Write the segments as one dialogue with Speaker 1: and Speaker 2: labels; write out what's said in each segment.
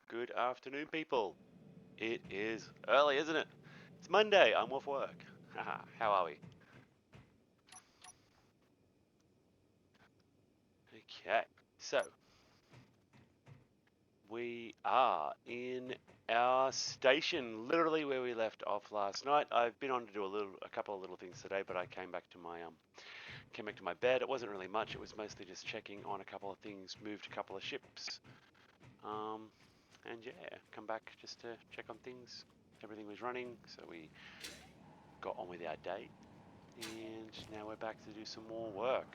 Speaker 1: Good afternoon, people. It is early, isn't it? It's Monday. I'm off work. Haha, how are we? Okay, so we are in our station, literally where we left off last night. I've been on to do a couple of little things today, but I came back to my bed. It wasn't really much. It was mostly just checking on a couple of things, moved a couple of ships, um, and yeah, come back just to check on things. Everything was running, so we got on with our day. And now we're back to do some more work.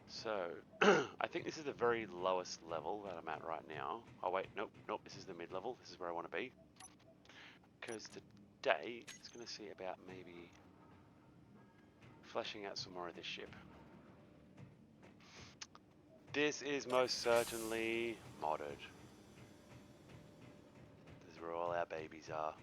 Speaker 1: So, I think this is the very lowest level that I'm at right now. Oh wait, nope, this is the mid-level. This is where I want to be. Because today, it's going to see about maybe fleshing out some more of this ship. This is most certainly modded. This is where all our babies are.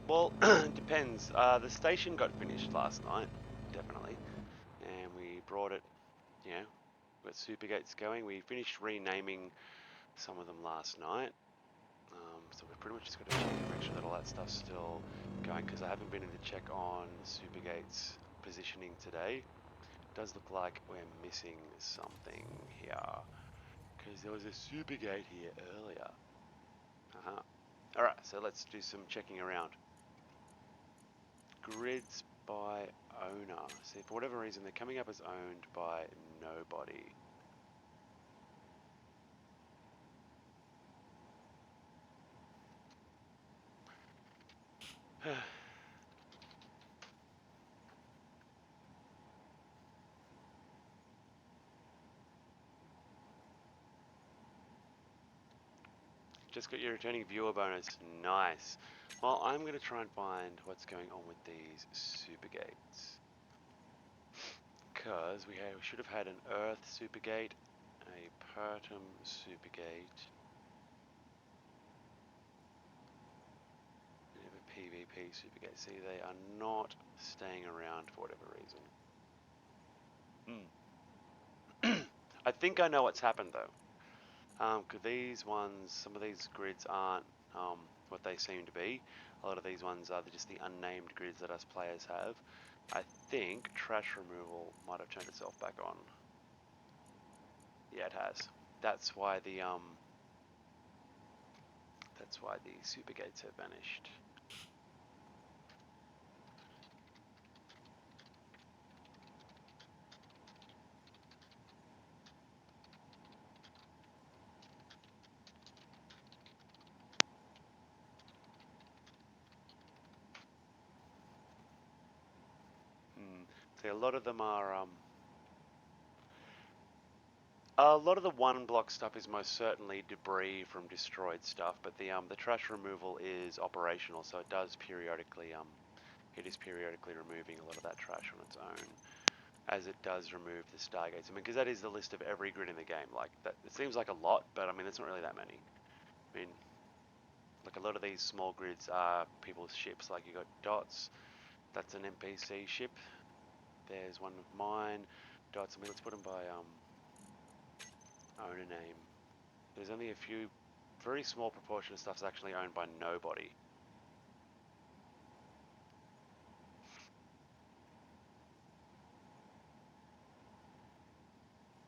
Speaker 1: Well, it depends. The station got finished last night, definitely. And we brought it, you know, got super gates going. We finished renaming some of them last night. So we've pretty much just got to check and make sure that all that stuff's still going, because I haven't been in to check on Supergate's positioning today. It does look like we're missing something here, because there was a Supergate here earlier. Alright, so let's do some checking around. Grids by owner. See, for whatever reason, they're coming up as owned by nobody. Just got your returning viewer bonus. Nice. Well, I'm going to try and find what's going on with these Supergates. Because we should have had an Earth Supergate, a Pertum Supergate, and a PvP Supergate. See, they are not staying around for whatever reason. I think I know what's happened though. Because these ones, some of these grids aren't what they seem to be. A lot of these ones are just the unnamed grids that us players have. I think trash removal might have turned itself back on. Yeah, it has. That's why the Supergates have vanished. See, a lot of them are a lot of the one block stuff is most certainly debris from destroyed stuff, but the trash removal is operational, so it is periodically removing a lot of that trash on its own, as it does remove the stargates. I mean, because that is the list of every grid in the game. Like that, it seems like a lot, but I mean, it's not really that many. I mean, like a lot of these small grids are people's ships. Like you got Dots, that's an NPC ship. There's one of mine. Dots. I mean, let's put them by owner name. There's only a few, very small proportion of stuff's actually owned by nobody.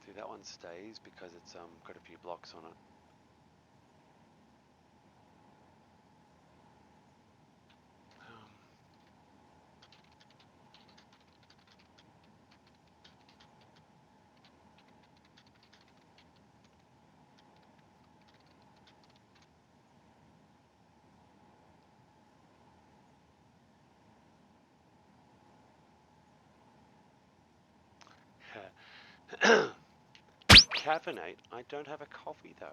Speaker 1: See, that one stays because it's got a few blocks on it. Caffeinate? I don't have a coffee though.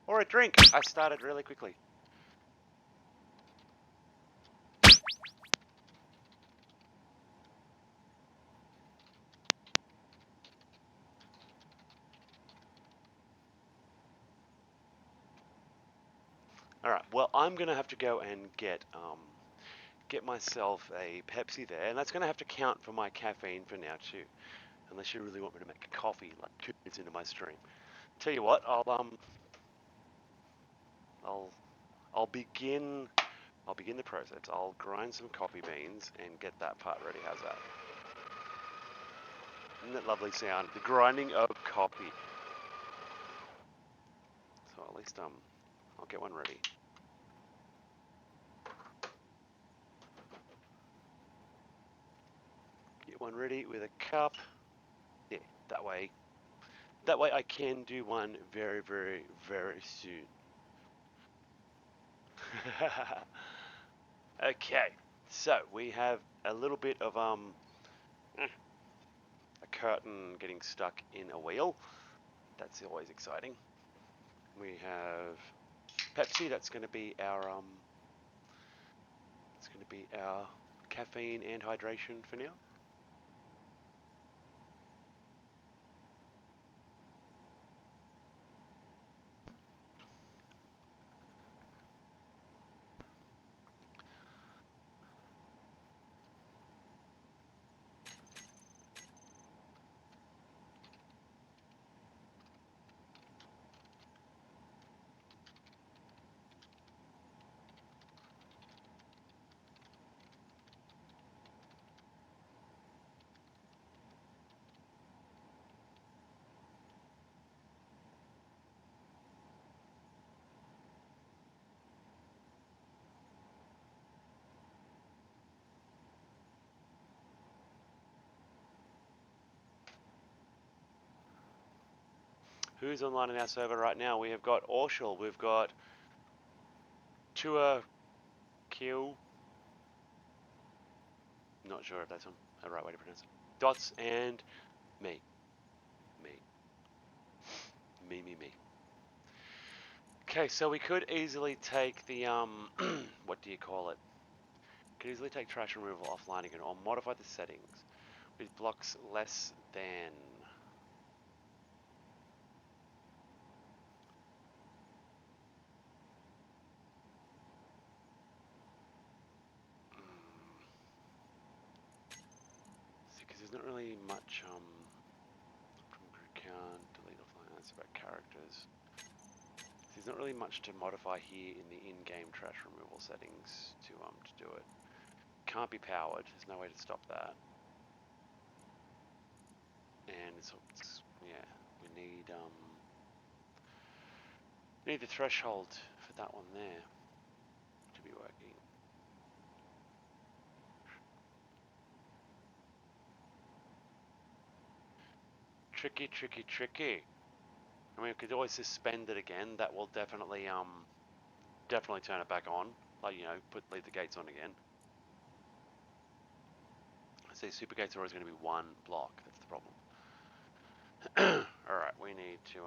Speaker 1: Or a drink. I started really quickly. All right. Well, I'm gonna have to go and get myself a Pepsi there, and that's gonna have to count for my caffeine for now too. Unless you really want me to make a coffee like 2 minutes into my stream. Tell you what, I'll I'll begin I'll begin the process. I'll grind some coffee beans and get that part ready. How's that? Isn't that lovely sound? The grinding of coffee. So at least I'll get one ready. Get one ready with a cup. Yeah, that way. That way I can do one very, very, very soon. Okay, so we have a little bit of a curtain getting stuck in a wheel. That's always exciting. We have Pepsi. That's going to be our caffeine and hydration for now. Who's online in our server right now? We have got Orshel. We've got Tua Kill. Not sure if that's the right way to pronounce it. Dots and me. Me. Me. Okay, so we could easily take the, what do you call it? Could easily take trash removal offline again, or modify the settings with blocks less than. See, because there's not really much, from group count, delete offline, that's about characters. There's not really much to modify here in the in-game trash removal settings to do it. Can't be powered. There's no way to stop that. And it's yeah, we need the threshold for that one there to be working. Tricky. I mean, we could always suspend it again. That will definitely turn it back on. Like, you know, leave the gates on again. I say super gates are always going to be one block. That's the problem. All right, we need to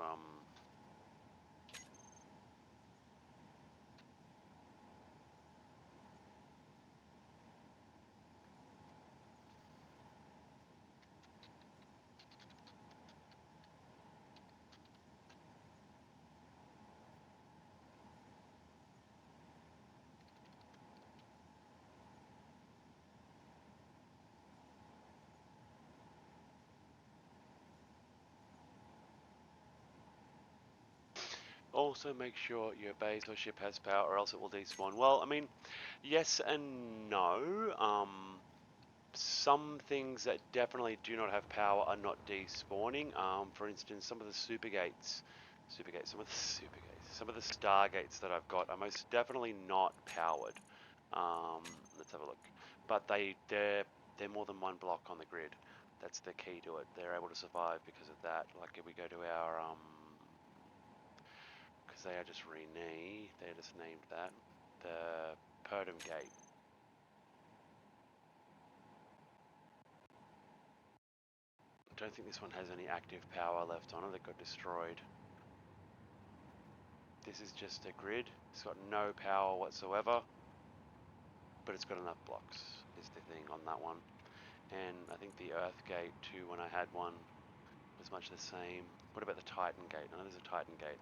Speaker 1: also make sure your base or ship has power, or else it will despawn. Well, I mean, yes and no. Some things that definitely do not have power are not despawning. For instance, some of the some of the stargates that I've got are most definitely not powered. Let's have a look. But they're more than one block on the grid. That's the key to it. They're able to survive because of that. Like if we go to our because they are just they're just named that the Purdom Gate. I don't think this one has any active power left on it. It got destroyed. This is just a grid. It's got no power whatsoever, but it's got enough blocks is the thing on that one. And I think the Earth Gate too, when I had one, was much the same. What about the Titan Gate? I know there's a Titan Gate.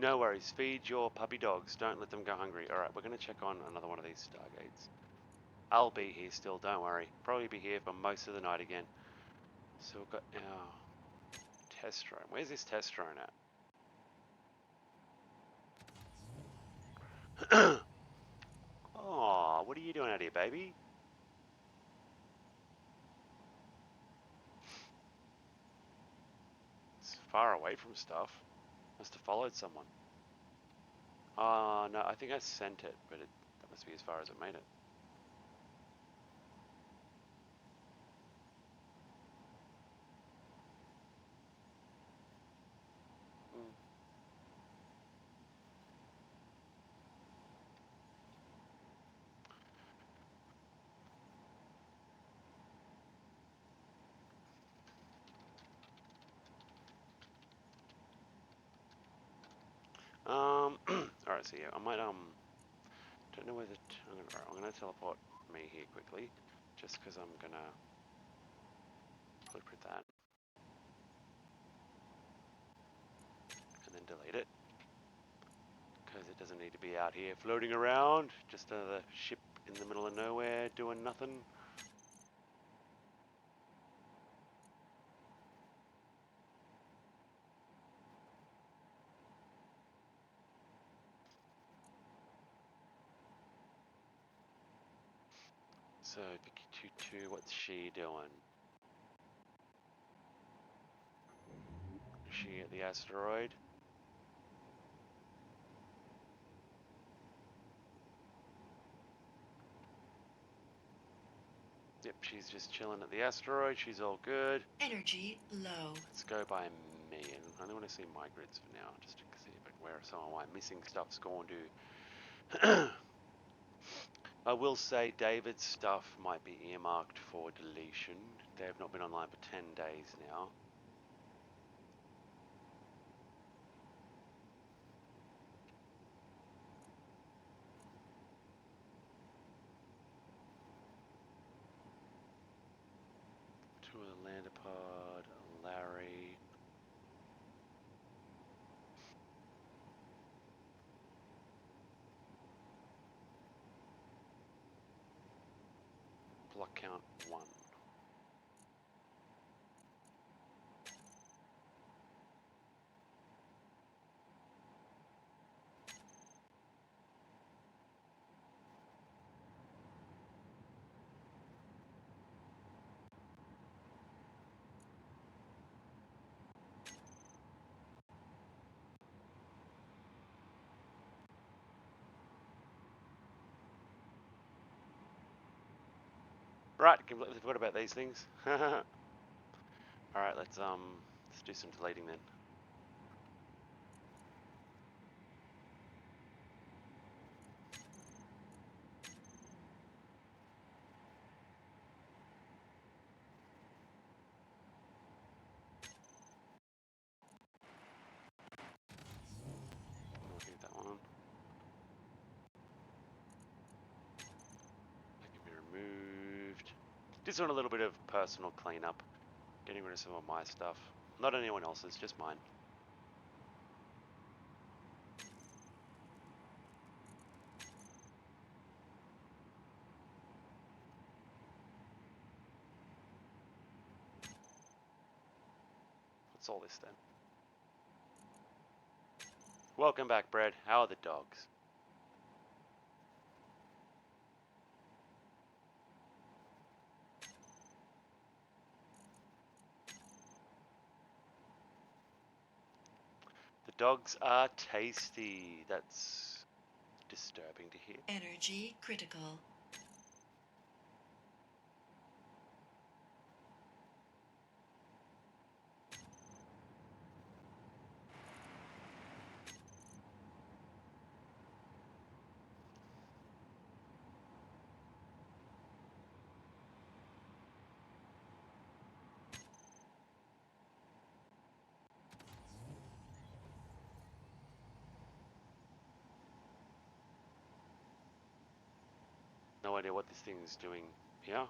Speaker 1: No worries. Feed your puppy dogs. Don't let them go hungry. All right, we're going to check on another one of these stargates. I'll be here still, don't worry. Probably be here for most of the night again. So we've got our test drone. Where's this test drone at? Oh, what are you doing out here, baby? It's far away from stuff. Must have followed someone. No, I think I sent it, but that must be as far as it made it. Alright, so yeah, I might, don't know whether, I'm gonna teleport me here quickly, just because I'm gonna blueprint that, and then delete it, because it doesn't need to be out here floating around, just another ship in the middle of nowhere doing nothing. So, Vicky22, what's she doing? Is she at the asteroid? Yep, she's just chilling at the asteroid. She's all good.
Speaker 2: Energy low.
Speaker 1: Let's go by me, and I only want to see my grids for now, just to see where some of my missing stuff's going to. I will say David's stuff might be earmarked for deletion. They have not been online for 10 days now. Two of the lander pod, Larry. Block count 1. Right, completely forgot about these things. Alright, let's do some deleting then. We'll get that one. That can be removed. Just doing a little bit of personal cleanup. Getting rid of some of my stuff. Not anyone else's, just mine. What's all this then? Welcome back, Brad. How are the dogs? The dogs are tasty. That's disturbing to hear.
Speaker 2: Energy critical.
Speaker 1: No idea what this thing is doing here.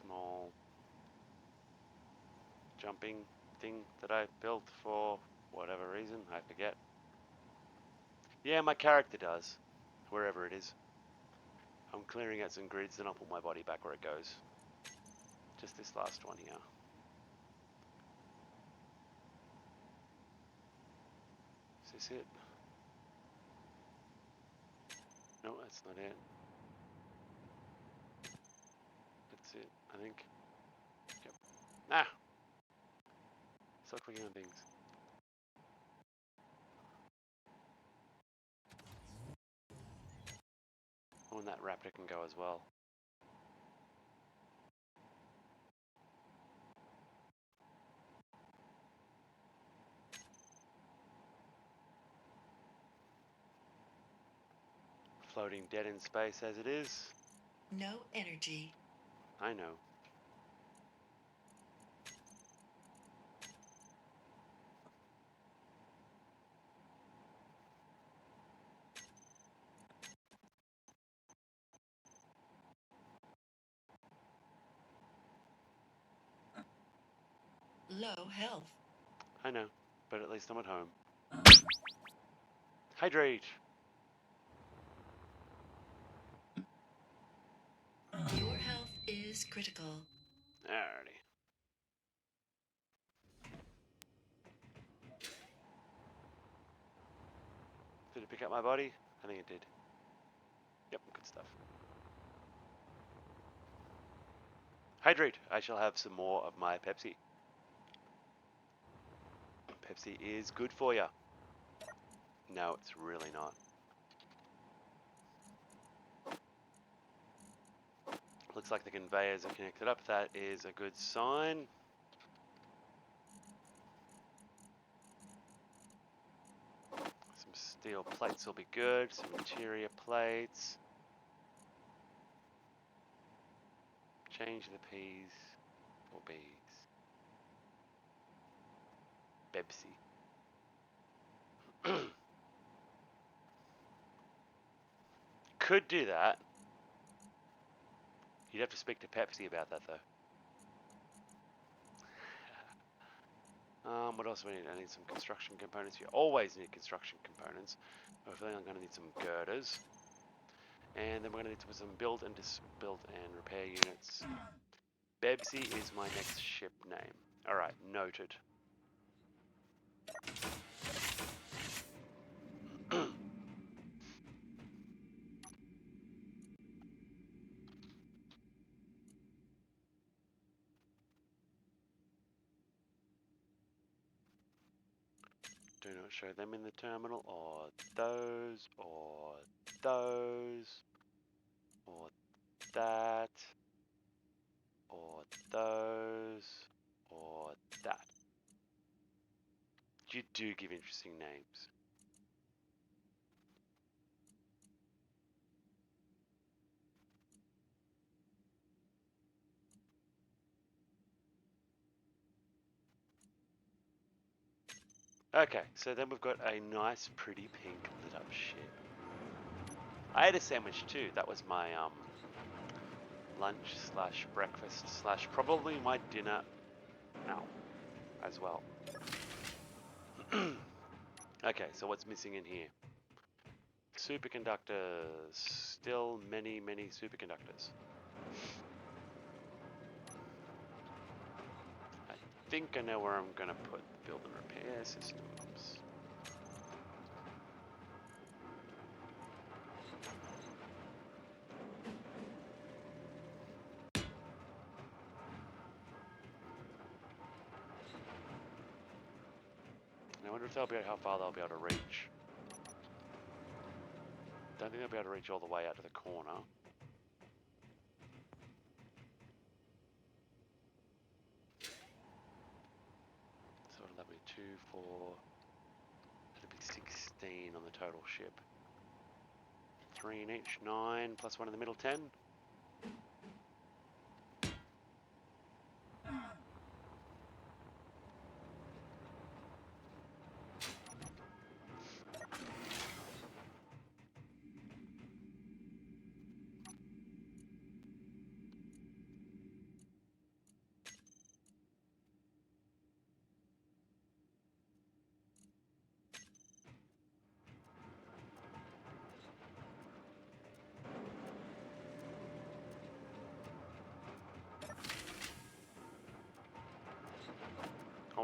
Speaker 1: Small jumping. thing that I built for whatever reason. I forget. Yeah, my character does. Wherever it is. I'm clearing out some grids, then I'll put my body back where it goes. Just this last one here. Is this it? No, that's not it. That's it, I think. Yep. Ah! Stop clicking on things. Oh, and that raptor can go as well. Floating dead in space as it is.
Speaker 2: No energy.
Speaker 1: I know.
Speaker 2: Low health.
Speaker 1: I know. But at least I'm at home. Hydrate!
Speaker 2: Your health is critical.
Speaker 1: Alrighty. Did it pick up my body? I think it did. Yep, good stuff. Hydrate! I shall have some more of my Pepsi. Pepsi is good for ya. No, it's really not. Looks like the conveyors are connected up. That is a good sign. Some steel plates will be good. Some interior plates. Change the P's for B's. Pepsi. Could do that. You'd have to speak to Pepsi about that though. What else do I need? I need some construction components. You always need construction components. Hopefully I'm going to need some girders. And then we're going to need to put some build and repair units. Bebsy is my next ship name. Alright, noted. Do not show them in the terminal, or those, or those, or that, or those, or that. You do give interesting names. Okay, so then we've got a nice, pretty pink lit up ship. I ate a sandwich too. That was my lunch slash breakfast slash probably my dinner now as well. Okay, so what's missing in here? Superconductors. Still many, many superconductors. I think I know where I'm going to put the build and repair systems. I wonder if they'll be how far they'll be able to reach. Don't think they'll be able to reach all the way out to the corner. So that'll be 2, 4. That'll be 16 on the total ship. 3 in each, 9 plus 1 in the middle, 10.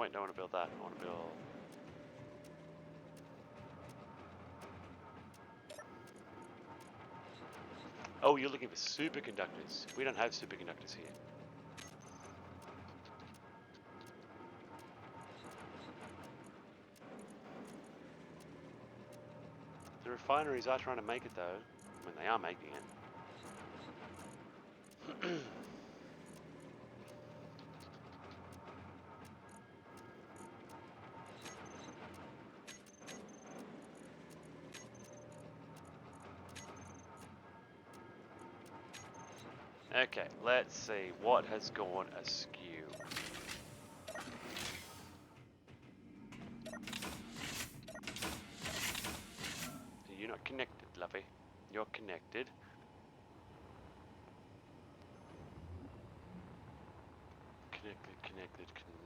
Speaker 1: wait, don't want to build that. I want to build... Oh, you're looking for superconductors. We don't have superconductors here. The refineries are trying to make it though. I mean, they are making it. Okay, let's see what has gone askew. You're not connected, lovey. You're connected.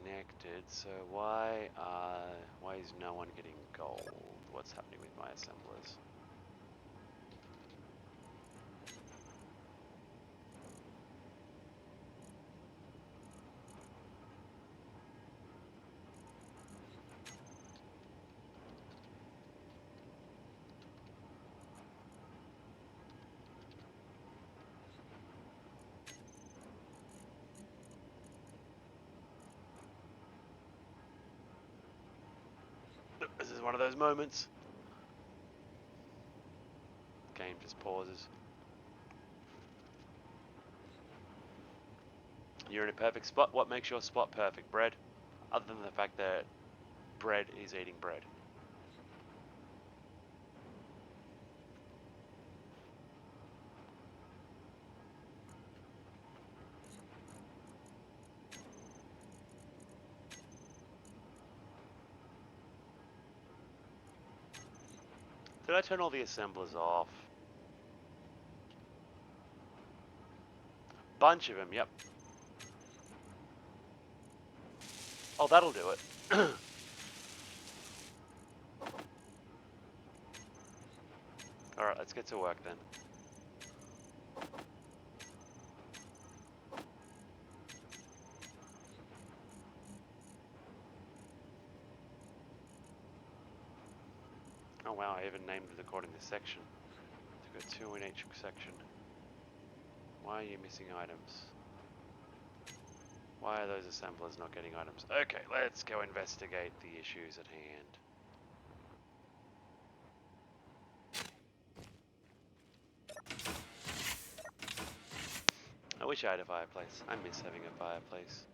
Speaker 1: Connected. So why is no one getting gold? What's happening with my assemblers? This is one of those moments. Game just pauses. You're in a perfect spot. What makes your spot perfect, bread? Other than the fact that bread is eating bread. Did I turn all the assemblers off? Bunch of them, yep. Oh, that'll do it. Alright, let's get to work then. Oh wow, I even named it according to section. I've got 2 in each section. Why are you missing items? Why are those assemblers not getting items? Okay, let's go investigate the issues at hand. I wish I had a fireplace. I miss having a fireplace.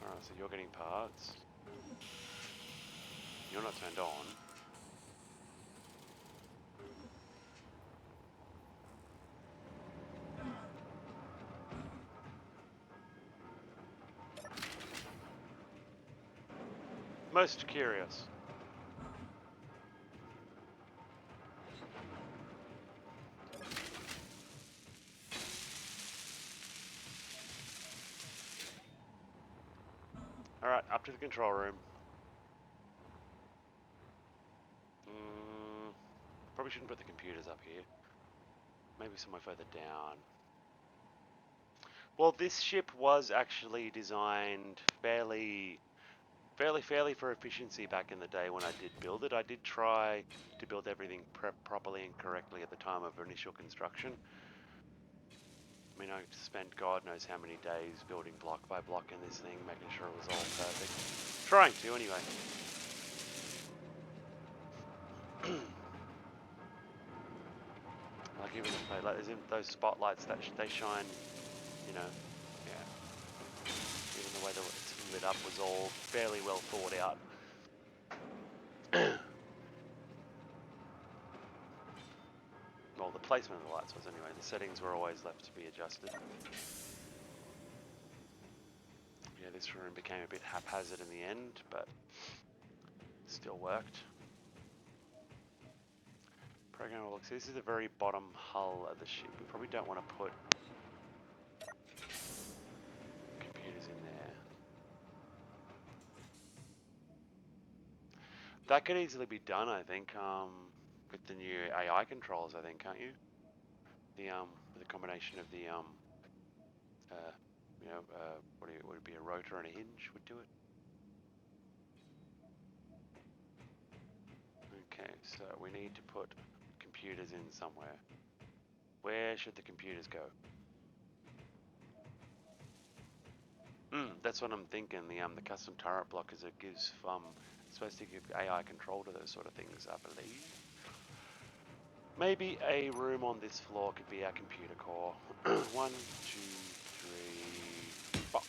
Speaker 1: Alright, so you're getting parts. You're not turned on. Most curious. Alright, up to the control room. Probably shouldn't put the computers up here. Maybe somewhere further down. Well, this ship was actually designed fairly for efficiency back in the day when I did build it. I did try to build everything properly and correctly at the time of initial construction. I mean, I spent God knows how many days building block by block in this thing, making sure it was all perfect. Trying to, anyway. Like even like those spotlights that they shine, you know, yeah. Even the way that it's lit up was all fairly well thought out. Well, the placement of the lights was anyway. The settings were always left to be adjusted. Yeah, this room became a bit haphazard in the end, but still worked. Programmable looks. This is the very bottom hull of the ship. We probably don't want to put computers in there. That could easily be done, I think. with the new AI controls, I think, can't you? With a combination of the uh, would it be a rotor and a hinge would do it? Okay, so we need to put computers in somewhere. Where should the computers go? That's what I'm thinking. The custom turret block is it gives supposed to give AI control to those sort of things, I believe. Maybe a room on this floor could be our computer core. 1, 2, 3, 4.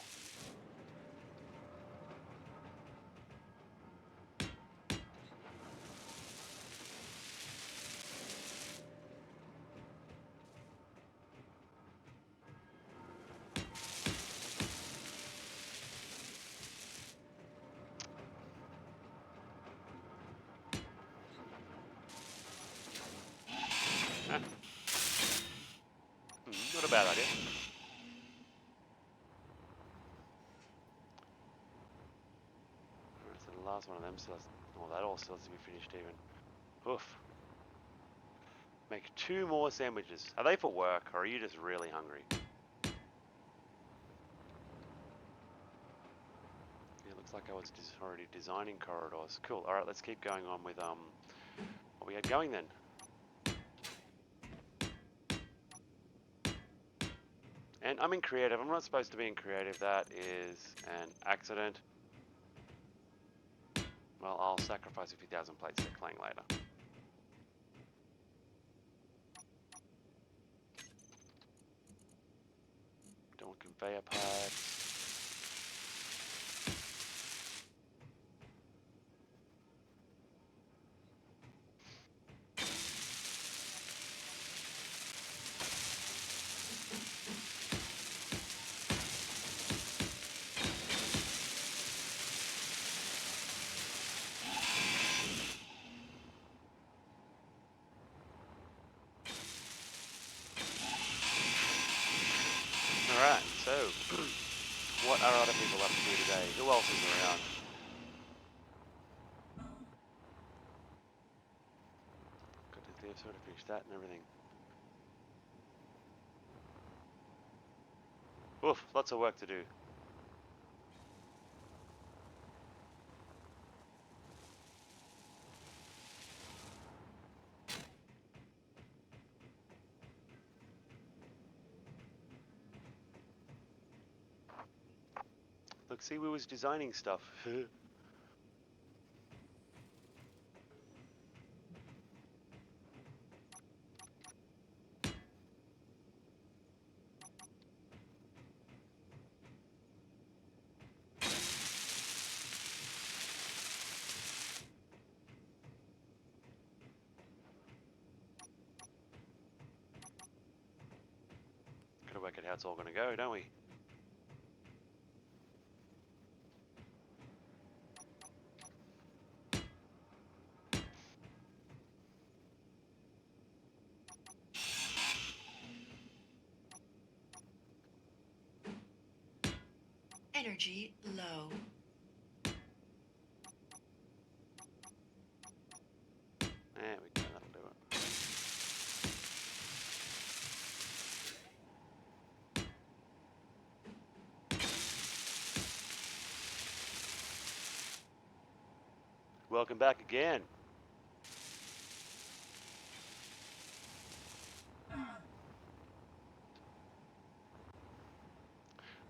Speaker 1: Not a bad idea. Alright, so the last one of them still has, well, that all still has to be finished even. Oof. Make 2 more sandwiches. Are they for work, or are you just really hungry? Yeah, looks like I was already designing corridors. Cool. Alright, let's keep going on with what we had going then. And I'm in creative. I'm not supposed to be in creative. That is an accident. Well, I'll sacrifice a few thousand plates to Clang later. Don't want conveyor pipes. Alright, so what are other people up to today? Who else is around? Got to sort of finish that and everything. Oof, lots of work to do. Look, see, we was designing stuff. Gotta work out how it's all gonna go, don't we?
Speaker 2: Energy low.
Speaker 1: There we go, that'll do it. Welcome back again.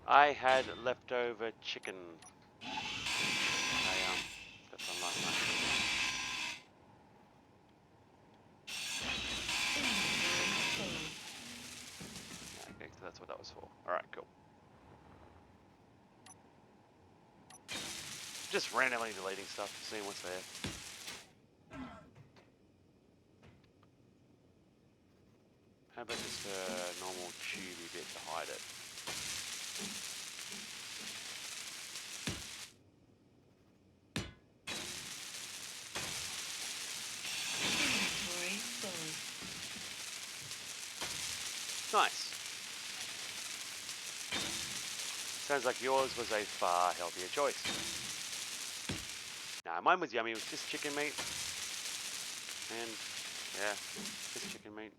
Speaker 1: I had leftover chicken. I got some last night. Okay, so that's what that was for. Alright, cool. Just randomly deleting stuff, seeing what's there. How about just a normal tubey bit to hide it?
Speaker 2: Inventory full.
Speaker 1: Nice. Sounds like yours was a far healthier choice. Nah, mine was yummy. It was just chicken meat and Yeah, just chicken meat.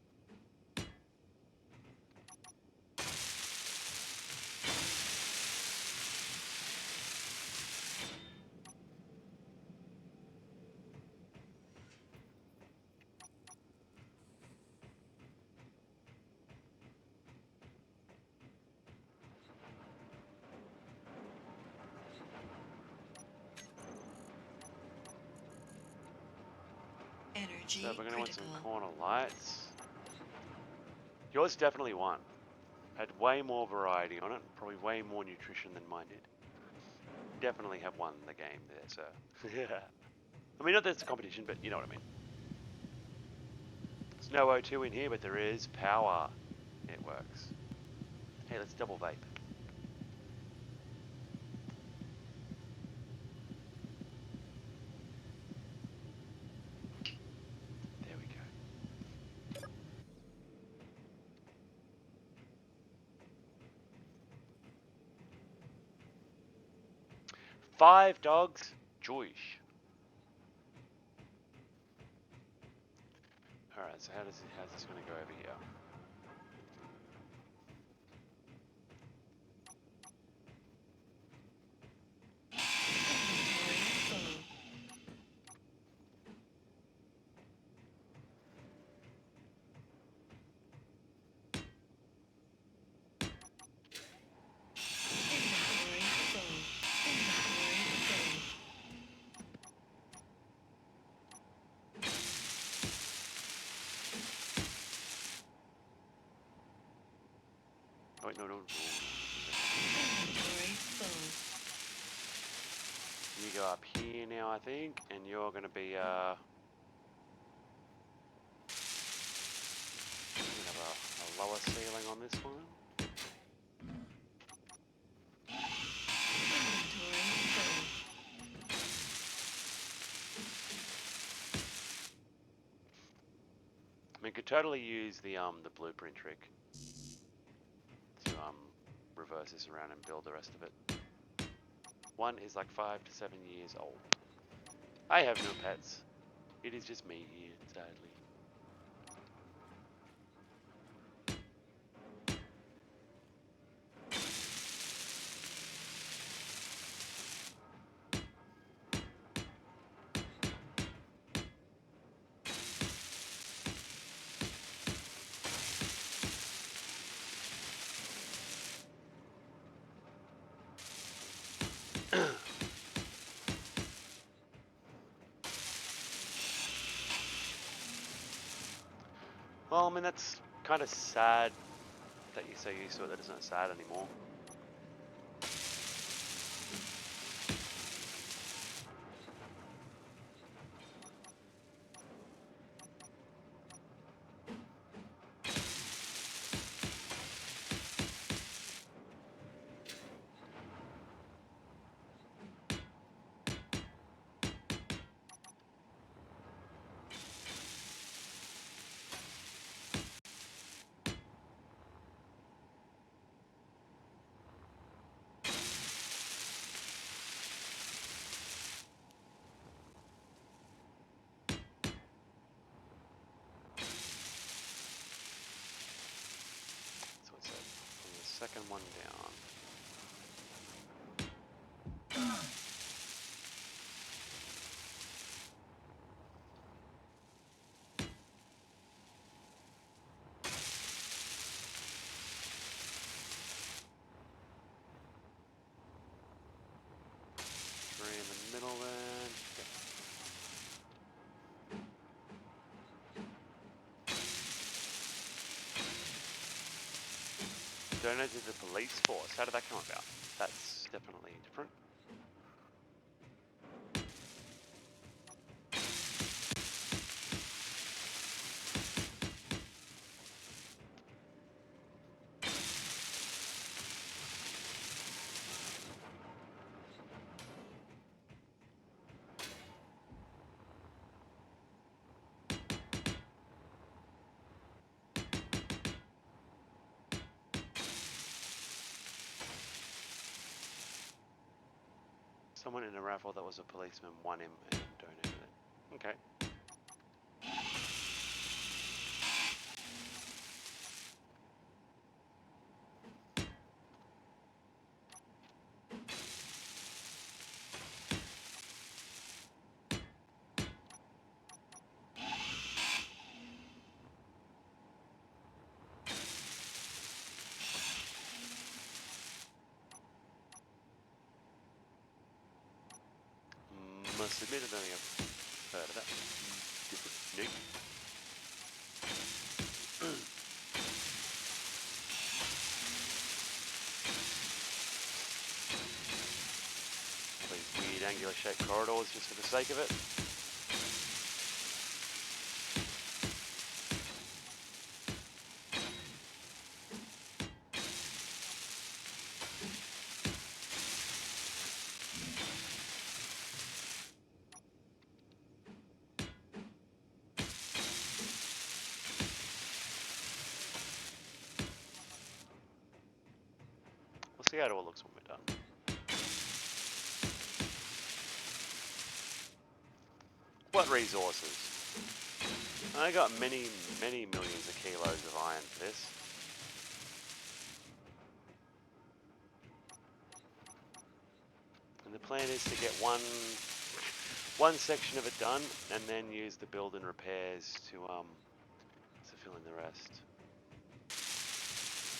Speaker 1: So
Speaker 2: Energy
Speaker 1: we're gonna want some
Speaker 2: critical.
Speaker 1: corner lights. Yours definitely won. Had way more variety on it, probably way more nutrition than mine did. Definitely have won the game there, sir. Yeah. I mean, not that it's a competition, but you know what I mean. There's no O2 in here, but there is power. It works. Hey, let's double vape. There we go. 5 dogs, Jewish. All right, so how's this going to go over here?
Speaker 2: Inventory full. Inventory full. Inventory full.
Speaker 1: Oh, wait, no, no.
Speaker 2: Inventory full.
Speaker 1: You go up here now, I think, and you're going to be, you have a lower ceiling on this one.
Speaker 2: Inventory full.
Speaker 1: I mean, could totally use the blueprint trick to reverse this around and build the rest of it. One is like 5 to 7 years old. I have no pets. It is just me here, sadly. Well, I mean, that's kind of sad that you're so used to it that it's not sad anymore. So it's from the second one down. Three in the middle then. Yep. Donated to the police force. How did that come about? That's definitely different. Someone in a raffle that was a policeman won him and donated it. Okay. must admit, I don't think I've heard of that. Different, neat. All these weird angular shaped corridors just for the sake of it. We'll see how it all looks when we're done. What resources? I got many millions of kilos of iron for this. And the plan is to get one section of it done, and then use the build and repairs to fill in the rest.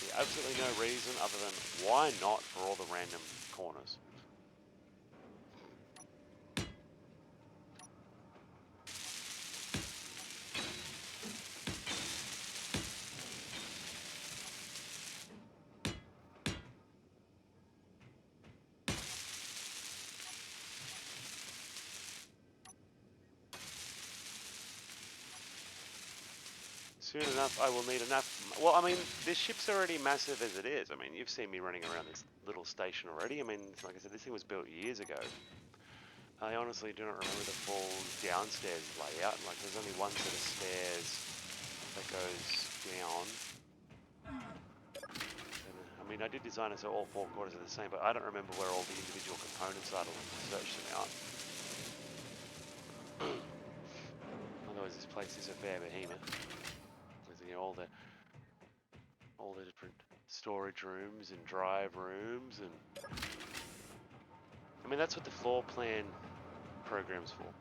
Speaker 1: Yeah, absolutely no reason other than why not for all the random corners. Soon enough, I will need enough. Well, I mean, this ship's already massive as it is. I mean, you've seen me running around this little station already. I mean, like I said, this thing was built years ago. I honestly do not remember the full downstairs layout. Like, there's only one set of stairs that goes down. I mean, I did design it so all four quarters are the same, but I don't remember where all the individual components are to search them out. Otherwise, this place is a fair behemoth. With, you know, all the different storage rooms and drive rooms, and I mean, that's what the floor plan program's for.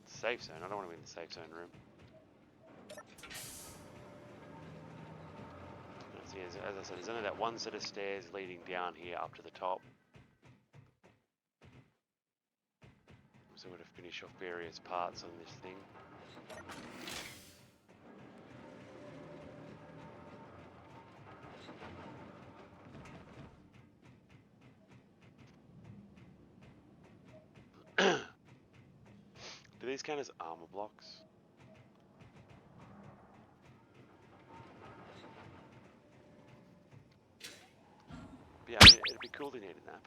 Speaker 1: Safe zone. I don't want to be in the safe zone room. See, as I said, there's only that one set of stairs leading down here up to the top. So we're going to finish off various parts on this thing. Do these count as armor blocks? But yeah, I mean, it'd be cool to need a nap.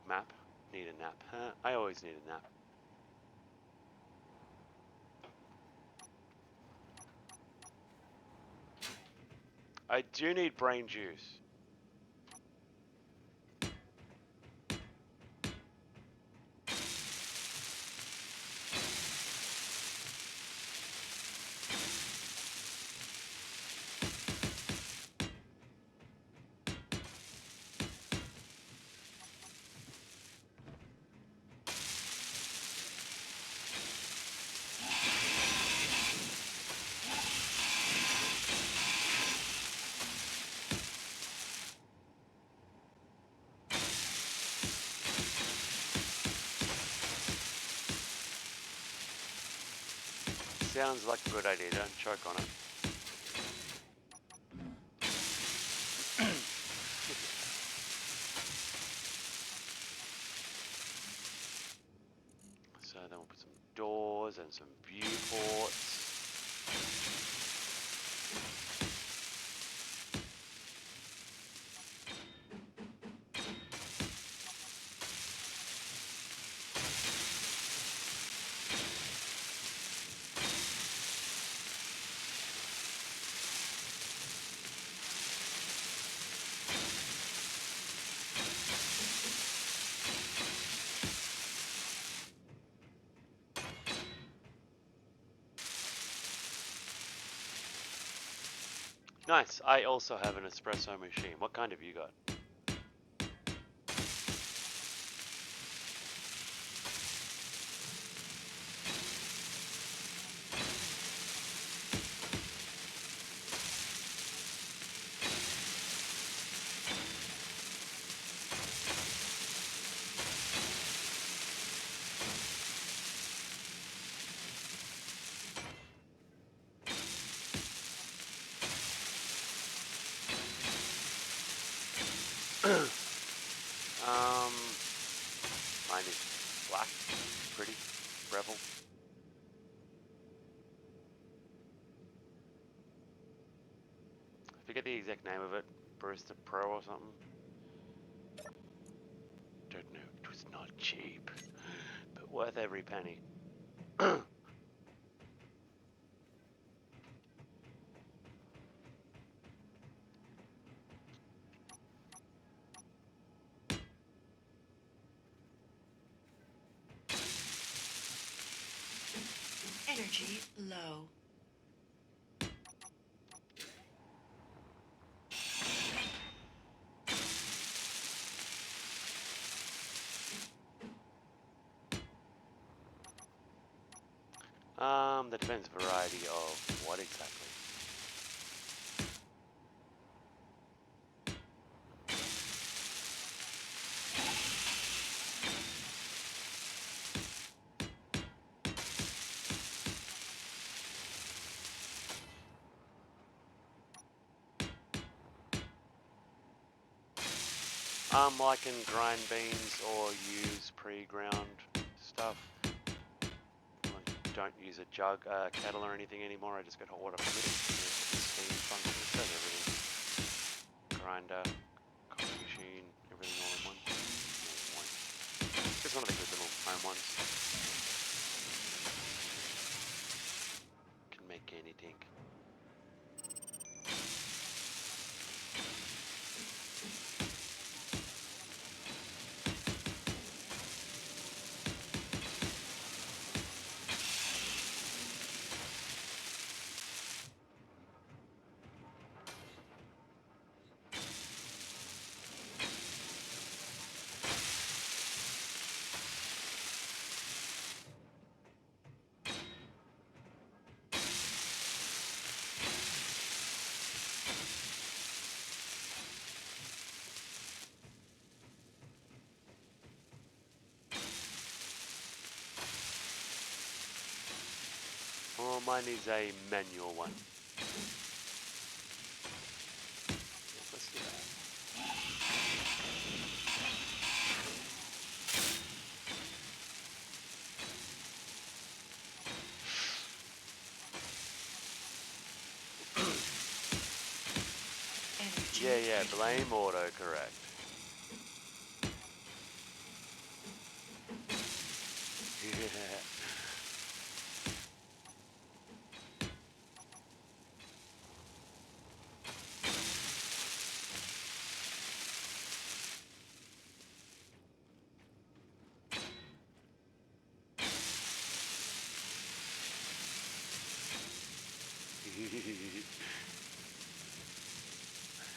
Speaker 1: Map? Need a nap. Huh? I always need a nap. I do need brain juice. Sounds like a good idea, don't choke on it. So then we'll put some doors and some viewports. Nice. I also have an espresso machine. What kind have you got? Mine is black, pretty, Breville. I forget the exact name of it, Barista Pro or something. Don't know, it was not cheap, but worth every penny.
Speaker 2: Energy low.
Speaker 1: That depends variety of what exactly. Well, I can grind beans or use pre-ground stuff. I don't use a jug, kettle or anything anymore. I just get hot water from it. Steam function, it does everything. Grinder, coffee machine, everything all in one. Just one of the good little home ones. Can make anything. Oh, mine is a manual one. Let's do that.
Speaker 2: Energy
Speaker 1: Yeah,
Speaker 2: critical.
Speaker 1: blame autocorrect. Yeah.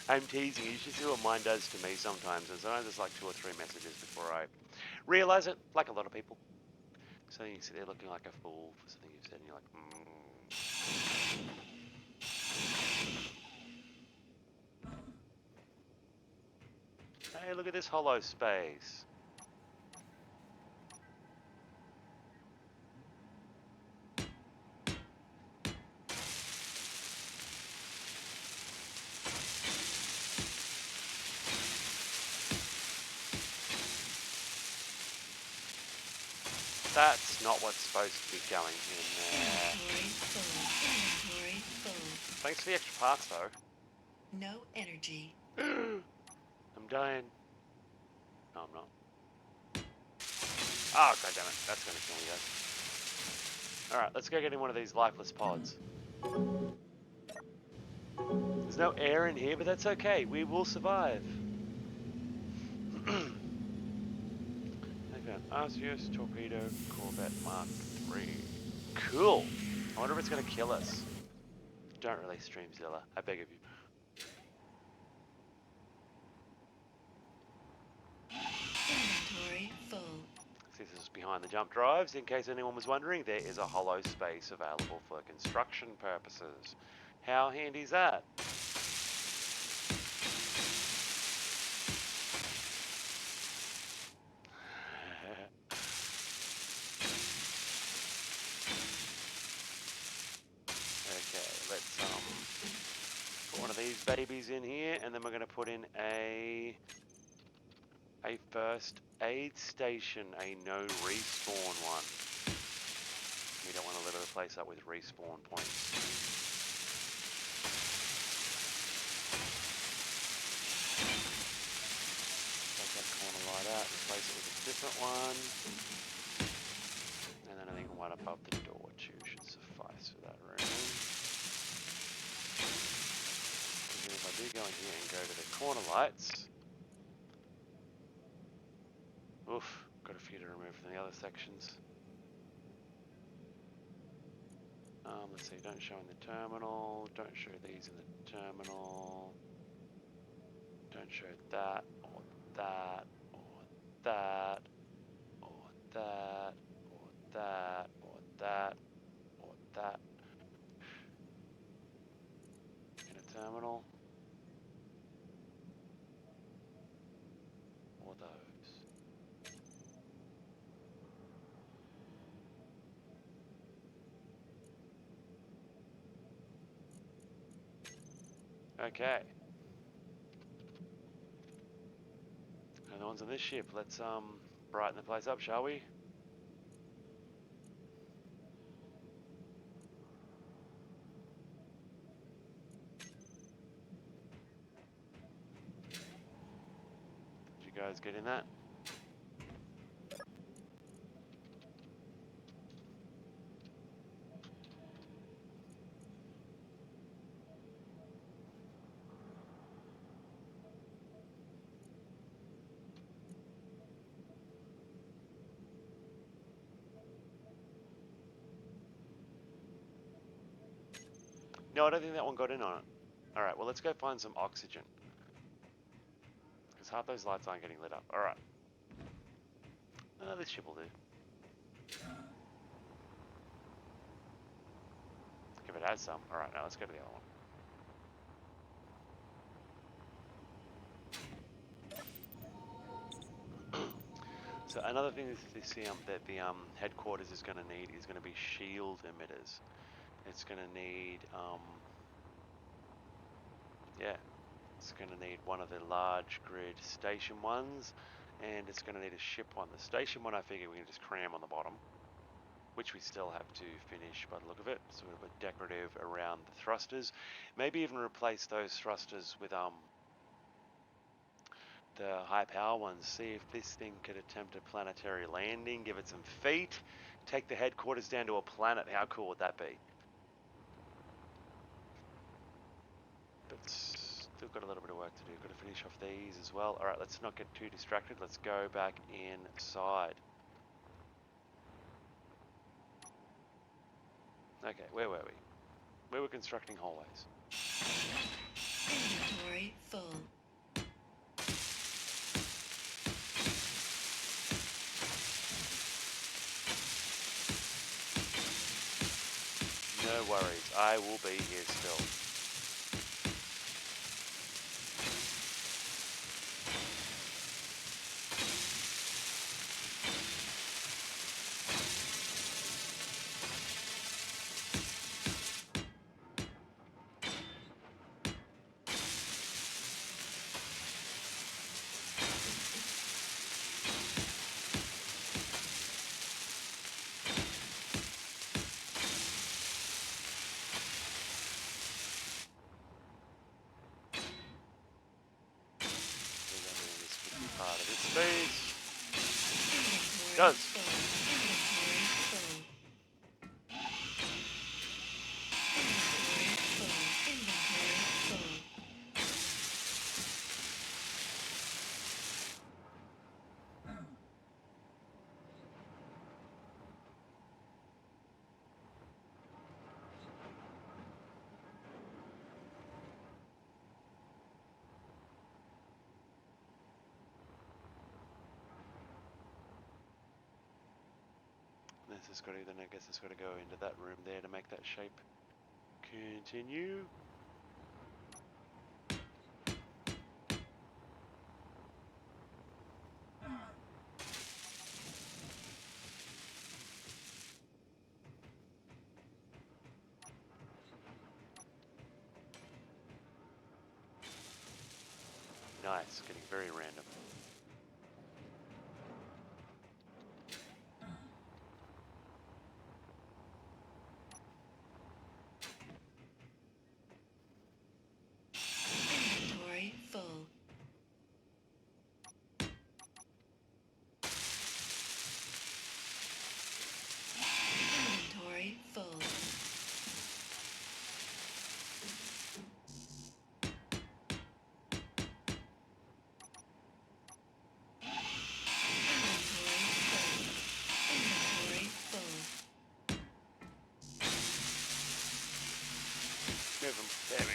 Speaker 1: I'm teasing you. You should see what mine does to me sometimes. And sometimes it's like 2 or 3 messages before I realize it, like a lot of people. So you sit there looking like a fool for something you've said, and you're like, Hey, look at this hollow space. That's not what's supposed to be going in there.
Speaker 2: Inventory full. Inventory full.
Speaker 1: Thanks for the extra parts, though.
Speaker 2: No energy.
Speaker 1: I'm dying. No, I'm not. Oh, goddammit. That's going to kill me, guys. Alright, let's go get in one of these lifeless pods. There's no air in here, but that's okay. We will survive. Okay, RCS Torpedo Corvette Mark III. Cool. I wonder if it's going to kill us. Don't really Streamzilla. I beg of you.
Speaker 2: Inventory full.
Speaker 1: This is behind the jump drives. In case anyone was wondering, there is a hollow space available for construction purposes. How handy is that? Okay, let's put one of these babies in here, and then we're going to put in a A first aid station, a no respawn one. We don't want to litter the place up with respawn points. Take that corner light out, replace it with a different one. And then I think one above the door too should suffice for that room. Because if I do go in here and go to the corner lights, oof, got a few to remove from the other sections. Let's see, don't show in the terminal, don't show these in the terminal, don't show that, or that, or that, or that, or that, or that, or that. In a terminal, or those. Okay. And the ones on this ship, let's brighten the place up, shall we? Did you guys get in that? No, I don't think that one got in on it. Alright, well let's go find some oxygen. Because half those lights aren't getting lit up. Alright. This ship will do. If it has some. Alright, now let's go to the other one. So another thing that the headquarters is going to need is going to be shield emitters. It's going to need, yeah, it's going to need one of the large grid station ones, and it's going to need a ship one. The station one I figure we can just cram on the bottom, which we still have to finish by the look of it. Sort of a decorative around the thrusters. Maybe even replace those thrusters with the high power ones. See if this thing could attempt a planetary landing, give it some feet, take the headquarters down to a planet. How cool would that be? But still got a little bit of work to do. Got to finish off these as well. All right, let's not get too distracted. Let's go back inside. Okay, where were we? We were constructing hallways.
Speaker 2: Inventory full.
Speaker 1: No worries, I will be here still. Part of this space.
Speaker 2: Inventory
Speaker 1: Does.
Speaker 2: full. Inventory full. Inventory full.
Speaker 1: This has got to, then I guess it's got to go into that room there to make that shape continue. Nice, getting very random.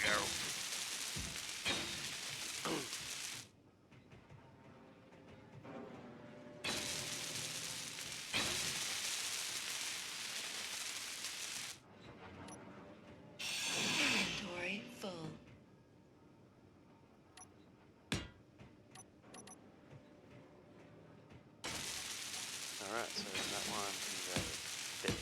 Speaker 1: go.
Speaker 2: Inventory full.
Speaker 1: Alright, so that one can go there.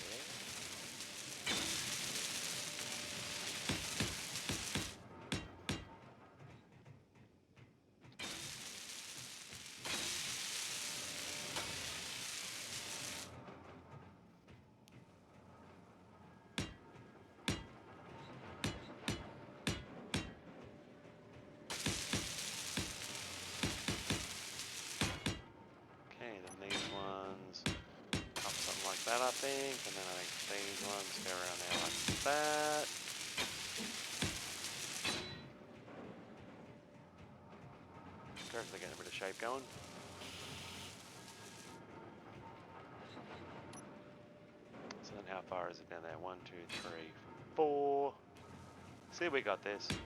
Speaker 1: Okay, then these ones up something like that, I think, and then I think these ones go around there like that. They're getting a bit of shape going. So then how far is it down there? 1, 2, 3, 4. See, we got this. And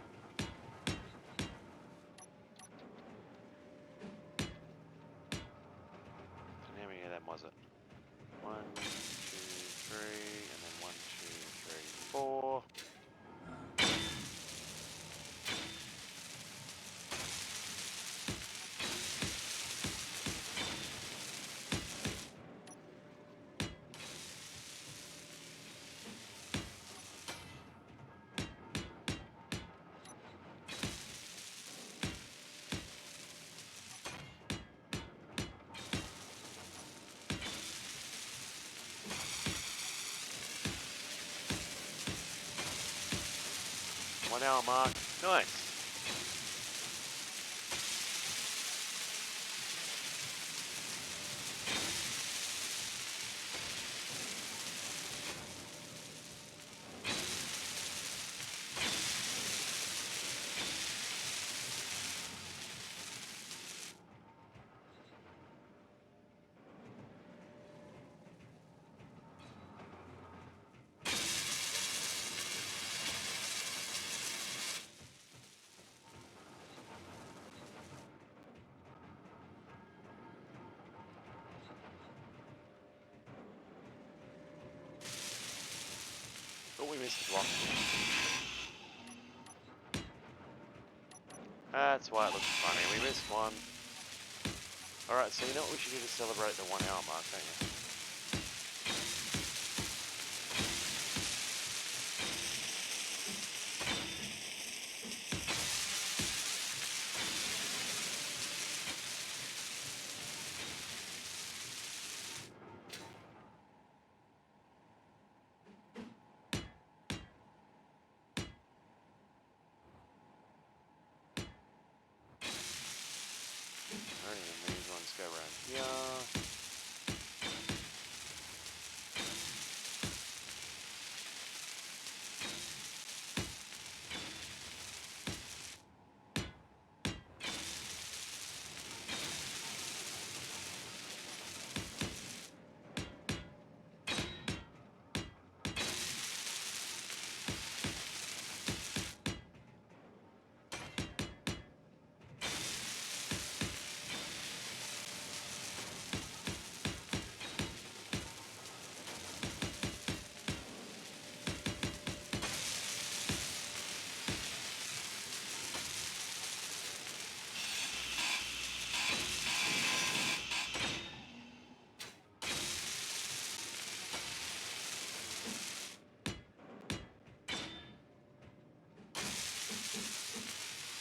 Speaker 1: how many of them was it? 1, 2, 3, and then 1, 2, 3, 4. One hour mark. Nice. Oh, we missed a block. That's why it looks funny. We missed one. Alright, so you know what we should do to celebrate the 1 hour mark, don't you? Alright, and these ones go around here.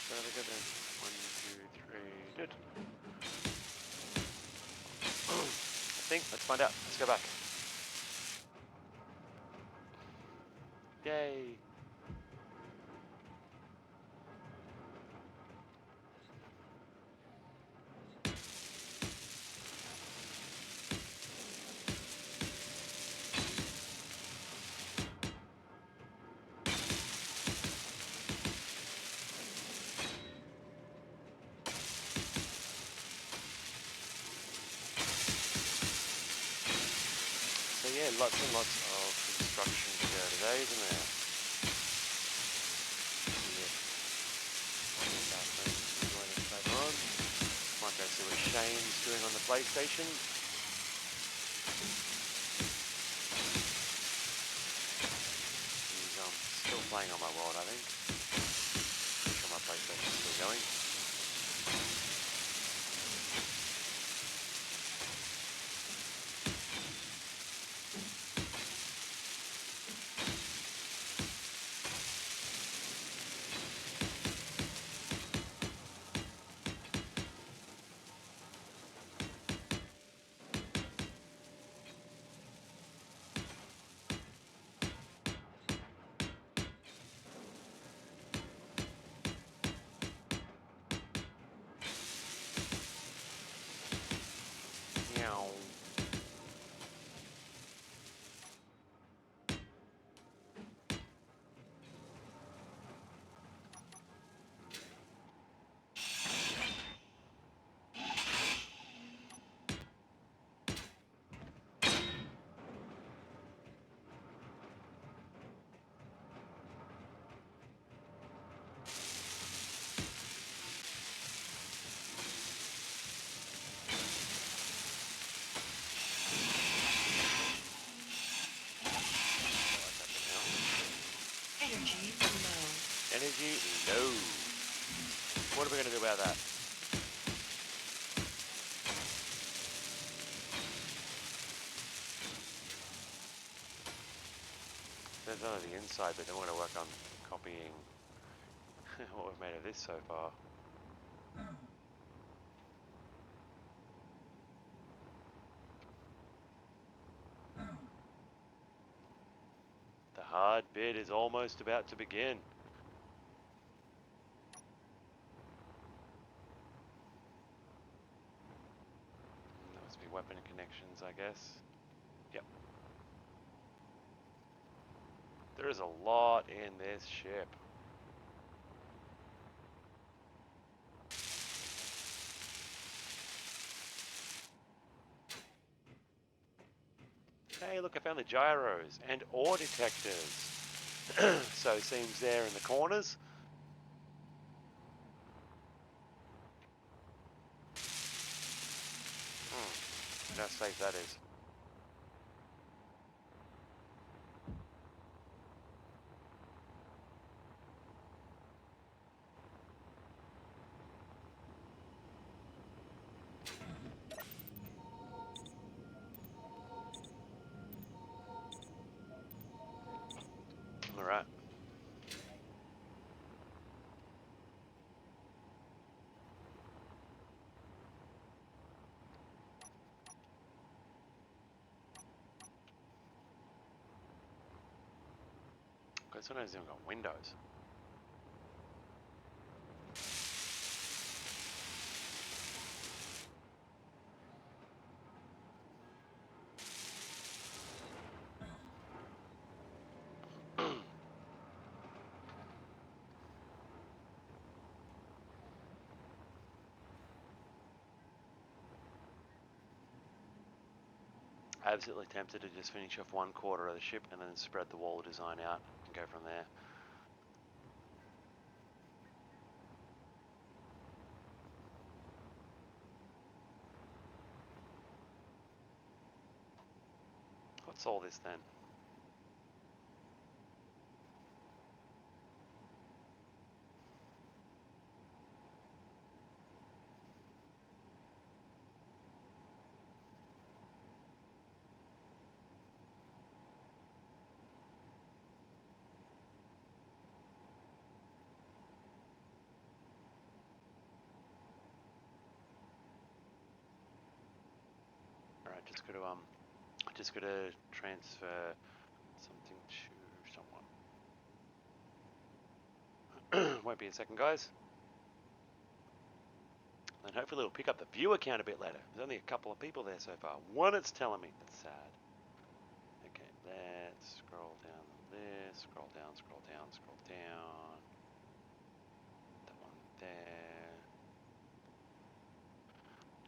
Speaker 1: Very good then. 1, 2, 3, good. I think. Let's find out. Let's go back. Yay. So yeah, lots and lots of construction to go today, isn't there? PlayStation. He's still playing on my world, I think. Pretty sure my PlayStation's still going. Meow.
Speaker 2: Energy low.
Speaker 1: Energy low. What are we going to do about that? There's none of the inside, but then we're going to work on copying what we've made of this so far. The hard bit is almost about to begin. That must be weapon connections, I guess. Yep. There is a lot in this ship. Hey, look, I found the gyros and ore detectors. So it seems there in the corners. How safe that is. All right. Because sometimes they've got windows. Absolutely tempted to just finish off one quarter of the ship and then spread the wall design out and go from there. What's all this then? Alright, just gotta transfer something to someone. Won't be a second, guys. And hopefully it'll pick up the viewer count a bit later. There's only a couple of people there so far. One, it's telling me. That's sad. Okay, let's scroll down the list. Scroll down, scroll down, scroll down. That one there.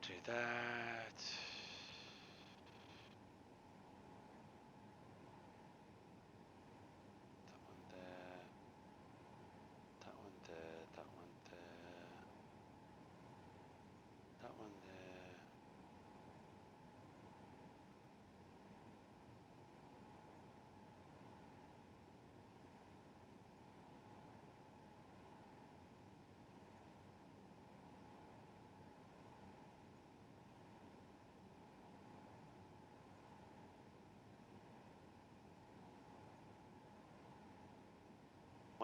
Speaker 1: Do that. That one there. That one there. That one there. That one there.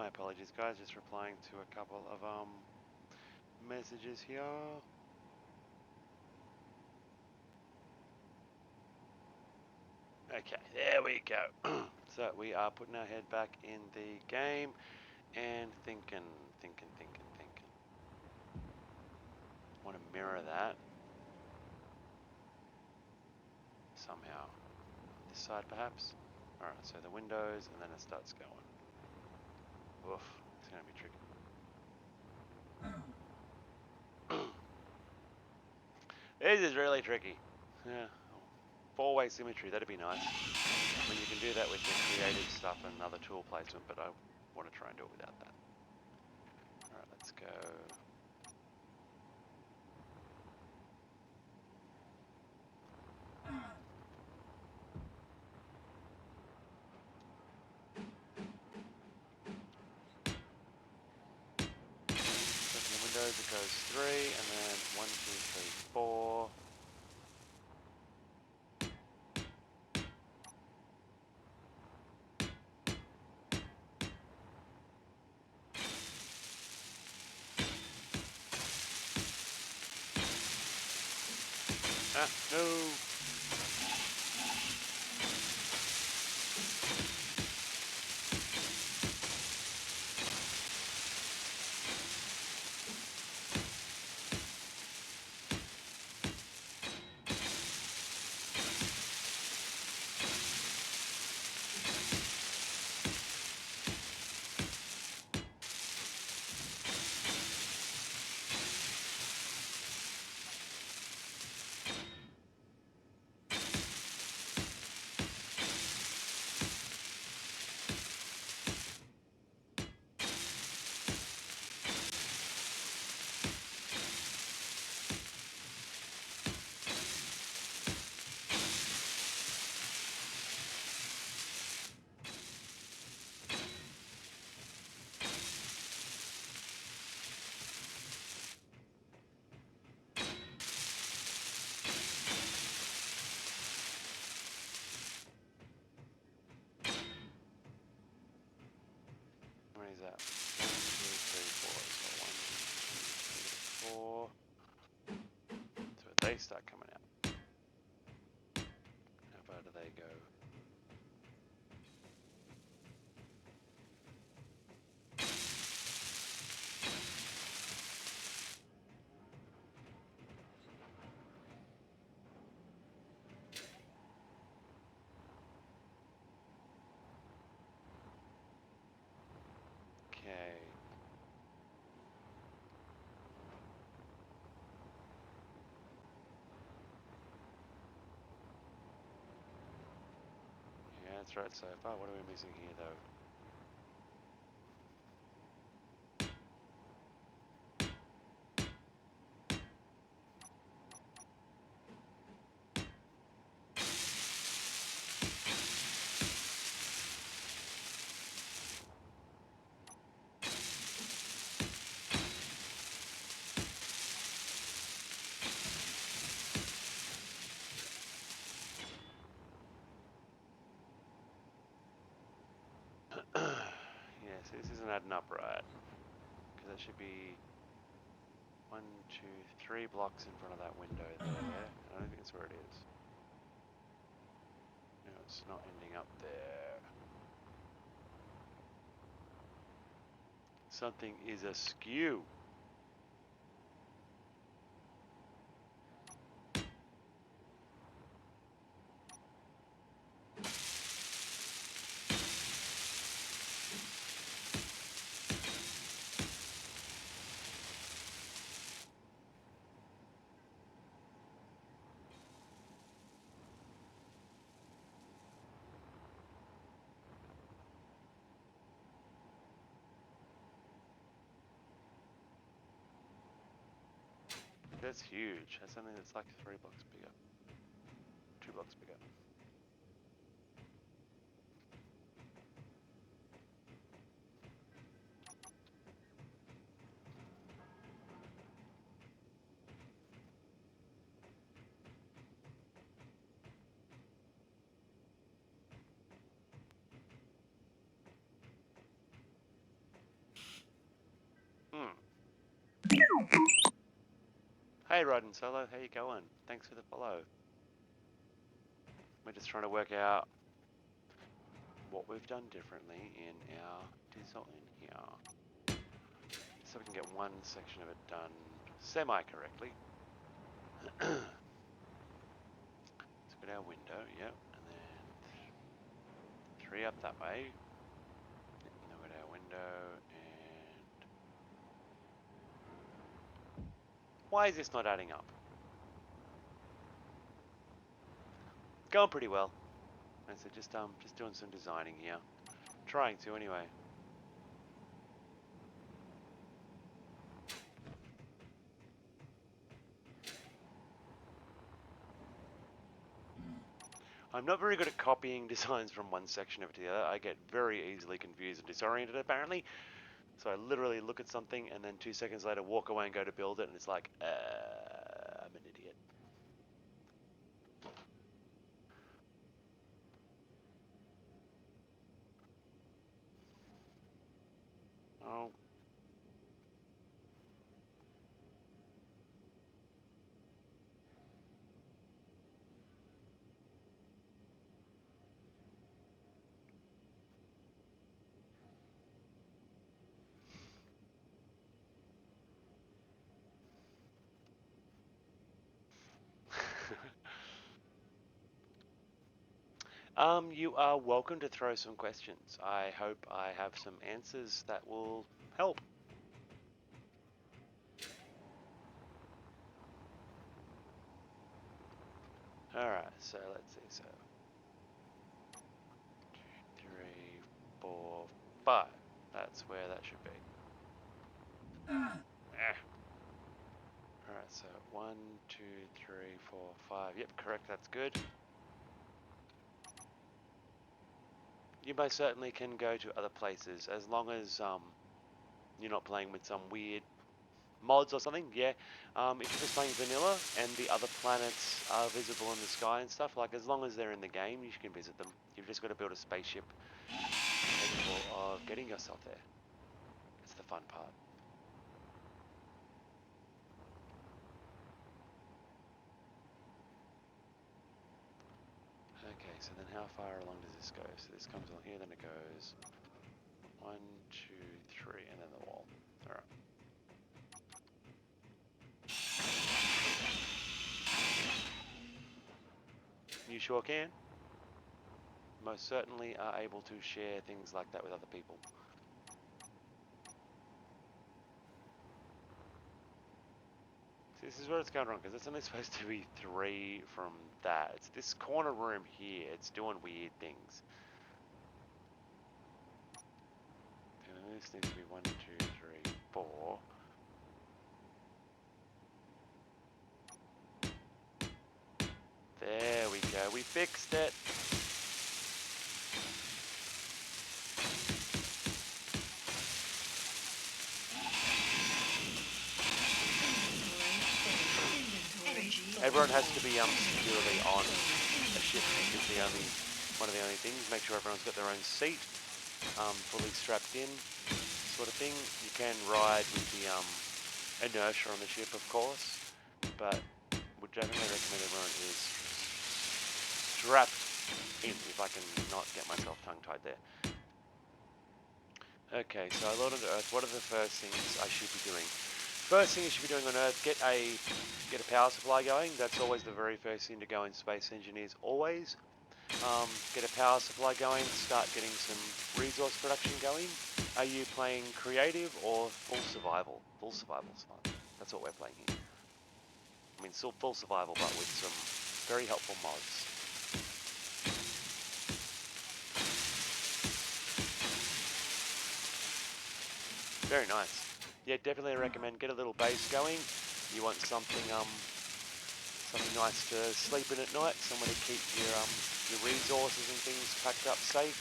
Speaker 1: My apologies, guys. Just replying to a couple of messages here. Okay, there we go. So we are putting our head back in the game and thinking. Want to mirror that somehow. On this side, perhaps. All right. So the windows, and then it starts going. Oof, it's gonna be tricky. This is really tricky. Yeah. Four-way symmetry, that'd be nice. I mean, you can do that with the creative stuff and another tool placement, but I want to try and do it without that. Alright, let's go. So from the windows it goes 3, and then 1, 2, 3, 4. Ah, no! How many is that? 1, 2, 3, 4. So 1, 2, 3, 4. So they start coming out. How far do they go? Okay. Yeah, that's right so far. What are we missing here, though? Yeah, so this isn't adding up right. Because that should be 1, 2, 3 blocks in front of that window there. I don't think that's where it is. No, it's not ending up there. Something is askew. That's huge. That's something that's like 3 blocks bigger. 2 blocks bigger. Hey, Rod and Solo, how you going? Thanks for the follow. We're just trying to work out what we've done differently in our design here, so we can get one section of it done semi-correctly. Let's go to our window, yep, and then 3 up that way. And then we've got our window, and why is this not adding up? Going pretty well. And so just doing some designing here. Trying to anyway. I'm not very good at copying designs from one section of it to the other. I get very easily confused and disoriented apparently. So I literally look at something and then 2 seconds later walk away and go to build it, and it's like, I'm an idiot. Oh. You are welcome to throw some questions. I hope I have some answers that will help. Alright, so let's see. So 2, 3, 4, 5. That's where that should be. Alright, so 1, 2, 3, 4, 5. Yep, correct, that's good. You most certainly can go to other places as long as you're not playing with some weird mods or something. Yeah, if you're just playing vanilla and the other planets are visible in the sky and stuff, like as long as they're in the game, you can visit them. You've just got to build a spaceship capable of getting yourself there. That's the fun part. Okay, so then how far along does this go? So this comes along here, then it goes 1, 2, 3, and then the wall. All right. You sure can. Most certainly are able to share things like that with other people. See, this is where it's going wrong, because it's only supposed to be 3 from that. It's this corner room here. It's doing weird things. And this needs to be 1, 2, 3, 4. There we go. We fixed it. Everyone has to be securely on a ship. Is the only one of the only things. Make sure everyone's got their own seat, fully strapped in, sort of thing. You can ride with the inertia on the ship, of course, but would definitely recommend everyone is strapped in. If I can not get myself tongue-tied there. Okay, so I loaded Earth. What are the first things I should be doing? First thing you should be doing on Earth, get a power supply going. That's always the very first thing to go in Space Engineers, always. Get a power supply going, start getting some resource production going. Are you playing creative or full survival? Full survival's fun. That's what we're playing here. I mean, still full survival, but with some very helpful mods. Very nice. Yeah, definitely recommend get a little base going. You want something nice to sleep in at night, somewhere to keep your resources and things packed up safe.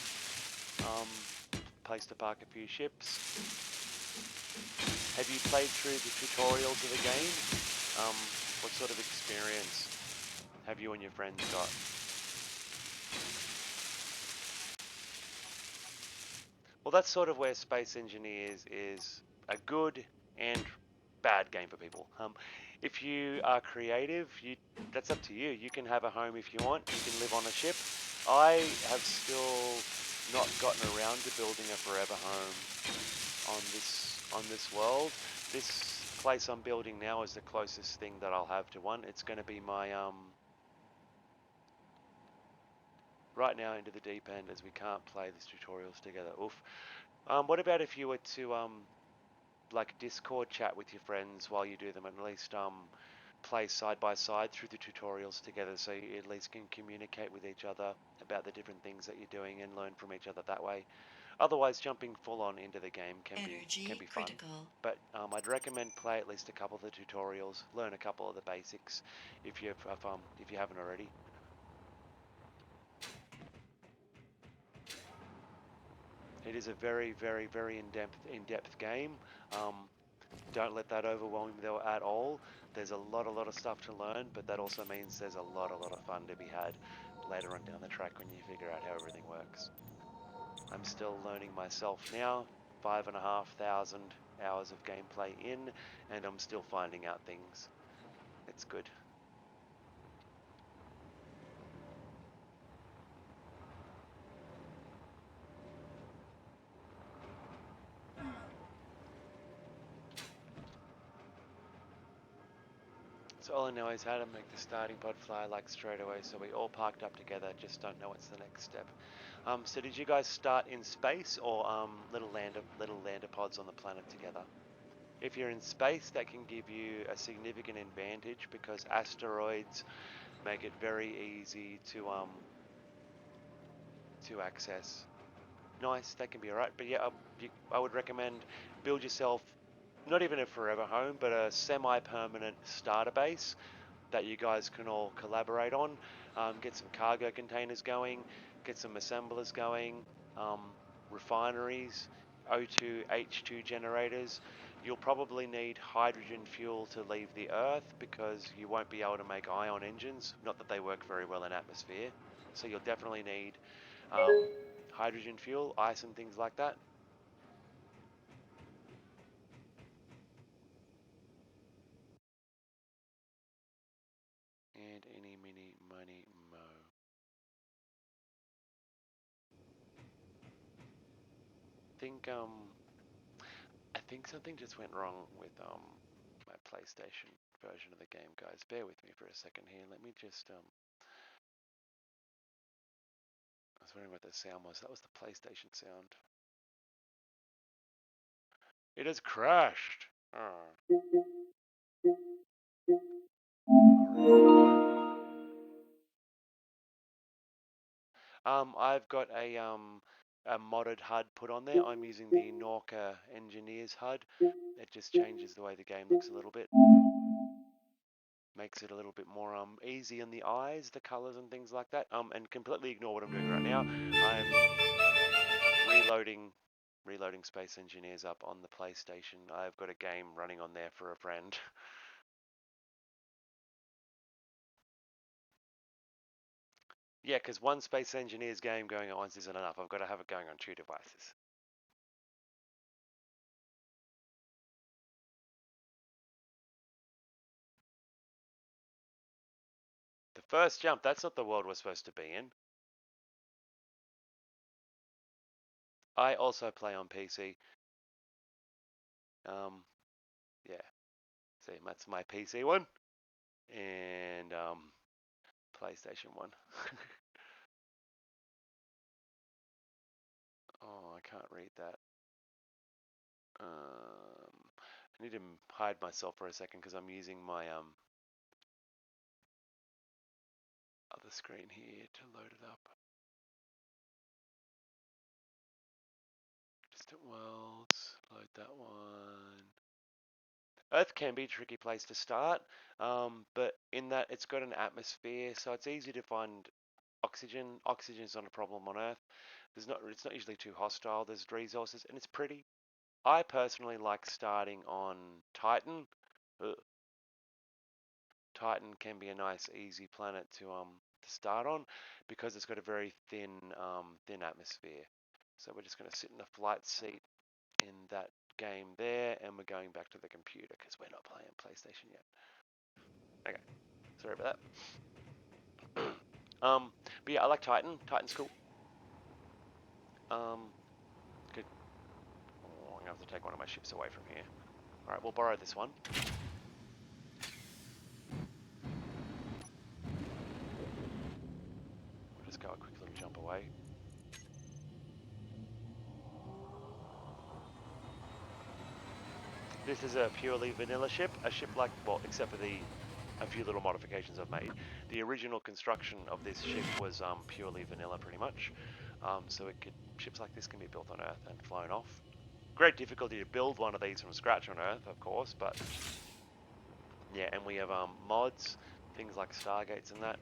Speaker 1: Place to park a few ships. Have you played through the tutorials of the game? What sort of experience have you and your friends got? Well, that's sort of where Space Engineers is a good and bad game for people. If you are creative, that's up to you. You can have a home if you want. You can live on a ship. I have still not gotten around to building a forever home on this world. This place I'm building now is the closest thing that I'll have to one. It's going to be my right now into the deep end as we can't play these tutorials together. Oof. What about if you were to like Discord chat with your friends while you do them, and at least play side by side through the tutorials together, so you at least can communicate with each other about the different things that you're doing and learn from each other that way. Otherwise, jumping full on into the game can
Speaker 2: Energy
Speaker 1: be fun.
Speaker 2: critical.
Speaker 1: But I'd recommend play at least a couple of the tutorials, learn a couple of the basics if you haven't already. It is a very, very, very in-depth game. Um, don't let that overwhelm you though at all. There's a lot of stuff to learn, but that also means there's a lot of fun to be had later on down the track when you figure out how everything works. I'm still learning myself now, 5,500 hours of gameplay in, and I'm still finding out things. It's good. So all I know is how to make the starting pod fly like straight away, so we all parked up together, just don't know what's the next step. So did you guys start in space or little lander pods on the planet together? If you're in space, that can give you a significant advantage because asteroids make it very easy to access. Nice, that can be alright. But yeah, I would recommend build yourself not even a forever home, but a semi-permanent starter base that you guys can all collaborate on. Get some cargo containers going, get some assemblers going, um, refineries, O2, H2 generators. You'll probably need hydrogen fuel to leave the Earth because you won't be able to make ion engines. Not that they work very well in atmosphere. So you'll definitely need um, hydrogen fuel, ice and things like that. And any, mini, money, mo. Think I think something just went wrong with my PlayStation version of the game, guys. Bear with me for a second here. Let me just I was wondering what the sound was. That was the PlayStation sound. It has crashed. Oh, alrighty. I've got a modded HUD put on there. I'm using the Norca Engineers HUD. It just changes the way the game looks a little bit. Makes it a little bit more easy on the eyes, the colors and things like that. And completely ignore what I'm doing right now. I'm reloading Space Engineers up on the PlayStation. I've got a game running on there for a friend. Yeah, because one Space Engineers game going at once isn't enough. I've got to have it going on two devices. The first jump, that's not the world we're supposed to be in. I also play on PC. Um, yeah, see, that's my PC one and PlayStation one. Oh, I can't read that. I need to hide myself for a second because I'm using my other screen here to load it up. Distant worlds, load that one. Earth can be a tricky place to start, but in that it's got an atmosphere, so it's easy to find oxygen. Oxygen is not a problem on Earth. It's not usually too hostile. There's resources, and it's pretty. I personally like starting on Titan. Ugh. Titan can be a nice, easy planet to start on because it's got a very thin atmosphere. So we're just going to sit in the flight seat in that game there, and we're going back to the computer because we're not playing PlayStation yet. Okay, sorry about that. But yeah, I like Titan. Titan's cool. Good. Oh, I'm gonna have to take one of my ships away from here. All right, we'll borrow this one. We'll just go a quick little jump away. This is a purely vanilla ship, a ship like, well, except for a few little modifications I've made. The original construction of this ship was purely vanilla, pretty much. So ships like this can be built on Earth and flown off. Great difficulty to build one of these from scratch on Earth, of course, but yeah, and we have mods, things like Stargates and that.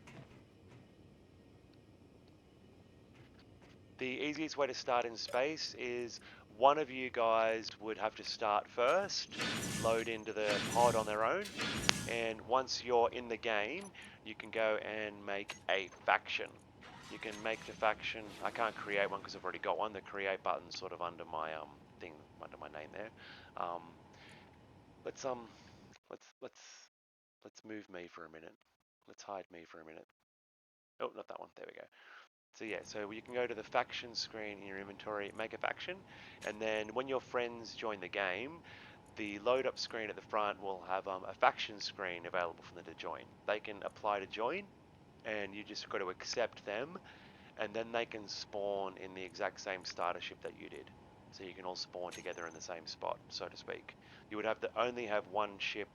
Speaker 1: The easiest way to start in space is one of you guys would have to start first, load into the pod on their own, and once you're in the game, you can go and make a faction. You can make the faction. I can't create one because I've already got one. The create button's sort of under my thing, under my name there. Um, let's let's let's move me for a minute. Let's hide me for a minute. Oh, not that one. There we go. So yeah, so you can go to the faction screen in your inventory, make a faction, and then when your friends join the game, the load up screen at the front will have a faction screen available for them to join. They can apply to join, and you just got to accept them, and then they can spawn in the exact same starter ship that you did. So you can all spawn together in the same spot, so to speak. You would have to only have one ship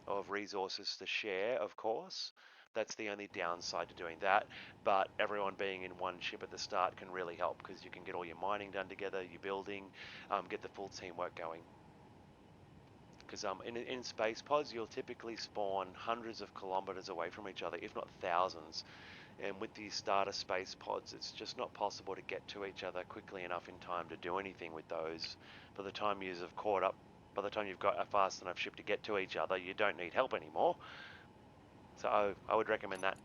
Speaker 1: of resources to share, of course. That's the only downside to doing that. But everyone being in one ship at the start can really help because you can get all your mining done together, your building, get the full teamwork going. Because in space pods, you'll typically spawn hundreds of kilometers away from each other, if not thousands. And with these starter space pods, it's just not possible to get to each other quickly enough in time to do anything with those. By the time you've caught up, by the time you've got a fast enough ship to get to each other, you don't need help anymore. So I would recommend that.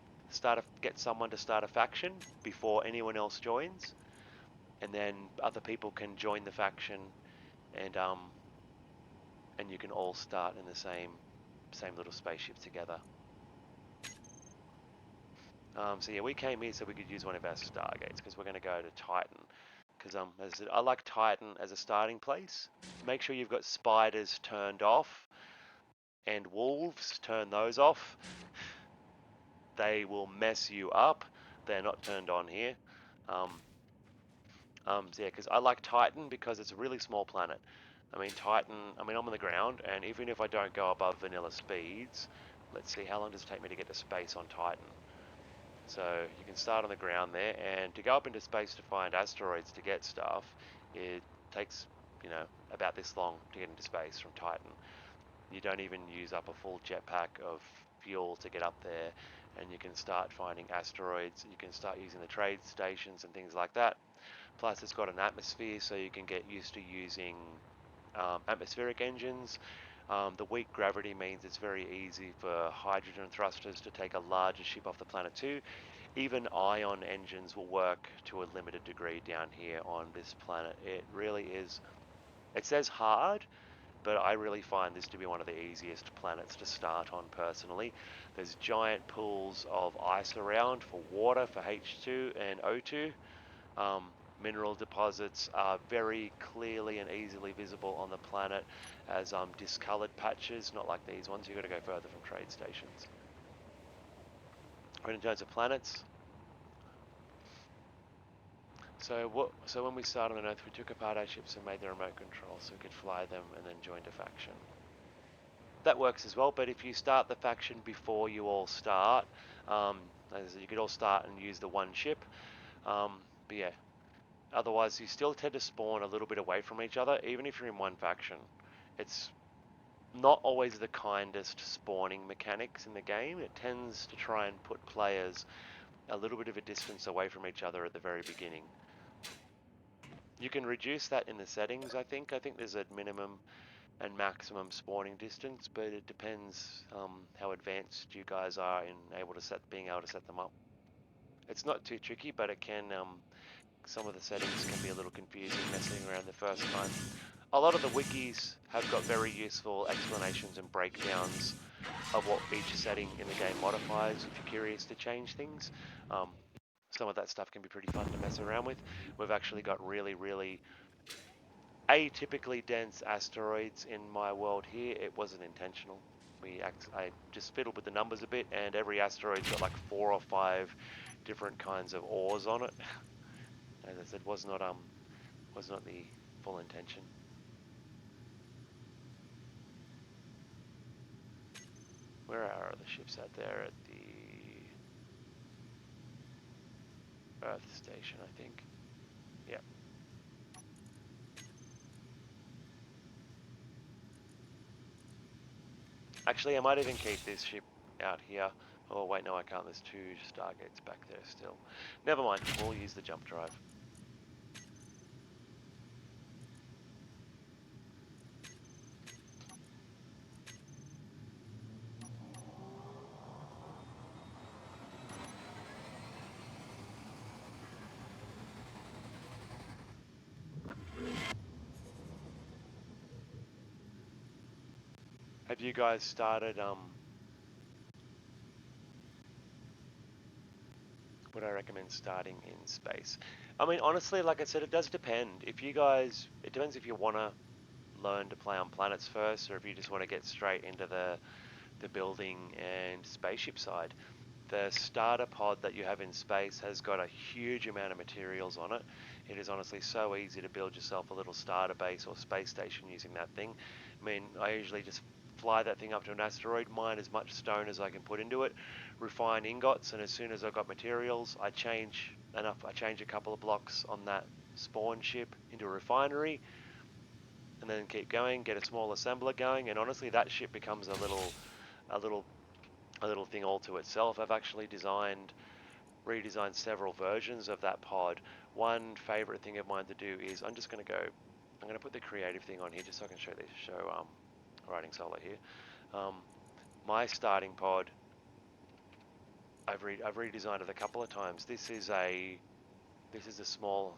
Speaker 1: Get someone to start a faction before anyone else joins, and then other people can join the faction, and and you can all start in the same little spaceship together. So yeah, we came here so we could use one of our stargates because we're going to go to Titan. Because as I said, I like Titan as a starting place. Make sure you've got spiders turned off and wolves. Turn those off. They will mess you up. They're not turned on here. Um, so yeah, because I like Titan because it's a really small planet. I mean, Titan, I mean, I'm on the ground, and even if I don't go above vanilla speeds, let's see, how long does it take me to get to space on Titan? So you can start on the ground there, and to go up into space to find asteroids to get stuff, it takes, about this long to get into space from Titan. You don't even use up a full jetpack of fuel to get up there, and you can start finding asteroids. You can start using the trade stations and things like that. Plus, it's got an atmosphere, so you can get used to using atmospheric engines. The weak gravity means it's very easy for hydrogen thrusters to take a larger ship off the planet too. Even ion engines will work to a limited degree down here on this planet. It really is, it says hard, but I really find this to be one of the easiest planets to start on personally. There's giant pools of ice around for water, for H2 and O2. Um, Mineral deposits are very clearly and easily visible on the planet as discolored patches, not like these ones. You've got to go further from trade stations. But in terms of planets, so when we started on Earth, we took apart our ships and made the remote control so we could fly them and then joined a faction. That works as well, but if you start the faction before you all start, as you could all start and use the one ship. But yeah, otherwise, you still tend to spawn a little bit away from each other, even if you're in one faction. It's not always the kindest spawning mechanics in the game. It tends to try and put players a little bit of a distance away from each other at the very beginning. You can reduce that in the settings, I think. I think there's a minimum and maximum spawning distance, but it depends how advanced you guys are in being able to set them up. It's not too tricky, but it can some of the settings can be a little confusing messing around the first time.
Speaker 3: a lot of the wikis have got very useful explanations and breakdowns of what each setting in the game modifies if you're curious to change things. Um, some of that stuff can be pretty fun to mess around with. We've actually got really, really atypically dense asteroids in my world here. It wasn't intentional. I just fiddled with the numbers a bit, and every asteroid's got like 4 or 5 different kinds of ores on it. As I said, was not the full intention. Where are the ships at there? At the Earth station, I think. Yeah. Actually, I might even keep this ship out here. Oh, wait, no, I can't. There's 2 stargates back there still. Never mind. We'll use the jump drive. Have you guys started, would I recommend starting in space? I mean, honestly, like I said, it does depend. It depends if you want to learn to play on planets first, or if you just want to get straight into the building and spaceship side. The starter pod that you have in space has got a huge amount of materials on it. It is honestly so easy to build yourself a little starter base or space station using that thing. I mean, I usually just fly that thing up to an asteroid, mine as much stone as I can put into it, refine ingots, and as soon as I've got materials, I change a couple of blocks on that spawn ship into a refinery, and then keep going, get a small assembler going, and honestly, that ship becomes a little, a little thing all to itself. I've actually redesigned several versions of that pod. One favorite thing of mine to do is I'm going to put the creative thing on here just so I can show writing solo here. Um, my starting pod, I've redesigned it a couple of times. This is a small,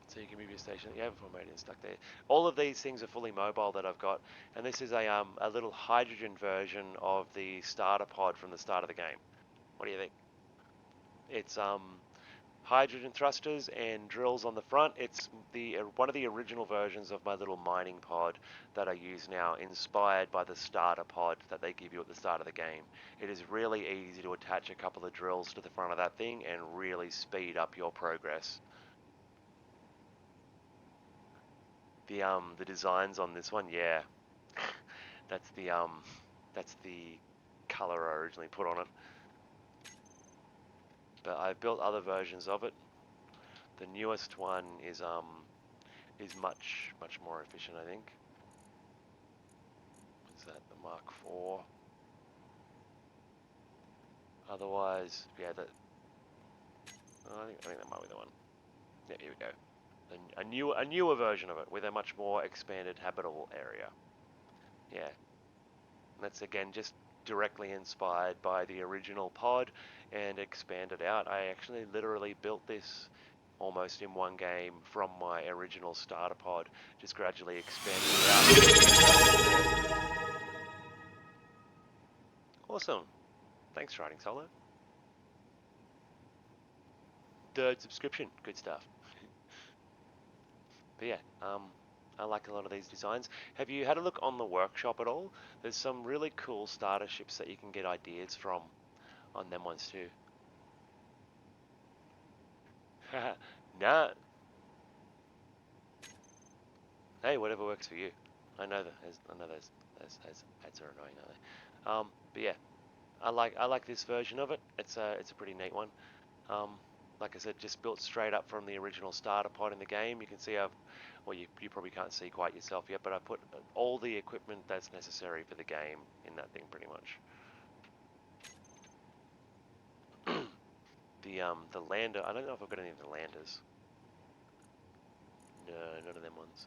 Speaker 3: so you can move your station. You have a formation stuck there. All of these things are fully mobile that I've got, and this is a little hydrogen version of the starter pod from the start of the game. What do you think? It's hydrogen thrusters and drills on the front. It's the one of the original versions of my little mining pod that I use now, inspired by the starter pod that they give you at the start of the game. It is really easy to attach a couple of drills to the front of that thing and really speed up your progress. The designs on this one, yeah, that's that's the color I originally put on it. But I've built other versions of it. The newest one is much more efficient, I think. Is that the Mark IV? Otherwise, yeah, I think that might be the one. Yeah, here we go. A newer version of it with a much more expanded habitable area. Yeah, that's again just directly inspired by the original pod and expanded out. I actually literally built this almost in one game from my original starter pod, just gradually expanded it out. Awesome. Thanks, Writing Solo. Third subscription. Good stuff. But yeah, I like a lot of these designs. Have you had a look on the workshop at all? There's some really cool starter ships that you can get ideas from on them ones too. Nah, hey, whatever works for you. I know those ads are annoying, are they? But yeah, I like this version of it. It's a pretty neat one. Um, like I said, just built straight up from the original starter pod in the game. You can see well, you probably can't see quite yourself yet, but I put all the equipment that's necessary for the game in that thing pretty much. The lander, I don't know if I've got any of the landers. No, none of them ones.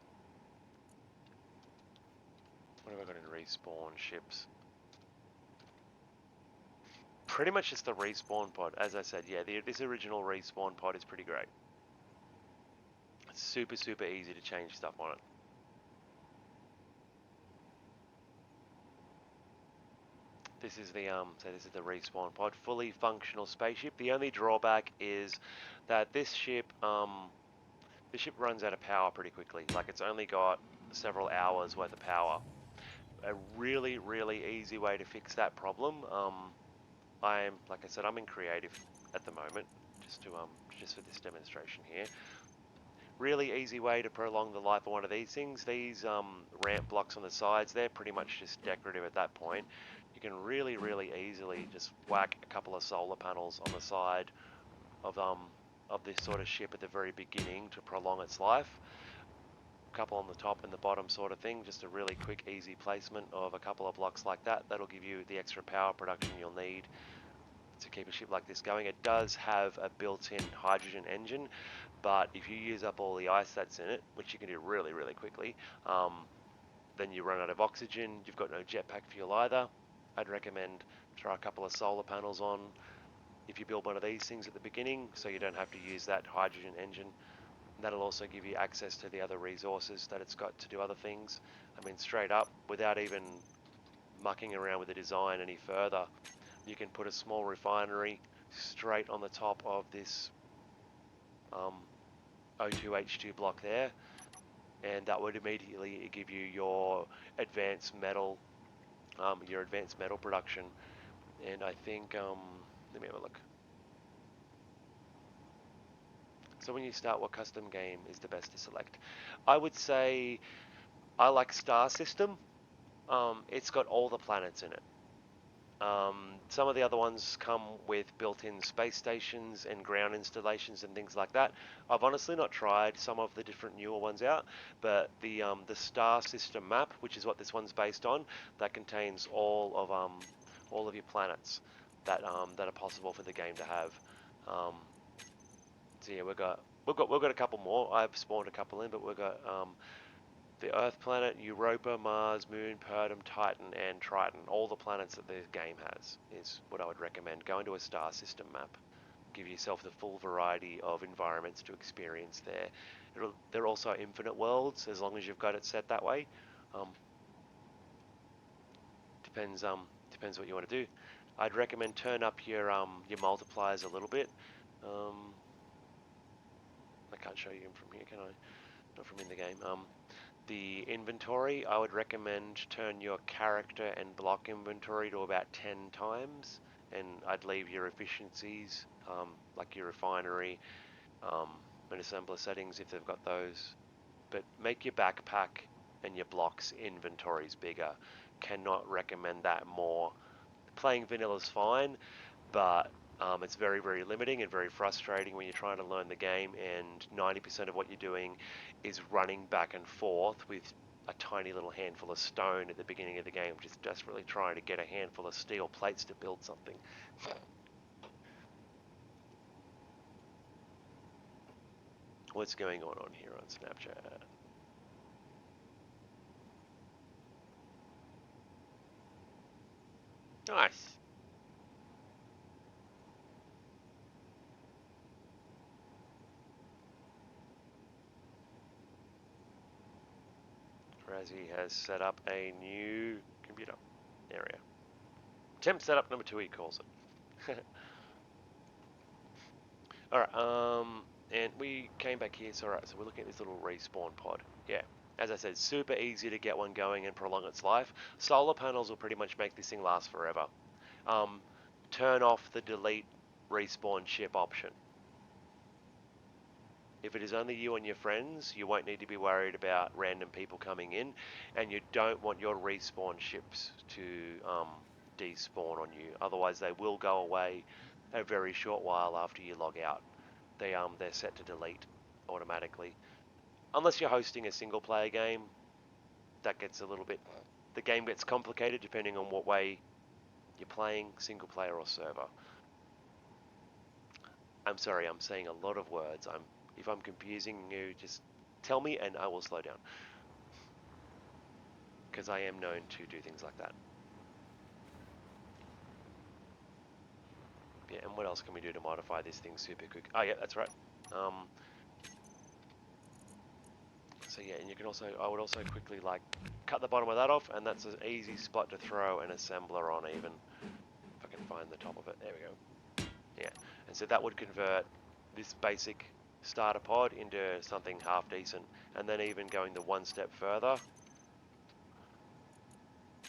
Speaker 3: What have I got in respawn ships? Pretty much just the respawn pod. As I said, yeah, this original respawn pod is pretty great. It's super easy to change stuff on it. This is the this is the respawn pod, fully functional spaceship. The only drawback is that this ship runs out of power pretty quickly. Like it's only got several hours worth of power. A really, really easy way to fix that problem. Like I said, I'm in creative at the moment, just for this demonstration here. Really easy way to prolong the life of one of these things. These ramp blocks on the sides, they're pretty much just decorative at that point. You can really, really easily just whack a couple of solar panels on the side of this sort of ship at the very beginning to prolong its life. A couple on the top and the bottom sort of thing, just a really quick, easy placement of a couple of blocks like that. That'll give you the extra power production you'll need to keep a ship like this going. It does have a built-in hydrogen engine, but if you use up all the ice that's in it, which you can do really, really quickly, then you run out of oxygen. You've got no jetpack fuel either. I'd recommend try a couple of solar panels on if you build one of these things at the beginning, so you don't have to use that hydrogen engine. That'll also give you access to the other resources that it's got to do other things. I mean, straight up, without even mucking around with the design any further, you can put a small refinery straight on the top of this O2H2 block there, and that would immediately give you advanced metal, your advanced metal production. And I think, let me have a look. So when you start, what custom game is the best to select? I would say I like Star System. It's got all the planets in it. Some of the other ones come with built-in space stations and ground installations and things like that. I've honestly not tried some of the different newer ones out, but the Star System map, which is what this one's based on, that contains all of your planets that are possible for the game to have. Um, so yeah, we've got a couple more. I've spawned a couple in, but we've got the Earth planet, Europa, Mars, Moon, Pertum, Titan, and Triton. All the planets that the game has is what I would recommend. Go into a star system map. Give yourself the full variety of environments to experience there. They're also infinite worlds as long as you've got it set that way. Um, depends what you want to do. I'd recommend turn up your multipliers a little bit. Um, I can't show you them from here, can I? Not from in the game. The inventory, I would recommend turn your character and block inventory to about 10 times, and I'd leave your efficiencies, like your refinery, and assembler settings if they've got those. But make your backpack and your blocks inventories bigger. Cannot recommend that more. Playing vanilla is fine, but it's very, very limiting and very frustrating when you're trying to learn the game, and 90% of what you're doing is running back and forth with a tiny little handful of stone at the beginning of the game, just desperately trying to get a handful of steel plates to build something. What's going on here on Snapchat? Nice. Razzie has set up a new computer area. Temp setup number 2, he calls it. Alright, and we came back here, so alright, so we're looking at this little respawn pod. Yeah, as I said, super easy to get one going and prolong its life. Solar panels will pretty much make this thing last forever. Turn off the delete respawn ship option. If it is only you and your friends, you won't need to be worried about random people coming in, and you don't want your respawn ships to despawn on you. Otherwise, they will go away a very short while after you log out. They're set to delete automatically. Unless you're hosting a single player game, that gets a little bit, the game gets complicated depending on what way you're playing, single player or server. I'm sorry, I'm saying a lot of words. If I'm confusing you, just tell me and I will slow down, because I am known to do things like that. Yeah, and what else can we do to modify this thing super quick? Oh yeah, that's right. So yeah, and you can also, I would also quickly like cut the bottom of that off, and that's an easy spot to throw an assembler on even. If I can find the top of it, there we go. Yeah, and so that would convert this basic starter pod into something half decent, and then even going the one step further,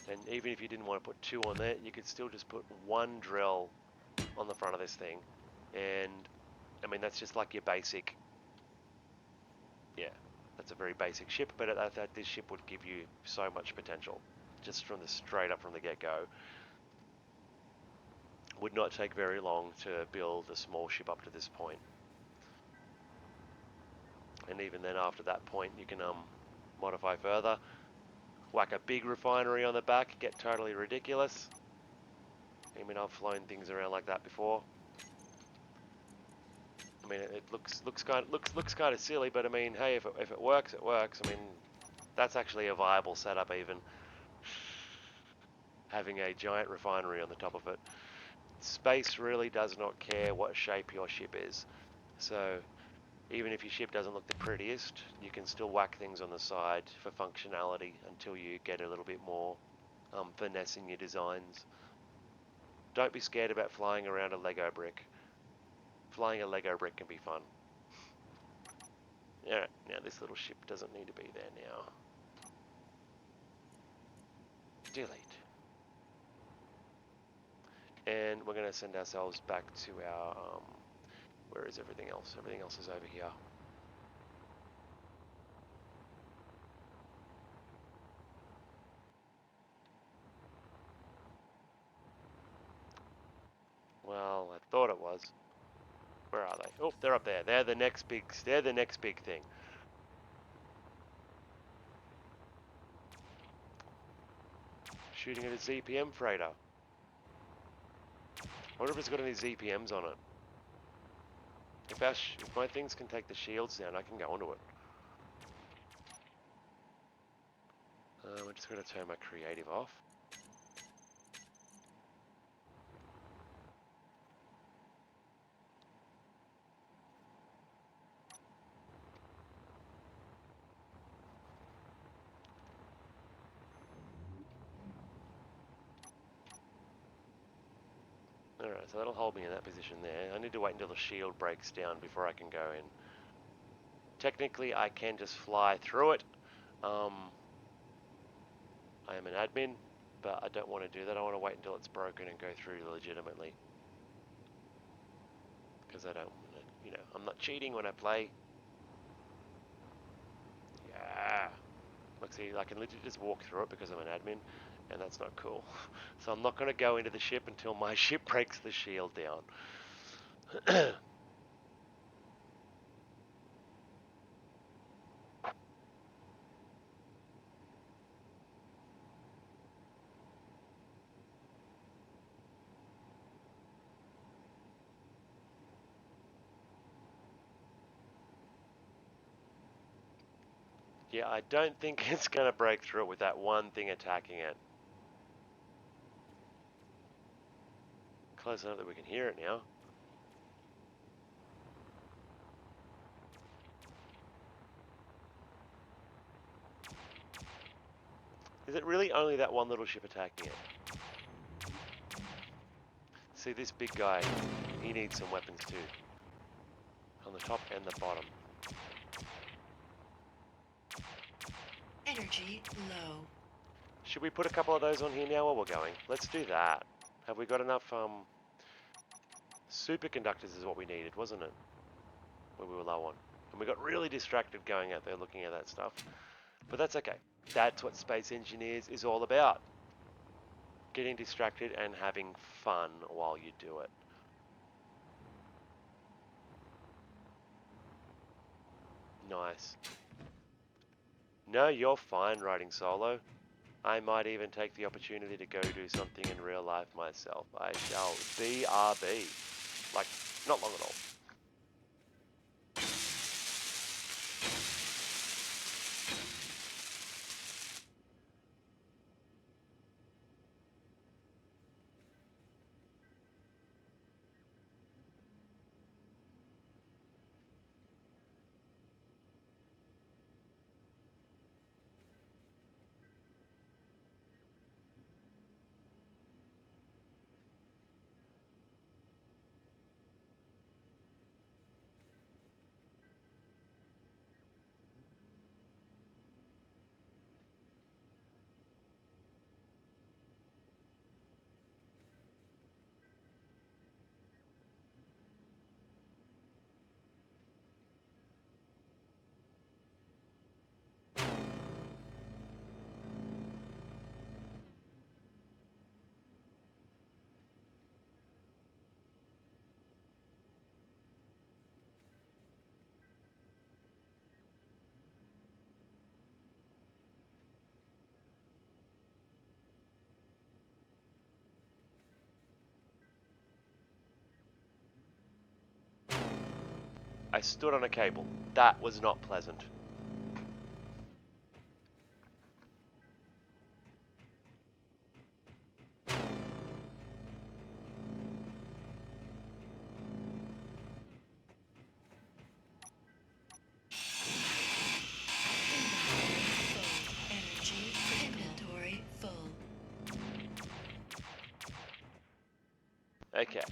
Speaker 3: and even if you didn't want to put two on there, you could still just put one drill on the front of this thing, and I mean that's just like your basic, yeah, that's a very basic ship, but this ship would give you so much potential, just from the straight up from the get-go. Would not take very long to build a small ship up to this point. And even then after that point you can modify further, whack a big refinery on the back, get totally ridiculous. I mean, I've flown things around like that before. I mean, it looks kind of silly, but I mean, hey, if it works, it works. I mean, that's actually a viable setup even. Having a giant refinery on the top of it. Space really does not care what shape your ship is. So even if your ship doesn't look the prettiest, you can still whack things on the side for functionality until you get a little bit more finesse in your designs. Don't be scared about flying around a Lego brick. Flying a Lego brick can be fun. Yeah, now this little ship doesn't need to be there now. Delete. And we're going to send ourselves back to our, where is everything else? Everything else is over here. Well, I thought it was. Where are they? Oh, they're up there. They're the next big thing. Shooting at a ZPM freighter. I wonder if it's got any ZPMs on it. If my things can take the shields down, I can go onto it. We're just going to turn my creative off. Alright, so that'll hold me in that position there. I need to wait until the shield breaks down before I can go in. Technically, I can just fly through it. I am an admin, but I don't want to do that. I want to wait until it's broken and go through legitimately. Because I don't, I'm not cheating when I play. Yeah. Look, see, I can literally just walk through it because I'm an admin, and that's not cool. So I'm not going to go into the ship until my ship breaks the shield down. Yeah, I don't think it's going to break through it with that one thing attacking it. Close enough that we can hear it now. Is it really only that one little ship attacking it? See, this big guy, he needs some weapons too. On the top and the bottom.
Speaker 2: Energy low.
Speaker 3: Should we put a couple of those on here now while we're going? Let's do that. Have we got enough, superconductors is what we needed, wasn't it? Where we were low on. And we got really distracted going out there looking at that stuff. But that's okay. That's what Space Engineers is all about. Getting distracted and having fun while you do it. Nice. No, you're fine riding solo. I might even take the opportunity to go do something in real life myself. I shall BRB. Like, not long at all. I stood on a cable. That was not pleasant.
Speaker 2: Inventory full.
Speaker 3: Okay.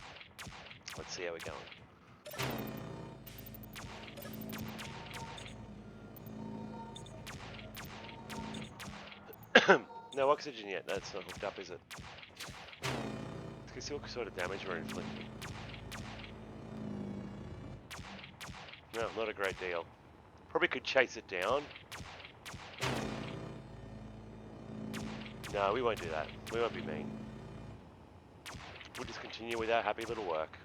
Speaker 3: Let's see how we're going. No oxygen yet. That's not hooked up, is it? Let's see what sort of damage we're inflicting. No, not a great deal. Probably could chase it down. No, we won't do that. We won't be mean. We'll just continue with our happy little work.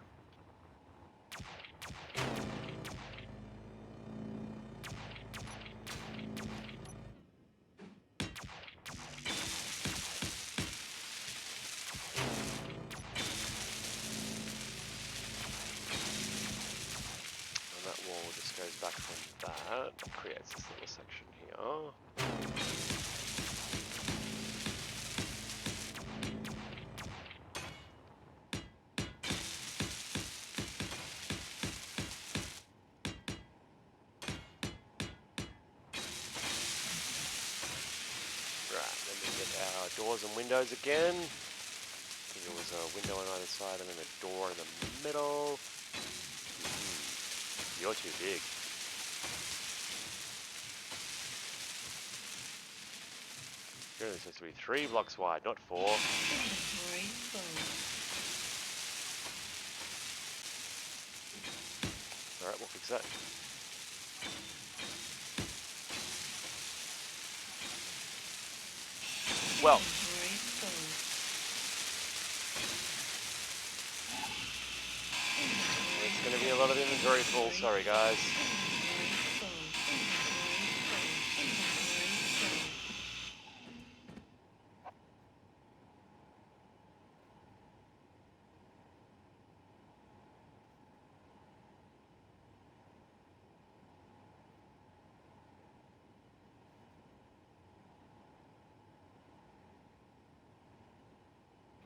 Speaker 3: And that wall just goes back from that. It creates this little section here. Right, then we get our doors and windows again. I think it was a window on either side and then a door in the middle. You're too big. You're only supposed to be 3 blocks wide, not 4.
Speaker 2: Inventory full.
Speaker 3: Alright, we'll fix that. Well,
Speaker 2: Inventory full.
Speaker 3: it's going to be a lot of inventory full. Sorry, guys.
Speaker 2: Inventory full. Inventory full.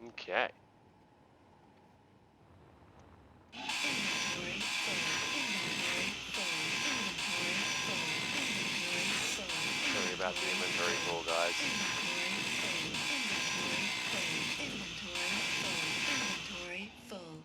Speaker 3: Okay.
Speaker 2: Inventory full. Inventory full. Inventory full. Inventory full.
Speaker 3: Sorry about the inventory full, guys.
Speaker 2: Inventory full. Inventory full. Inventory full.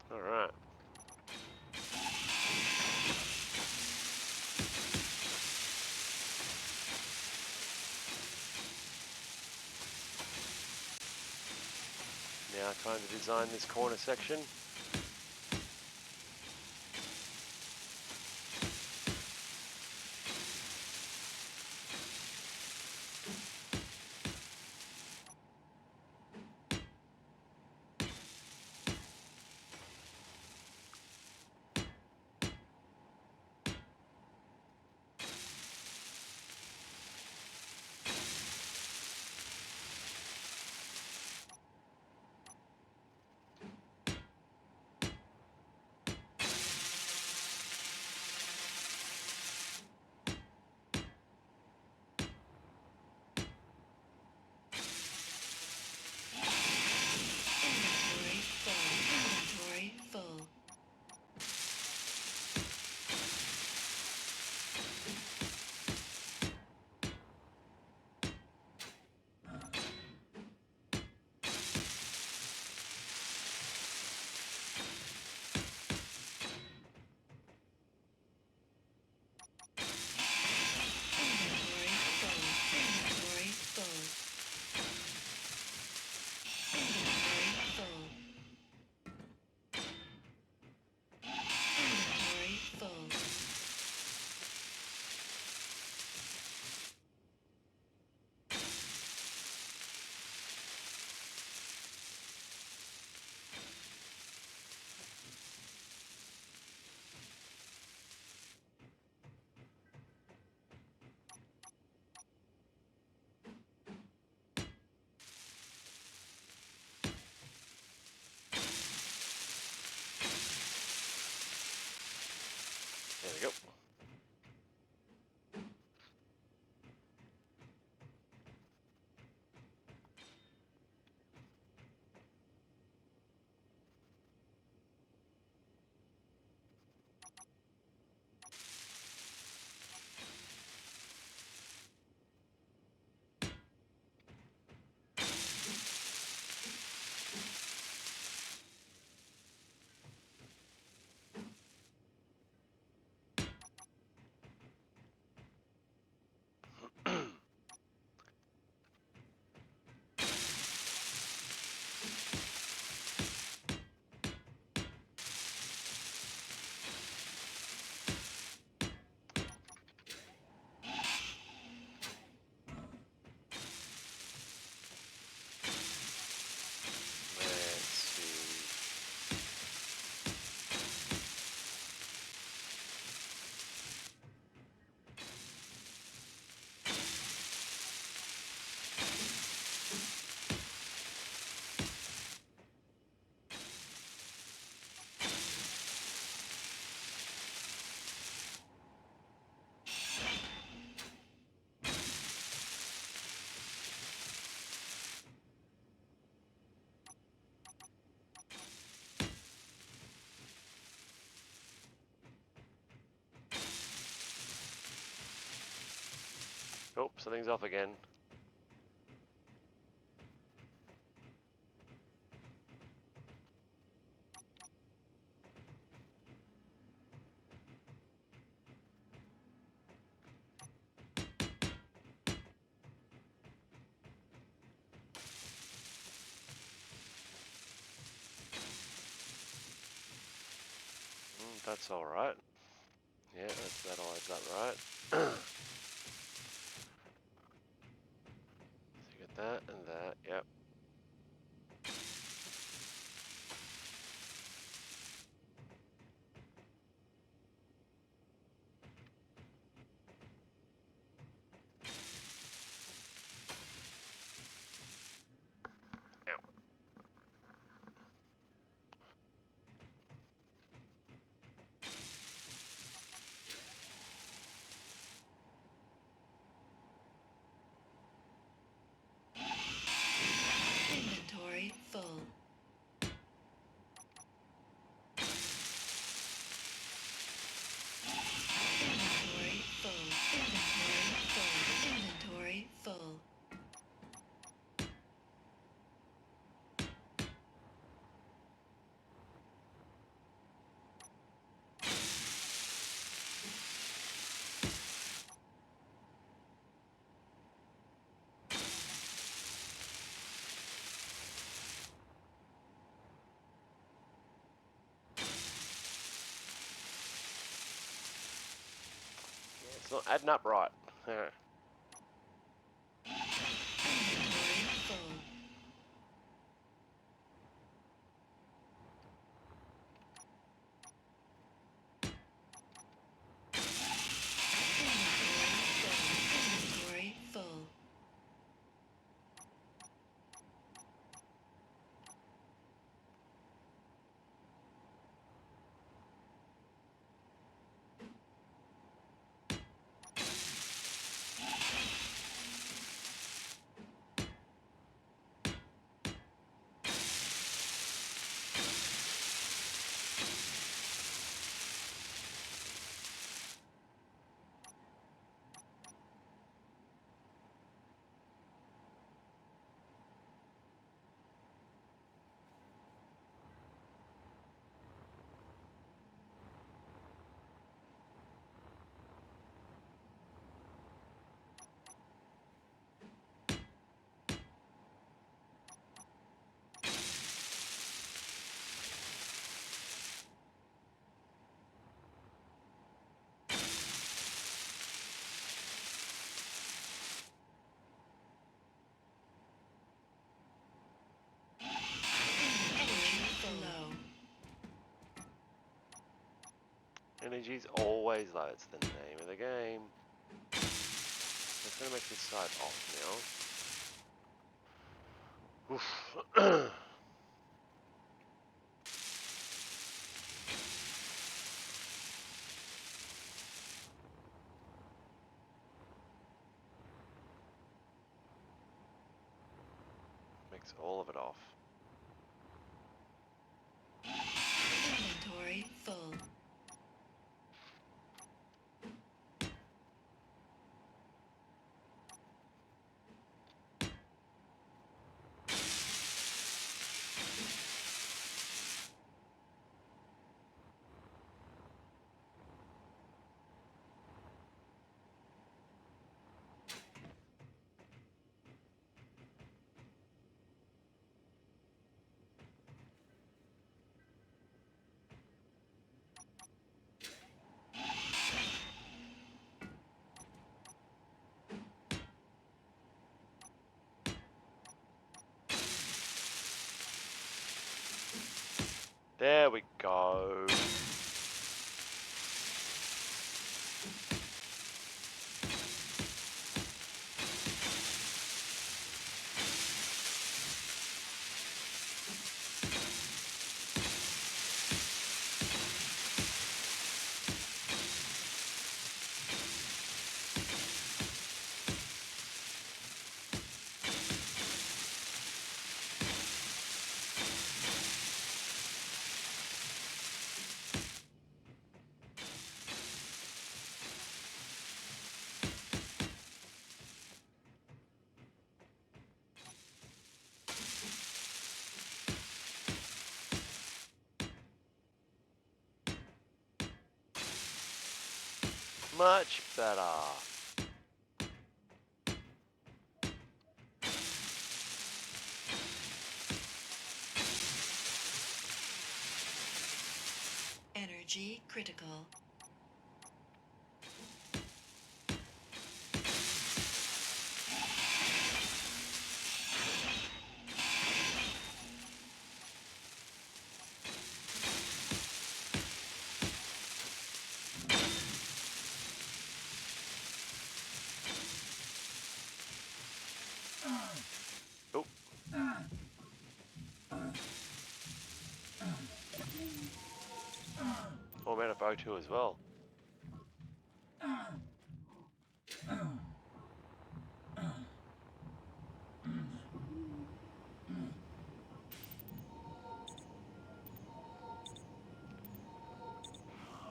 Speaker 3: Alright. Now time to design this corner section. we go. Let's see. Oh, something's off again. That's all right. Yeah, that'll add that right. So you get that and that. Yep. Yep.
Speaker 2: Inventory full. Inventory full. Inventory full. Inventory full.
Speaker 3: Yeah, it's not adding up right.
Speaker 2: Inventory full. Inventory full. Energy low.
Speaker 3: Energy's always low. It's the name of the game. Let's gonna make this side off now. Oof. takes all of it off.
Speaker 2: Inventory full.
Speaker 3: There we go. Much better.
Speaker 2: Energy critical.
Speaker 3: Oh, oh, we had a bow too as well.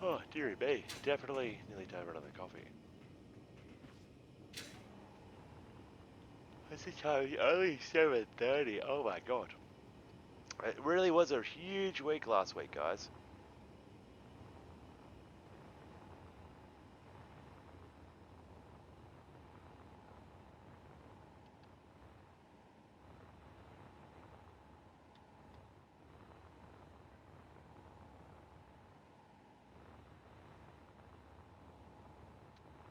Speaker 3: Oh, dearie me. Definitely nearly time for another coffee. What's the time? Only 7:30. Oh my god. It really was a huge week last week, guys.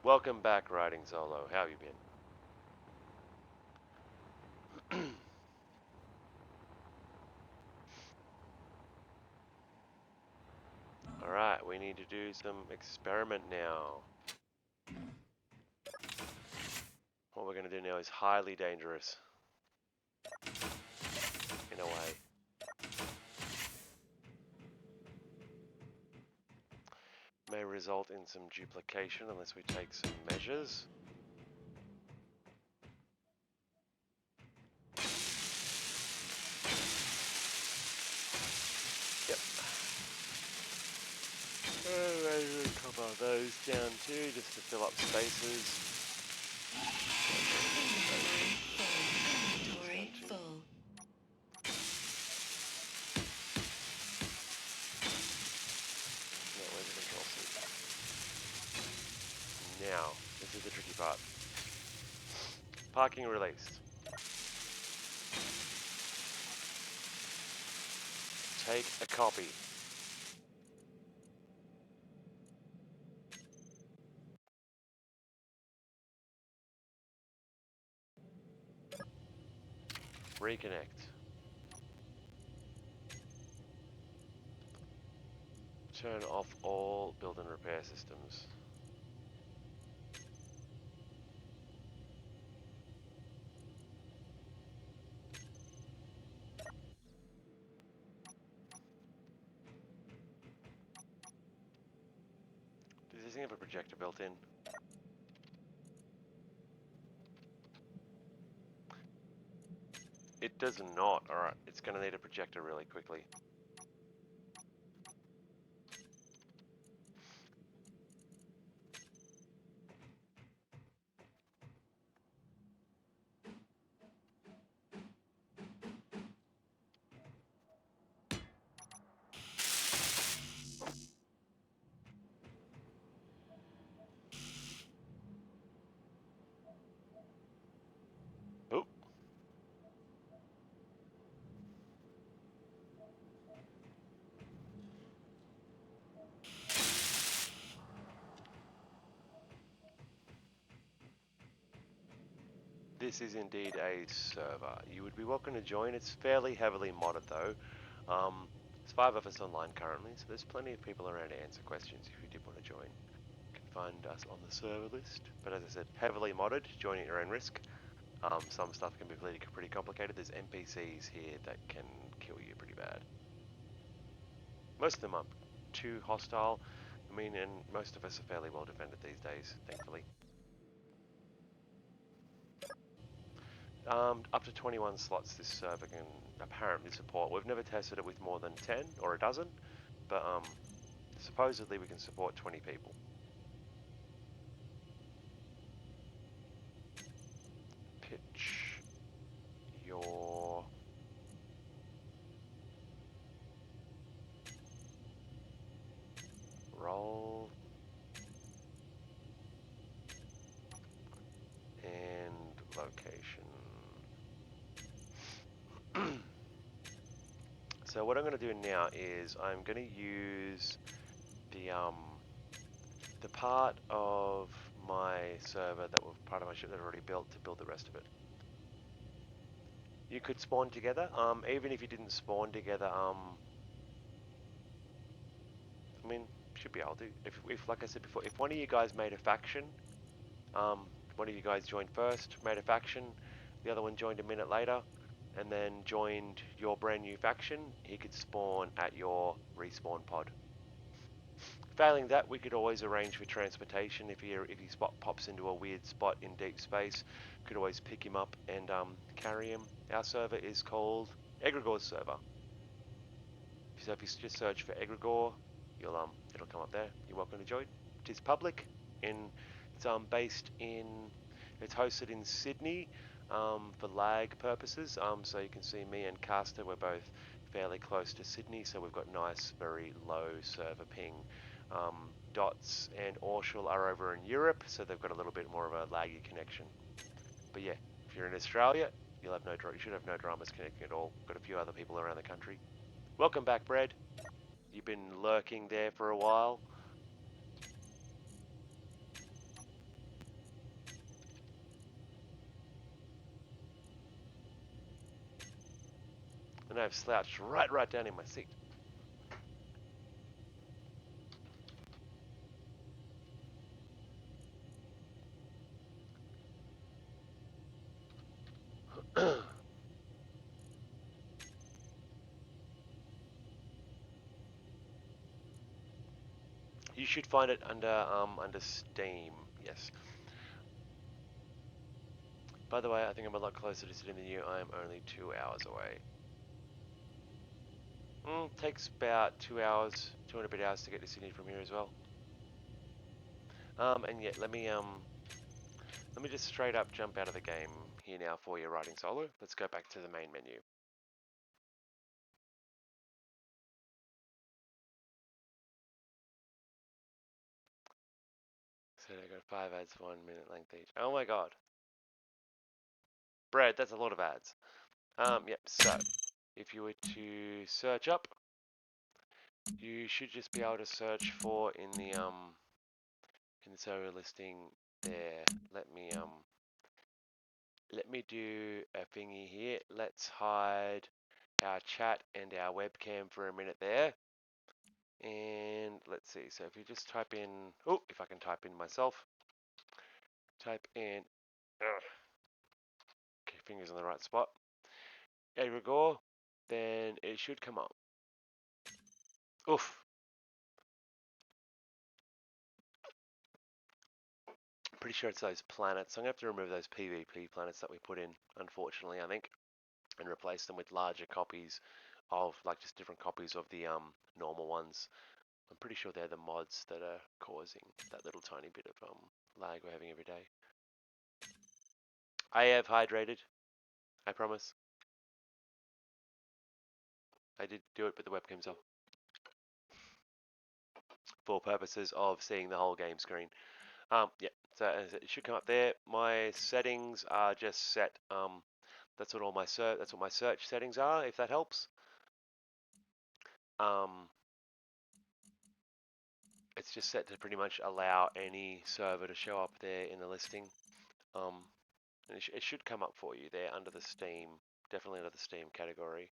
Speaker 3: Welcome back, Riding Solo. How have you been? Alright, we need to do some experiment now. What we're going to do now is highly dangerous. In a way. May result in some duplication unless we take some measures. Yep. We'll cover those down too, just to fill up spaces.
Speaker 2: Inventory full.
Speaker 3: No, where's the control seat? Now, this is the tricky part. Parking released. Take a copy. Reconnect. Turn off all build and repair systems. Does this thing have a projector built in? It does not. Alright, it's going to need a projector really quickly. Oh, this is indeed a server. You would be welcome to join. It's fairly heavily modded though. There's 5 of us online currently, so there's plenty of people around to answer questions if you did want to join. You can find us on the server list. But as I said, heavily modded, join at your own risk. Some stuff can be pretty complicated. There's NPCs here that can kill you pretty bad. Most of them aren't too hostile. I mean, and most of us are fairly well defended these days, thankfully. Up to 21 slots this server can apparently support. We've never tested it with more than 10 or a dozen, but supposedly we can support 20 people. Pitch your role and location. So what I'm going to do now is I'm going to use the part of my server that was part of my ship that I already built to build the rest of it. You could spawn together. Even if you didn't spawn together, I mean, should be able to. If like I said before, if one of you guys made a faction, one of you guys joined first, made a faction, the other one joined a minute later, and then joined your brand new faction, he could spawn at your respawn pod. Failing that, we could always arrange for transportation. If he pops into a weird spot in deep space, we could always pick him up and carry him. Our server is called Egregor's server. So if you just search for Egregor, it'll come up there. You're welcome to join. It is public. It's based in. It's hosted in Sydney for lag purposes. So you can see me and Caster. We're both fairly close to Sydney, so we've got nice, very low server ping. Dots and Orshul are over in Europe, so they've got a little bit more of a laggy connection. But yeah, if you're in Australia, you should have no dramas connecting at all. Got a few other people around the country. Welcome back, Bread. You've been lurking there for a while. And I've slouched right down in my seat. You should find it under Steam. Yes. By the way, I think I'm a lot closer to Sydney than you. I am only 2 hours away. Takes about 2 hours, 200 bit hours to get to Sydney from here as well. And yet let me just straight up jump out of the game here now for you riding solo. Let's go back to the main menu. So I got 5 ads, 1 minute length each. Oh my god. Brad, that's a lot of ads. Yep, so if you were to search up, you should just be able to search for in the server listing there. Let me do a thingy here. Let's hide our chat and our webcam for a minute there. And let's see. So if you just type in, oh, if I can type in myself, type in, okay, fingers in the right spot, Egregor, then it should come up. Oof. Pretty sure it's those planets. I'm going to have to remove those PvP planets that we put in, unfortunately, I think. and replace them with larger copies of like just different copies of the normal ones. I'm pretty sure they're the mods that are causing that little tiny bit of lag we're having every day. I have hydrated, I promise. I did do it, but the webcam's off for purposes of seeing the whole game screen. Yeah, so it should come up there. My settings are just set. That's what my search settings are. If that helps. Um, it's just set to pretty much allow any server to show up there in the listing. And it should come up for you there under the Steam, definitely under the Steam category.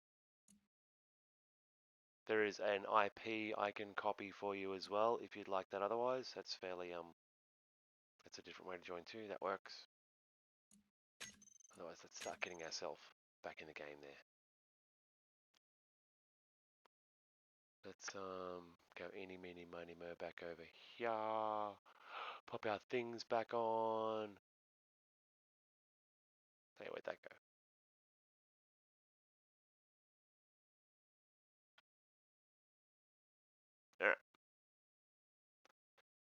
Speaker 3: There is an IP I can copy for you as well if you'd like that. Otherwise, that's fairly that's a different way to join too. That works. Otherwise, let's start getting ourselves back in the game there. Let's go eeny, meeny, miny, mo back over here. Pop our things back on. Hey, where'd that go? Alright.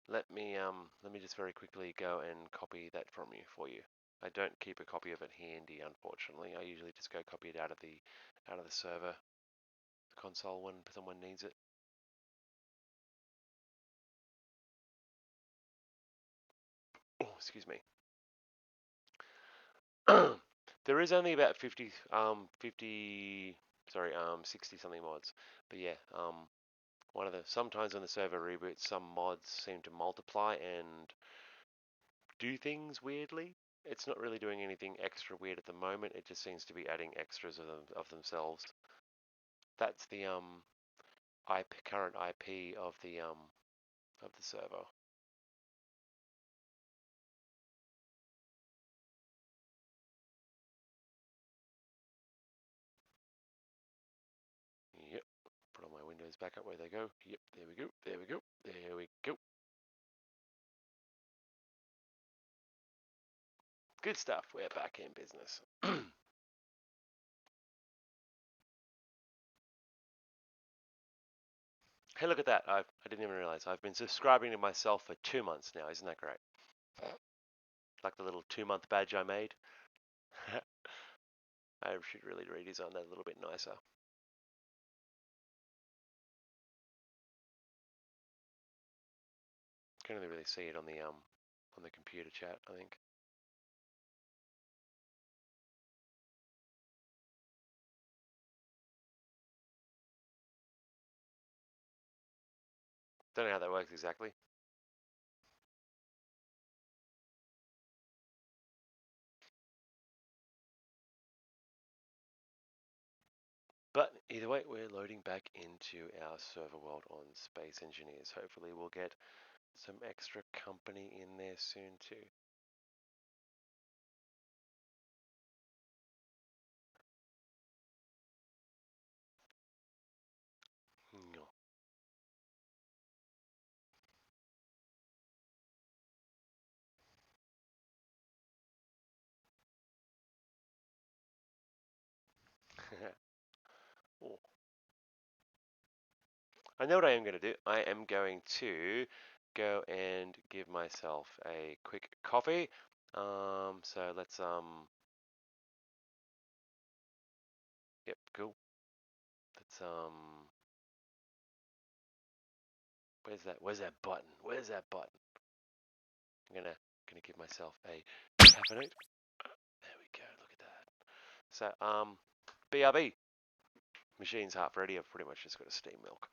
Speaker 3: Let me just very quickly go and copy that from you for you. I don't keep a copy of it handy, unfortunately. I usually just go copy it out of the server, the console when someone needs it. Oh, excuse me. There is only about 50 sorry, 60 something mods. But yeah, sometimes when the server reboots, some mods seem to multiply and do things weirdly. It's not really doing anything extra weird at the moment. It just seems to be adding extras of themselves. That's the current IP of the server. Yep. Put all my windows back up where they go. Yep. There we go. There we go. There we go. Good stuff. We're back in business. Hey, look at that. I didn't even realize I've been subscribing to myself for 2 months now. Isn't that great? Like the little 2-month badge I made. I should really redesign that a little bit nicer. Can't only really see it on the computer chat, I think. Don't know how that works exactly. But either way, we're loading back into our server world on Space Engineers. Hopefully we'll get some extra company in there soon too. No. Oh. I know what I am going to do. I am going to go and give myself a quick coffee. So let's yep, cool. Let's where's that button? Where's that button? I'm gonna give myself a caffeinate. There we go. Look at that. So BRB. Machine's half ready. I've pretty much just got to steam milk.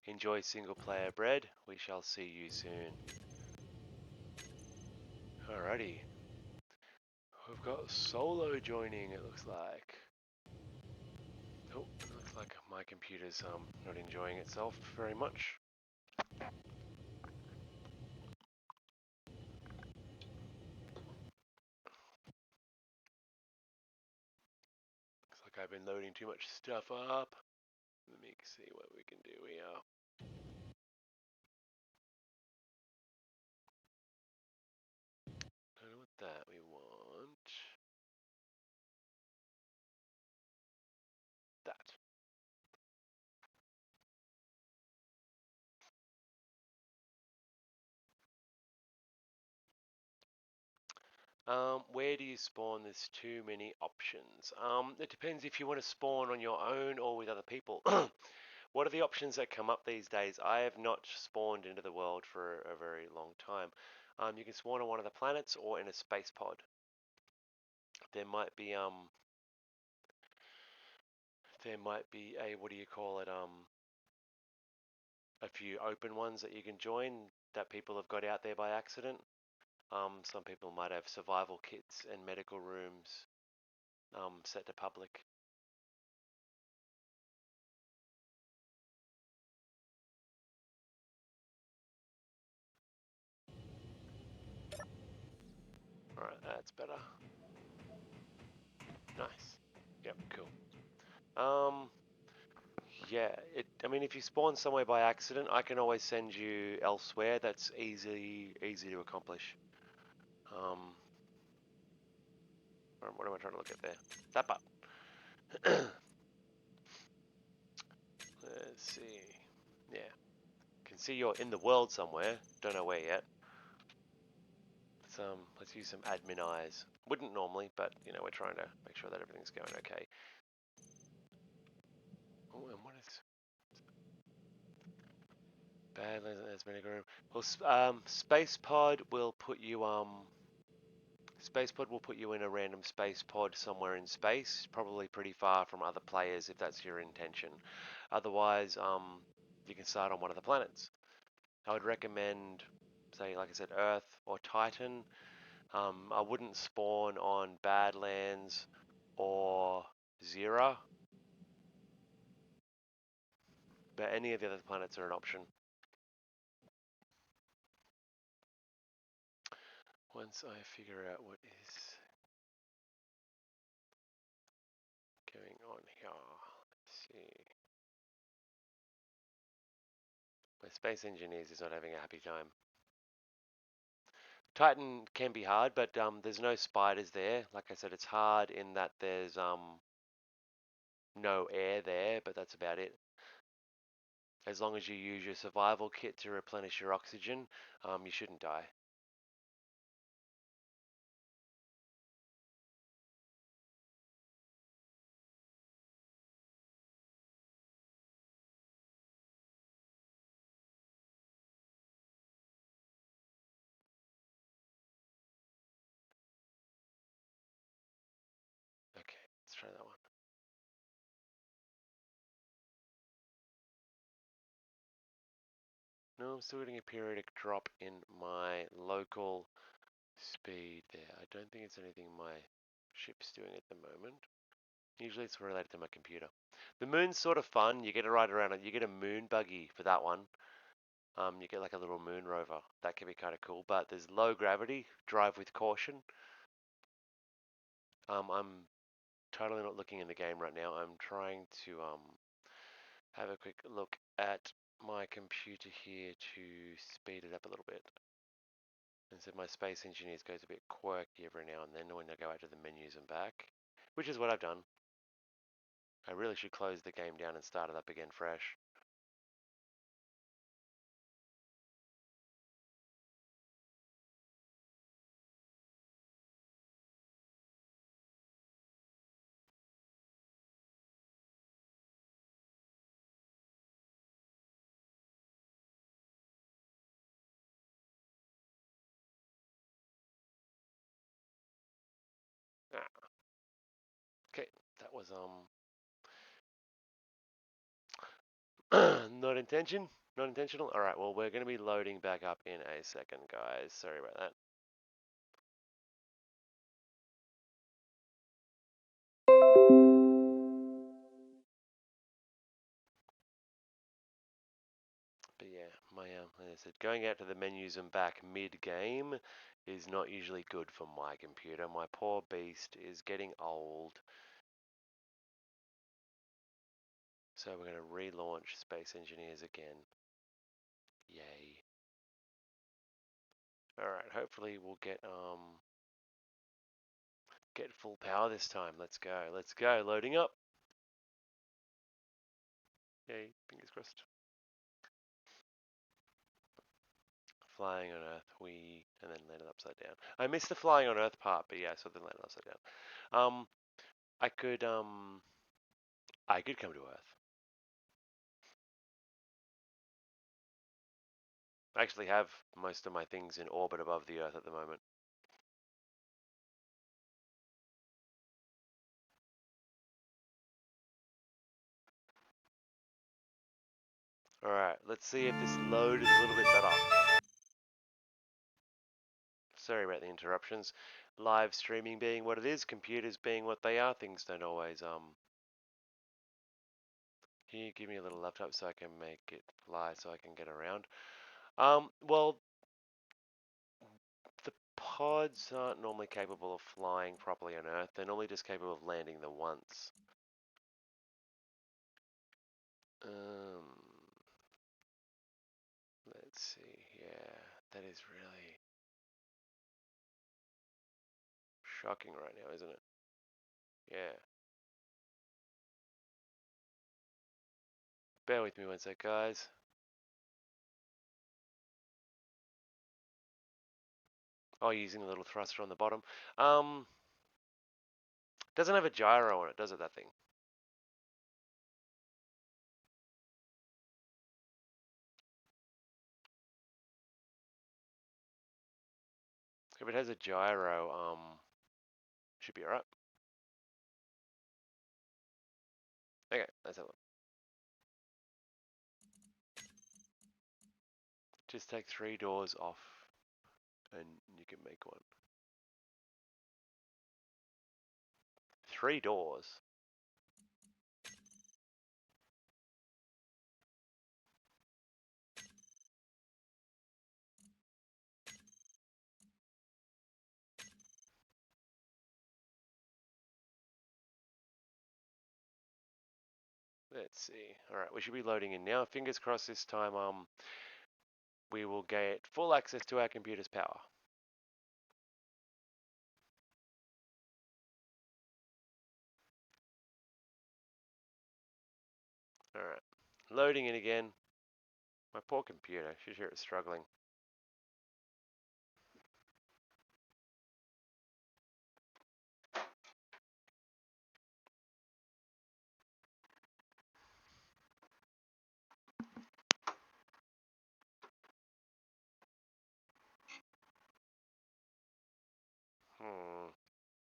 Speaker 3: Enjoy single player bread. We shall see you soon. Alrighty. We've got Solo joining, it looks like. Oh, it looks like my computer's not enjoying itself very much. Looks like I've been loading too much stuff up. Let me see what we can do here. Don't know what that we want. That. Where do you spawn? There's too many options. It depends if you want to spawn on your own or with other people. What are the options that come up these days? I have not spawned into the world for a very long time. You can spawn on one of the planets or in a space pod. There might be a, what do you call it, a few open ones that you can join that people have got out there by accident. Some people might have survival kits and medical rooms set to public. Alright, that's better. Nice. Yep, cool. Yeah, I mean, if you spawn somewhere by accident, I can always send you elsewhere. That's easy to accomplish. What am I trying to look at there? That button. Let's see. Yeah, can see you're in the world somewhere. Don't know where yet. Let's use some admin eyes. Wouldn't normally, but you know, we're trying to make sure that everything's going okay. Oh, and what is bad? There's many room. Well, space pod will put you Spacepod will put you in a random space pod somewhere in space, probably pretty far from other players if that's your intention. Otherwise, you can start on one of the planets. I would recommend, say, like I said, Earth or Titan. I wouldn't spawn on Badlands or Zera, but any of the other planets are an option. Once I figure out what is going on here, let's see. My space engineers is not having a happy time. Titan can be hard, but there's no spiders there. Like I said, it's hard in that there's no air there, but that's about it. As long as you use your survival kit to replenish your oxygen, you shouldn't die. Okay, let's try that one. No, I'm still getting a periodic drop in my local speed there. I don't think it's anything my ship's doing at the moment. Usually it's related to my computer. The moon's sort of fun. You get to ride around it. You get a moon buggy for that one. You get like a little moon rover. That can be kind of cool. But there's low gravity. Drive with caution. I'm totally not looking in the game right now. I'm trying to have a quick look at my computer here to speed it up a little bit. And so my Space Engineers goes a bit quirky every now and then when I go out to the menus and back, which is what I've done. I really should close the game down and start it up again fresh. Ah, okay, that was Not intention? Not intentional? Alright, well, we're going to be loading back up in a second, guys. Sorry about that. But yeah, like I said, going out to the menus and back mid-game is not usually good for my computer. My poor beast is getting old. So we're going to relaunch Space Engineers again. Yay. Alright, hopefully we'll get full power this time. Let's go. Let's go. Loading up. Yay, fingers crossed. Flying on Earth, and then landed upside down. I missed the flying on Earth part, but yeah, so then landed upside down. I could come to Earth. I actually have most of my things in orbit above the Earth at the moment. Alright, let's see if this load is a little bit better. Sorry about the interruptions. Live streaming being what it is, computers being what they are, things don't always, Can you give me a little laptop so I can make it fly so I can get around? Well, the pods aren't normally capable of flying properly on Earth. They're normally just capable of landing the once. Let's see. Yeah, that is really shocking right now, isn't it? Yeah. Bear with me one sec, guys. Oh, using a little thruster on the bottom. Doesn't have a gyro on it, does it, that thing? If it has a gyro, should be alright. Okay, let's have a look. Just take 3 doors off and you can make one. 3 doors? Let's see. Alright, we should be loading in now. Fingers crossed this time, we will get full access to our computer's power. Alright. Loading in again. My poor computer. She's here struggling.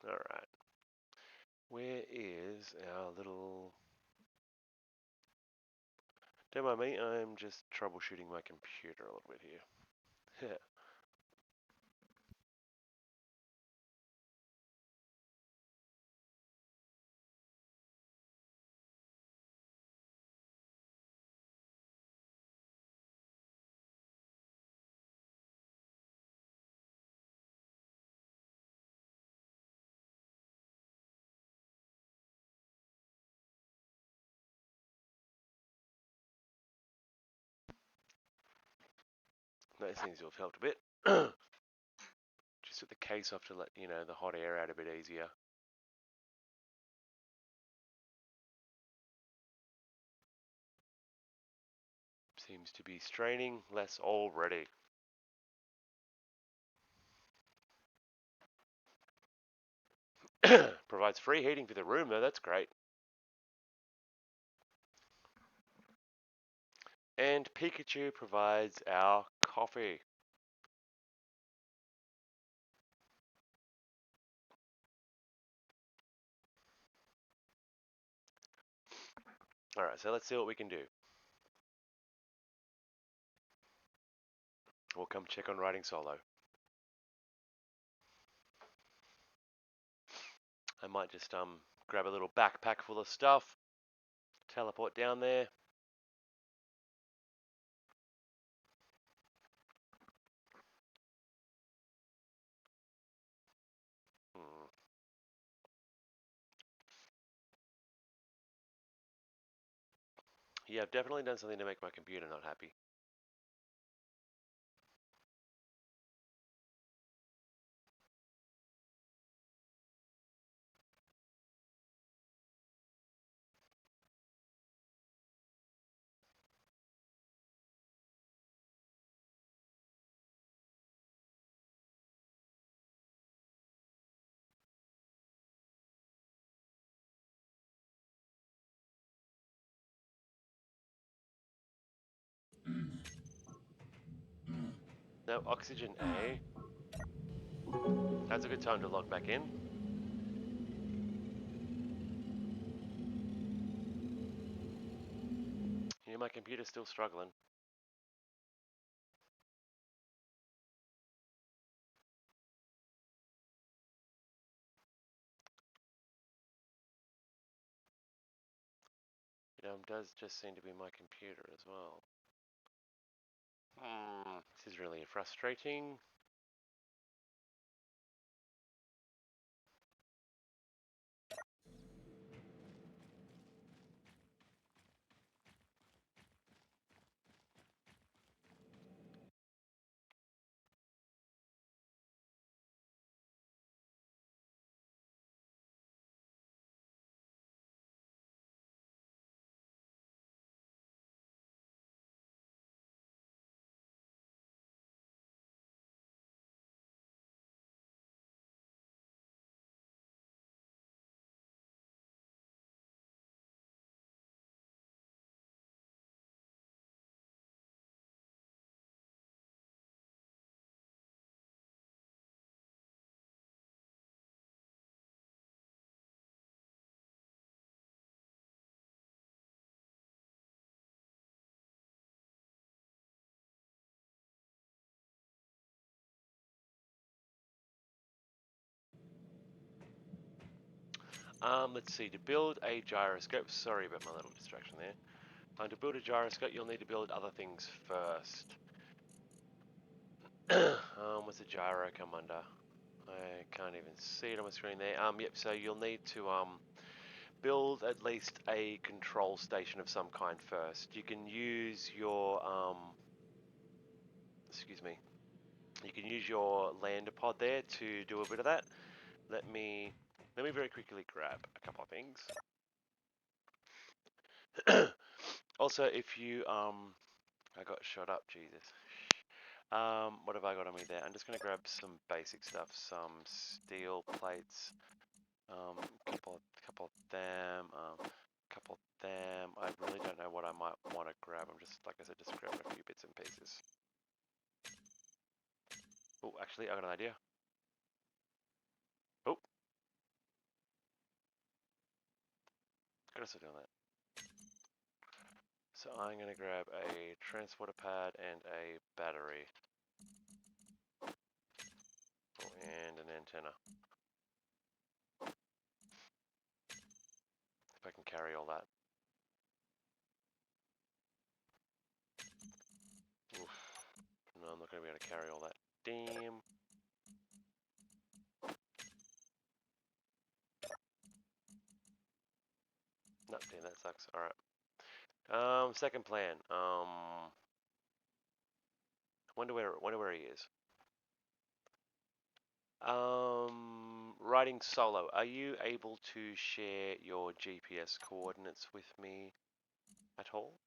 Speaker 3: Alright. Where is our little... Don't mind me, I'm just troubleshooting my computer a little bit here. That seems to have helped a bit. Just took the case off to let, the hot air out a bit easier. Seems to be straining less already. Provides free heating for the room though, that's great. And Pikachu provides our coffee. Alright, so let's see what we can do. Or come check on riding solo. I might just grab a little backpack full of stuff, teleport down there. Hmm. Yeah, I've definitely done something to make my computer not happy. No oxygen A. That's a good time to log back in. Yeah, my computer's still struggling. It does just seem to be my computer as well. This is really frustrating. Let's see, to build a gyroscope, sorry about my little distraction there. To build a gyroscope, you'll need to build other things first. What's a gyro come under? I can't even see it on my screen there. Yep, so you'll need to build at least a control station of some kind first. You can use your excuse me. You can use your lander pod there to do a bit of that. Let me very quickly grab a couple of things. Also, if you I got shot up, Jesus. What have I got on me there? I'm just gonna grab some basic stuff, some steel plates, couple of them, couple of them. I really don't know what I might want to grab. I'm just, like I said, just grabbing a few bits and pieces. Oh, actually, I got an idea. Oh, got us doing that. So I'm gonna grab a transporter pad and a battery. Oh, and an antenna. If I can carry all that. Oof. No, I'm not gonna be able to carry all that. Damn. No, damn, that sucks. Alright. Second plan. Wonder where he is. Riding solo. Are you able to share your GPS coordinates with me at all?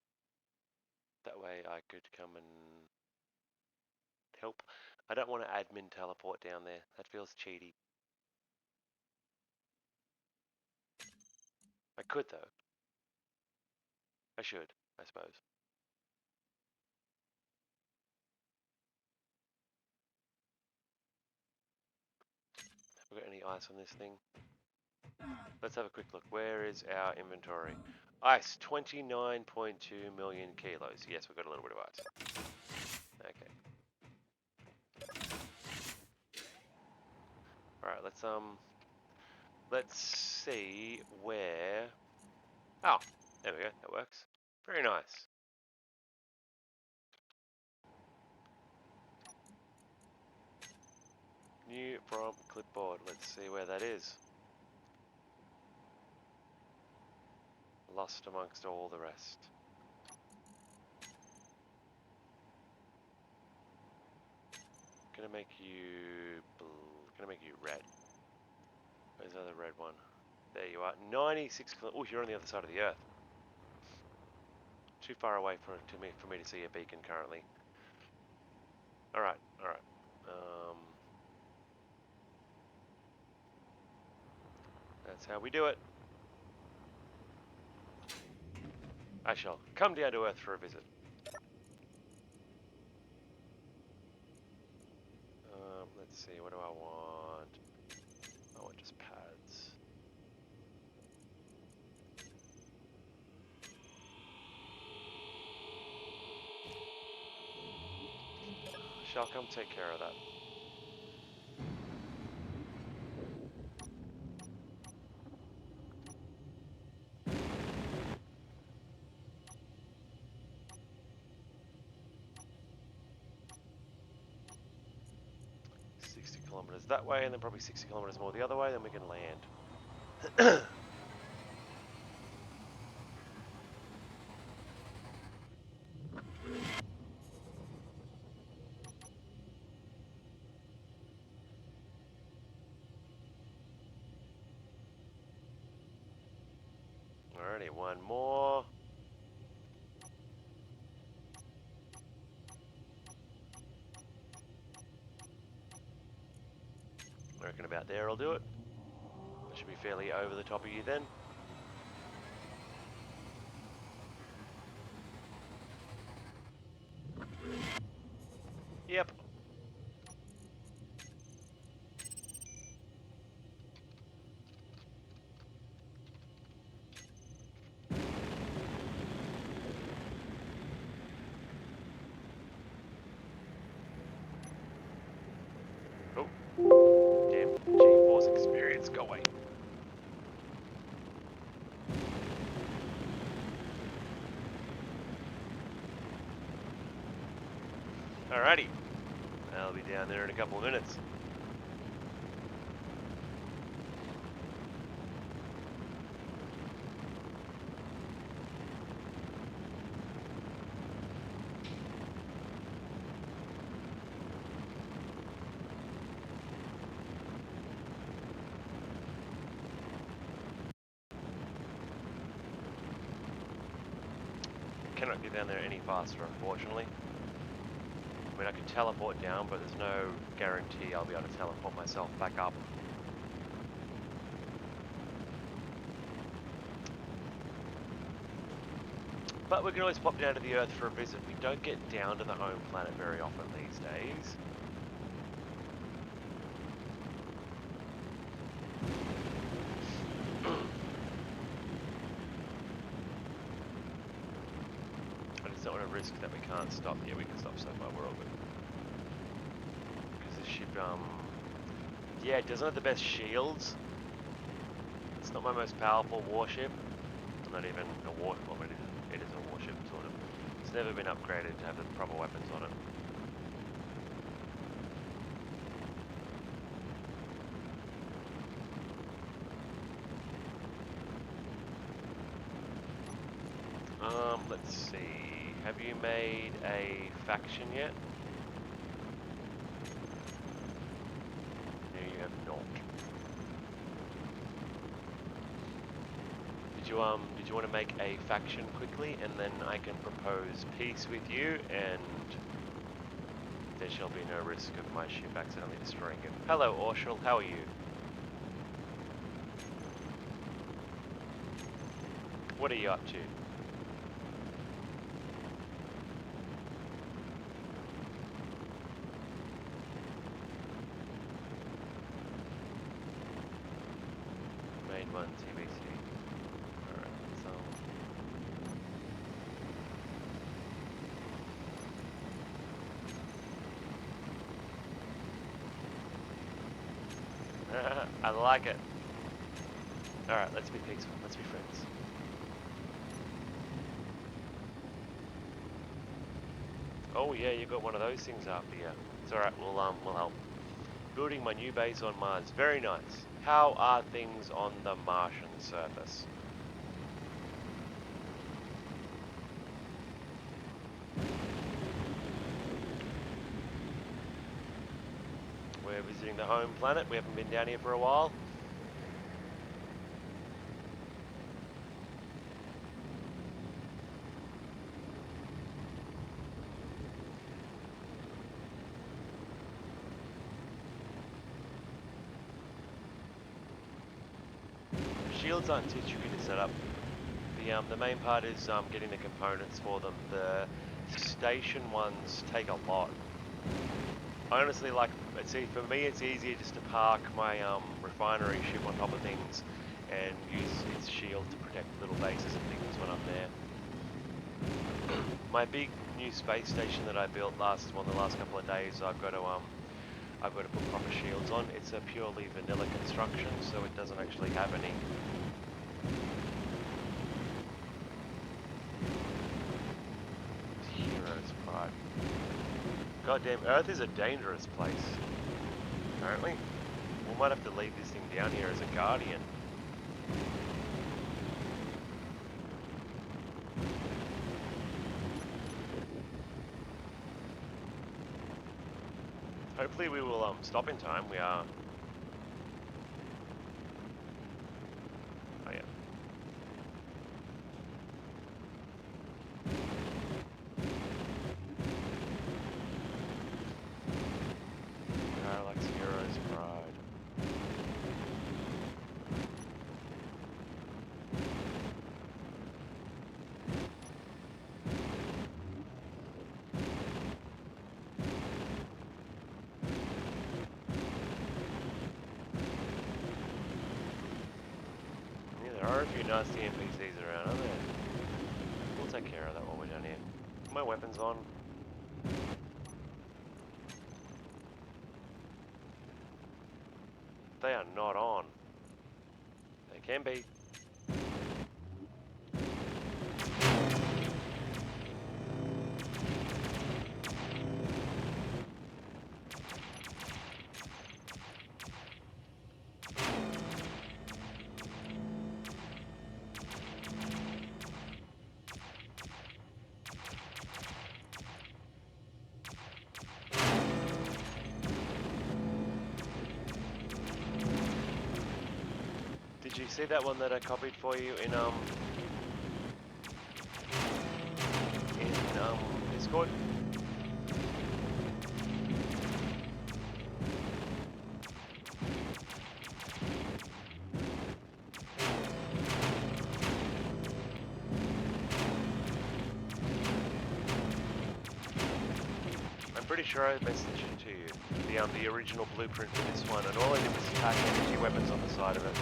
Speaker 3: That way I could come and help. I don't want to admin teleport down there. That feels cheaty. I could though. I should, I suppose. Have we got any ice on this thing? Let's have a quick look. Where is our inventory? Ice, 29.2 million kilos. Yes, we've got a little bit of ice. Okay. Alright, let's see where... Oh, there we go, that works. Very nice. New from clipboard, let's see where that is. Lost amongst all the rest. Gonna make you red. Where's the other red one? There you are. 96 kilometers. Oh, you're on the other side of the Earth. Too far away for me to see a beacon currently. All right. That's how we do it. I shall come down to Earth for a visit. Let's see. What do I want? I want just pads. Shall come take care of that. Kilometers that way, and then probably 60 kilometers more the other way, then we can land. Alrighty, one more. I reckon about there I'll do it. That should be fairly over the top of you then. Yep. Oh, damn G-force experience, go away. Alrighty, I'll be down there in a couple of minutes. Cannot get down there any faster, unfortunately. I mean, I could teleport down, but there's no guarantee I'll be able to teleport myself back up. But we can always pop down to the Earth for a visit. We don't get down to the home planet very often these days. I just don't want to risk that we can't stop. Yeah, we can stop so far, we're all good. Because this ship, yeah, it doesn't have the best shields. It's not my most powerful warship. Not even a war, well, it is a warship, sort of. It's never been upgraded to have the proper weapons on it. Let's see. Have you made a faction yet? No, you have not. Did you want to make a faction quickly, and then I can propose peace with you, and there shall be no risk of my ship accidentally destroying it. Hello, Orshul, how are you? What are you up to? Main 1 TBC. Alright, so... I like it. Alright, let's be peaceful. Let's be friends. Oh yeah, you got one of those things after you. It's alright, we'll help. Building my new base on Mars. Very nice. How are things on the Martian surface? We're visiting the home planet. We haven't been down here for a while. Shields aren't too tricky to set up. The main part is getting the components for them. The station ones take a lot. I honestly like. See, for me, it's easier just to park my refinery ship on top of things and use its shield to protect little bases and things when I'm there. My big new space station that I built the last couple of days, I've got to put proper shields on. It's a purely vanilla construction, so it doesn't actually have any. Hero's Pride. Goddamn, Earth is a dangerous place. Apparently. We might have to leave this thing down here as a guardian. Hopefully we will stop in time. We are... Oh yeah. Parallax Hero's Pride. Yeah, there are a few nasty NPCs around, aren't there? We'll take care of that while we're down here. My weapons on. They are not on. They can be. Did you see that one that I copied for you in Discord? I'm pretty sure I messaged it to you. The original blueprint for this one, and all I did was tack energy weapons on the side of it.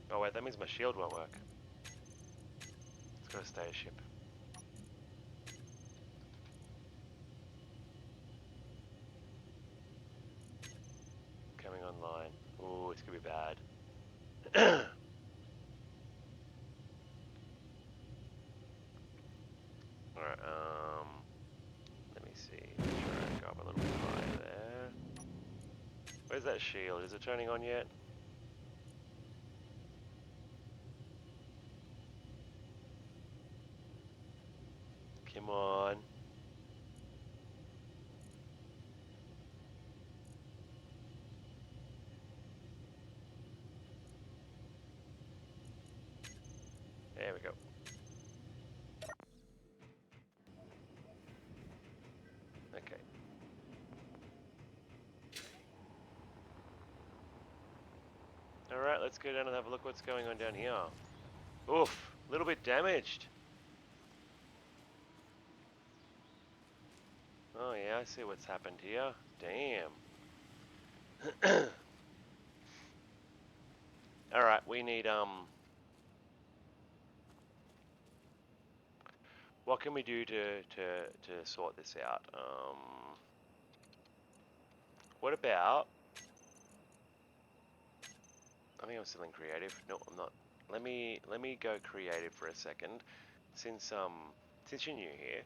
Speaker 3: Oh wait, that means my shield won't work. It's gotta stay a ship. Coming online. Ooh, it's gonna be bad. Alright, let me see. Make sure I go up a little bit higher there. Where's that shield? Is it turning on yet? Come on. Alright, let's go down and have a look what's going on down here. Oof, a little bit damaged. Oh yeah, I see what's happened here. Damn. Alright, we need, what can we do to sort this out? What about, I think I'm still in creative. No, I'm not. Let me go creative for a second. Since you're new here,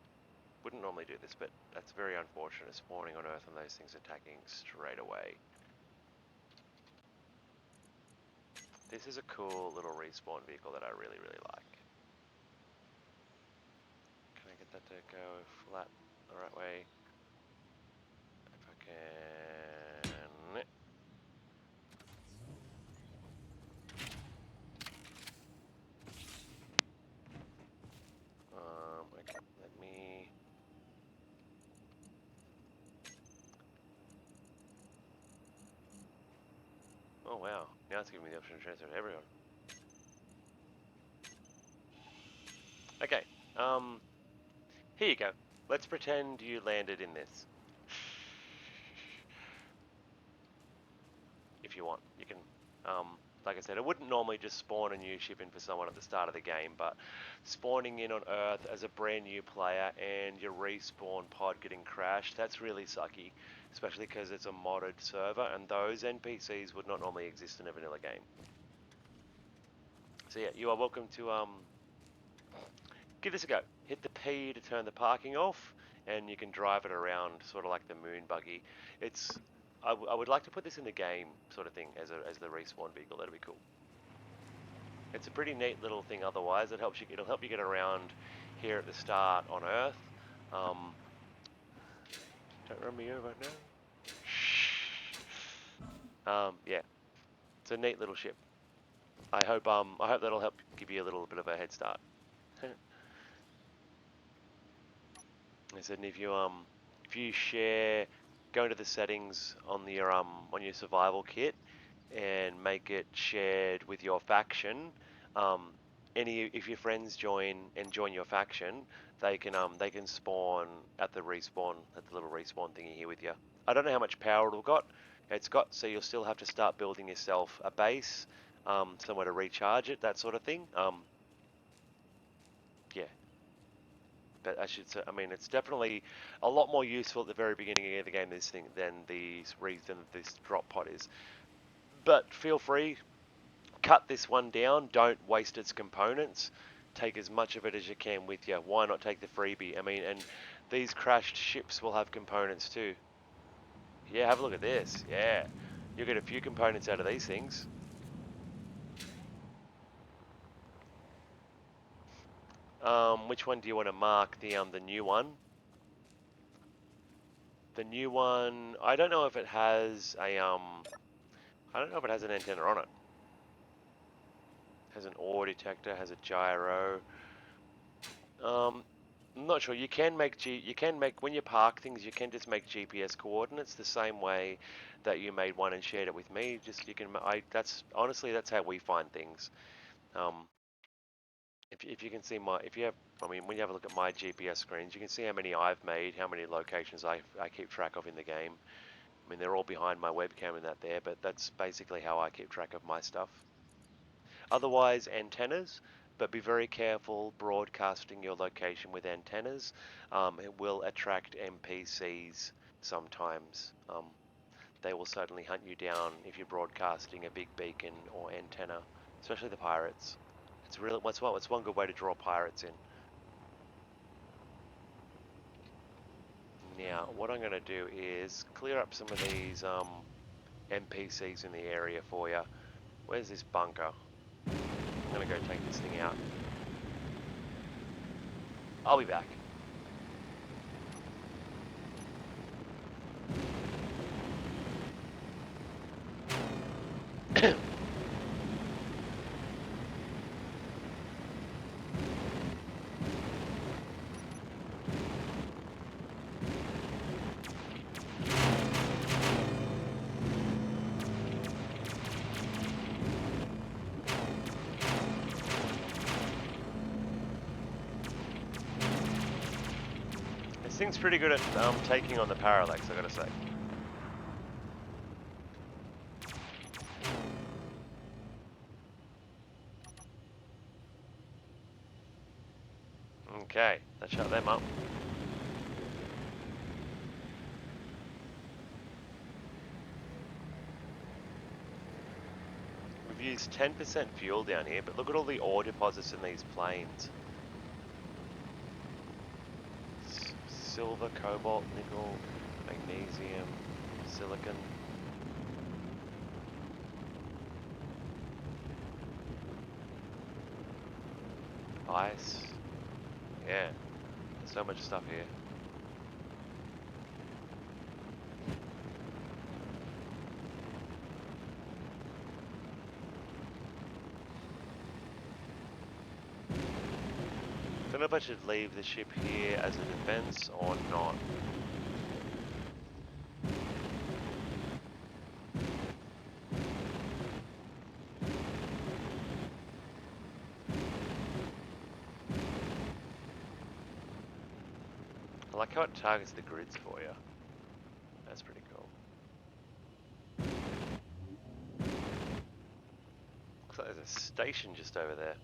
Speaker 3: wouldn't normally do this, but that's very unfortunate. Spawning on Earth and those things attacking straight away. This is a cool little respawn vehicle that I really, really like. Can I get that to go flat the right way? If I can. Okay, let me. Oh wow, now it's giving me the option to transfer to everyone. Okay, here you go. Let's pretend you landed in this. If you want, you can, like I said, it wouldn't normally just spawn a new ship in for someone at the start of the game, but spawning in on Earth as a brand new player and your respawn pod getting crashed, that's really sucky, especially because it's a modded server and those NPCs would not normally exist in a vanilla game. So yeah, you are welcome to give this a go. Hit the P to turn the parking off, and you can drive it around, sort of like the moon buggy. It's I would like to put this in the game, sort of thing, as the respawn vehicle. That'd be cool. It's a pretty neat little thing. Otherwise, it'll help you get around here at the start on Earth. Don't run me over now. Yeah, it's a neat little ship. I hope that'll help give you a little bit of a head start. I said, if you share, go into the settings on your survival kit and make it shared with your faction. If your friends join your faction, they can spawn at the little respawn thingy here with you. I don't know how much power it's got, so you'll still have to start building yourself a base, somewhere to recharge it, that sort of thing. Yeah. But I mean, it's definitely a lot more useful at the very beginning of the game than this drop pod is. But feel free, cut this one down. Don't waste its components. Take as much of it as you can with you. Why not take the freebie? I mean, and these crashed ships will have components too. Yeah, have a look at this. Yeah, you'll get a few components out of these things. Which one do you want to mark? The new one. The new one. I don't know if it has a I don't know if it has an antenna on it. Has an ore detector, has a gyro. I'm not sure. You can make when you park things, you can just make GPS coordinates the same way that you made one and shared it with me. Just you can. That's honestly that's how we find things. If you can see when you have a look at my GPS screens, you can see how many I've made, how many locations I keep track of in the game. I mean, they're all behind my webcam and that there, but that's basically how I keep track of my stuff. Otherwise, antennas, but be very careful broadcasting your location with antennas. It will attract NPCs sometimes. They will certainly hunt you down if you're broadcasting a big beacon or antenna, especially the pirates. It's one good way to draw pirates in. Now, what I'm going to do is clear up some of these NPCs in the area for you. Where's this bunker? I'm going to go take this thing out. I'll be back. thing's pretty good at taking on the parallax, I gotta say. Okay, let's shut them up. We've used 10% fuel down here, but look at all the ore deposits in these plains. Silver, cobalt, nickel, magnesium, silicon. Ice. Yeah, there's so much stuff here. Don't know if I should leave the ship here as a defense or not. I like how it targets the grids for you. That's pretty cool. Looks like there's a station just over there.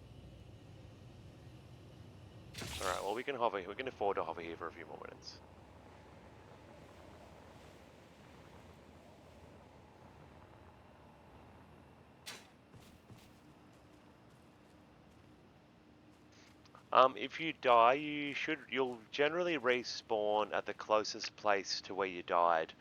Speaker 3: Alright, well we can hover, we can afford to hover here for a few more minutes. If you die, you'll generally respawn at the closest place to where you died.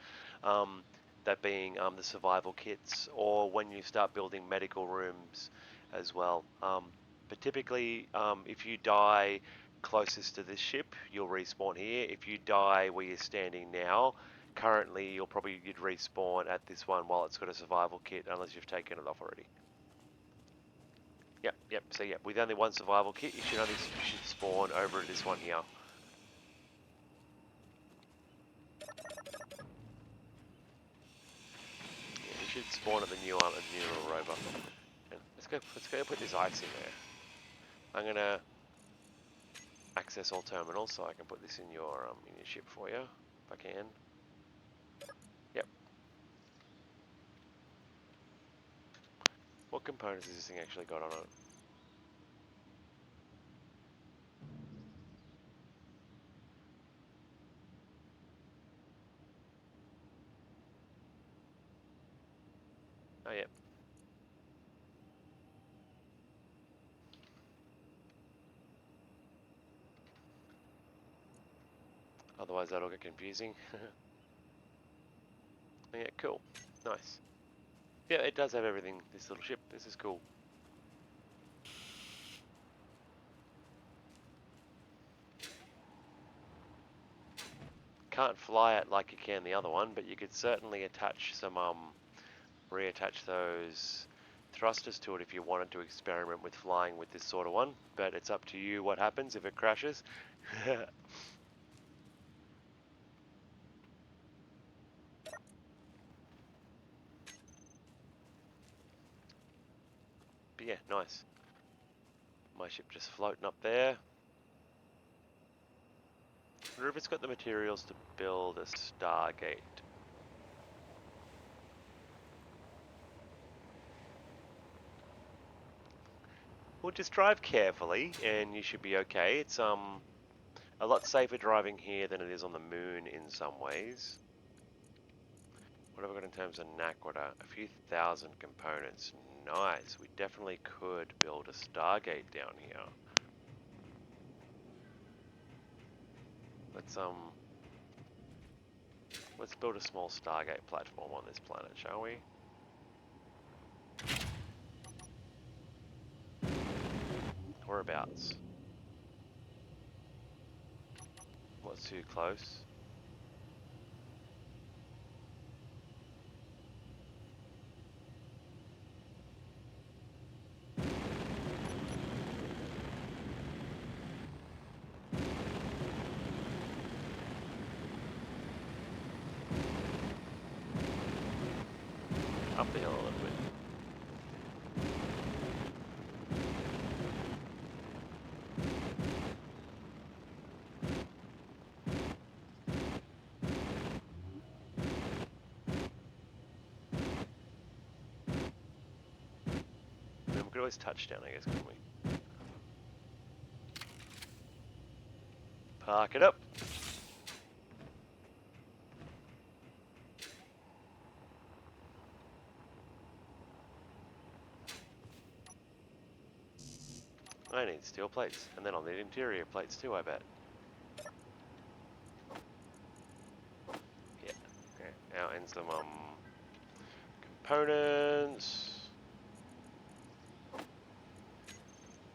Speaker 3: That being the survival kits, or when you start building medical rooms as well. But typically, if you die closest to this ship, you'll respawn here. If you die where you're standing now, currently you'd respawn at this one while it's got a survival kit, unless you've taken it off already. Yep. So with only one survival kit, you should spawn over at this one here. Yeah, you should spawn at the new little rover. And let's go put this ice in there. I'm gonna access all terminals so I can put this in your ship for you, if I can. Yep. What components has this thing actually got on it? Oh, yep. Otherwise that'll get confusing. Yeah, cool. Nice. Yeah, it does have everything, this little ship. This is cool. Can't fly it like you can the other one, but you could certainly attach some reattach those thrusters to it if you wanted to experiment with flying with this sort of one, but it's up to you what happens if it crashes. But yeah, nice. My ship just floating up there. I wonder if it's got the materials to build a Stargate. Well, just drive carefully and you should be okay. It's a lot safer driving here than it is on the moon in some ways. What have I got in terms of Naquadah? A few thousand components. Nice. We definitely could build a Stargate down here. Let's build a small Stargate platform on this planet, shall we? Whereabouts? What's too close? Up the hill a little bit. always touchdown, I guess, couldn't we? Park it up. I need steel plates, and then I'll need interior plates too, I bet. Yeah. Okay. Now in some components.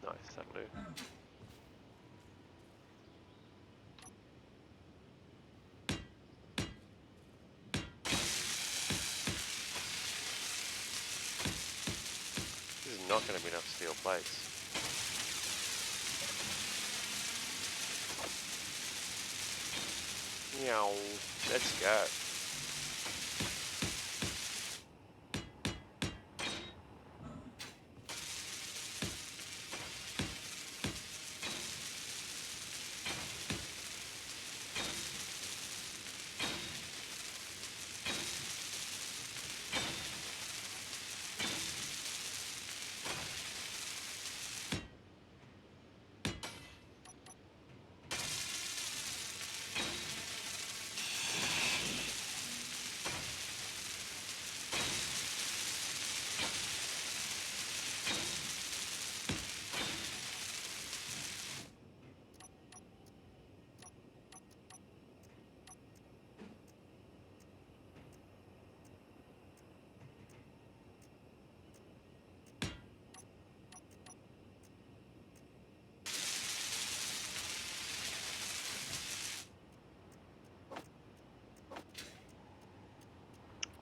Speaker 3: Nice, that'll do. This is not going to be enough steel plates. Meow. Let's go.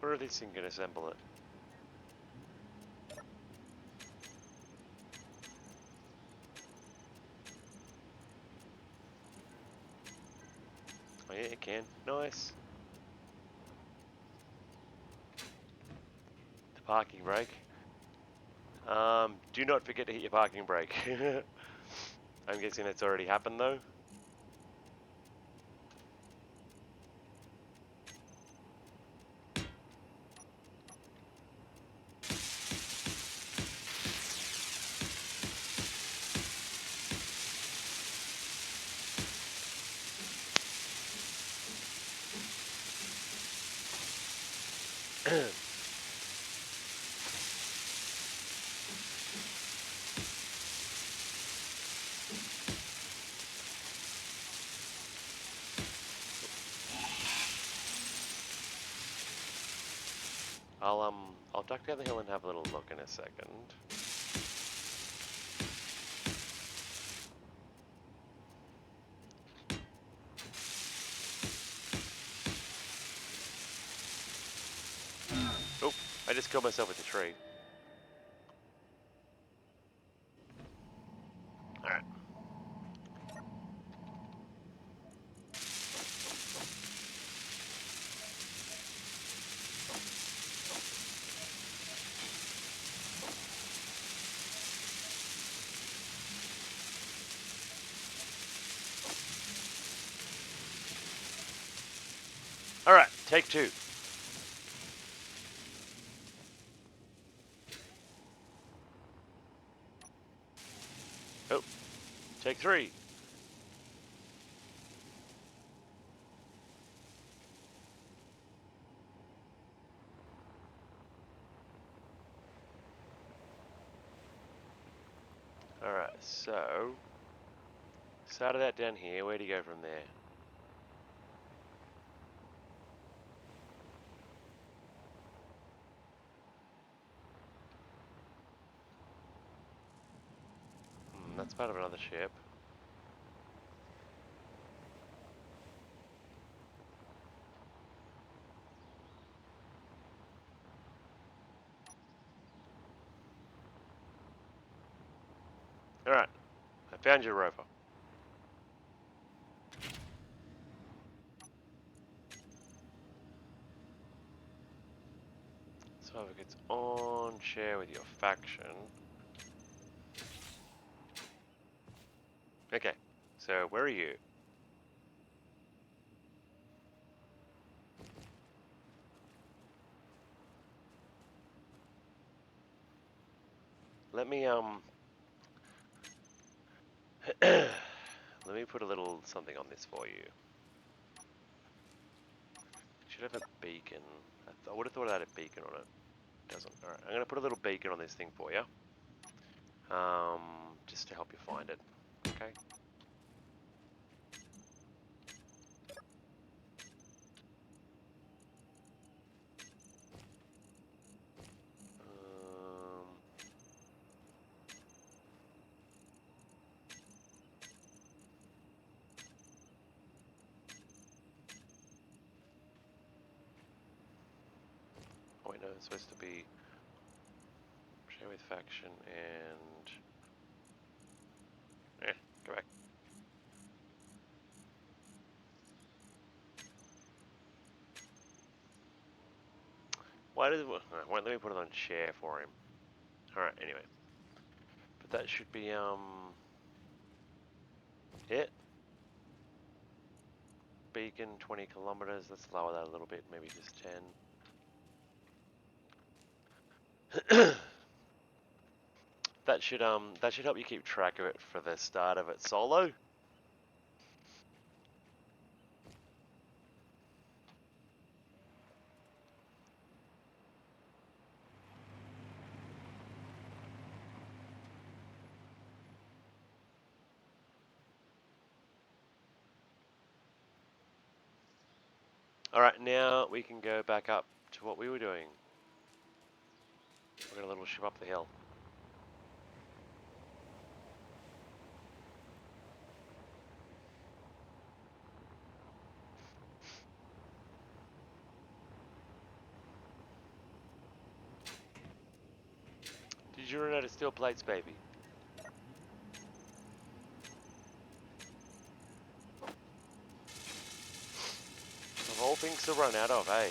Speaker 3: Where are these things going to assemble it? Oh yeah, it can. Nice. The parking brake. Do not forget to hit your parking brake. I'm guessing it's already happened though. I'll duck down the hill and have a little look in a second. Oh, I just killed myself with the tree. Alright. Alright, take two. Oh, take three. Alright, so started that down here. Where do you go from there? That's part of another ship. Alright, I found your rover. So if it gets on, share with your faction. Okay, so where are you? let me let me put a little something on this for you. Should have a beacon. I would have thought it had a beacon on it. Doesn't. All right, I'm gonna put a little beacon on this thing for you. Just to help you find it. Okay. Oh wait, no, it's supposed to be share with faction and go back. Why did it? Wait, let me put it on share for him. All right. Anyway, but that should be it. Beacon 20 kilometers. Let's lower that a little bit. Maybe just 10. That should help you keep track of it for the start of it solo. All right, now we can go back up to what we were doing. We're gonna little ship up the hill. Did you run out of steel plates, baby? Of all things to run out of, eh?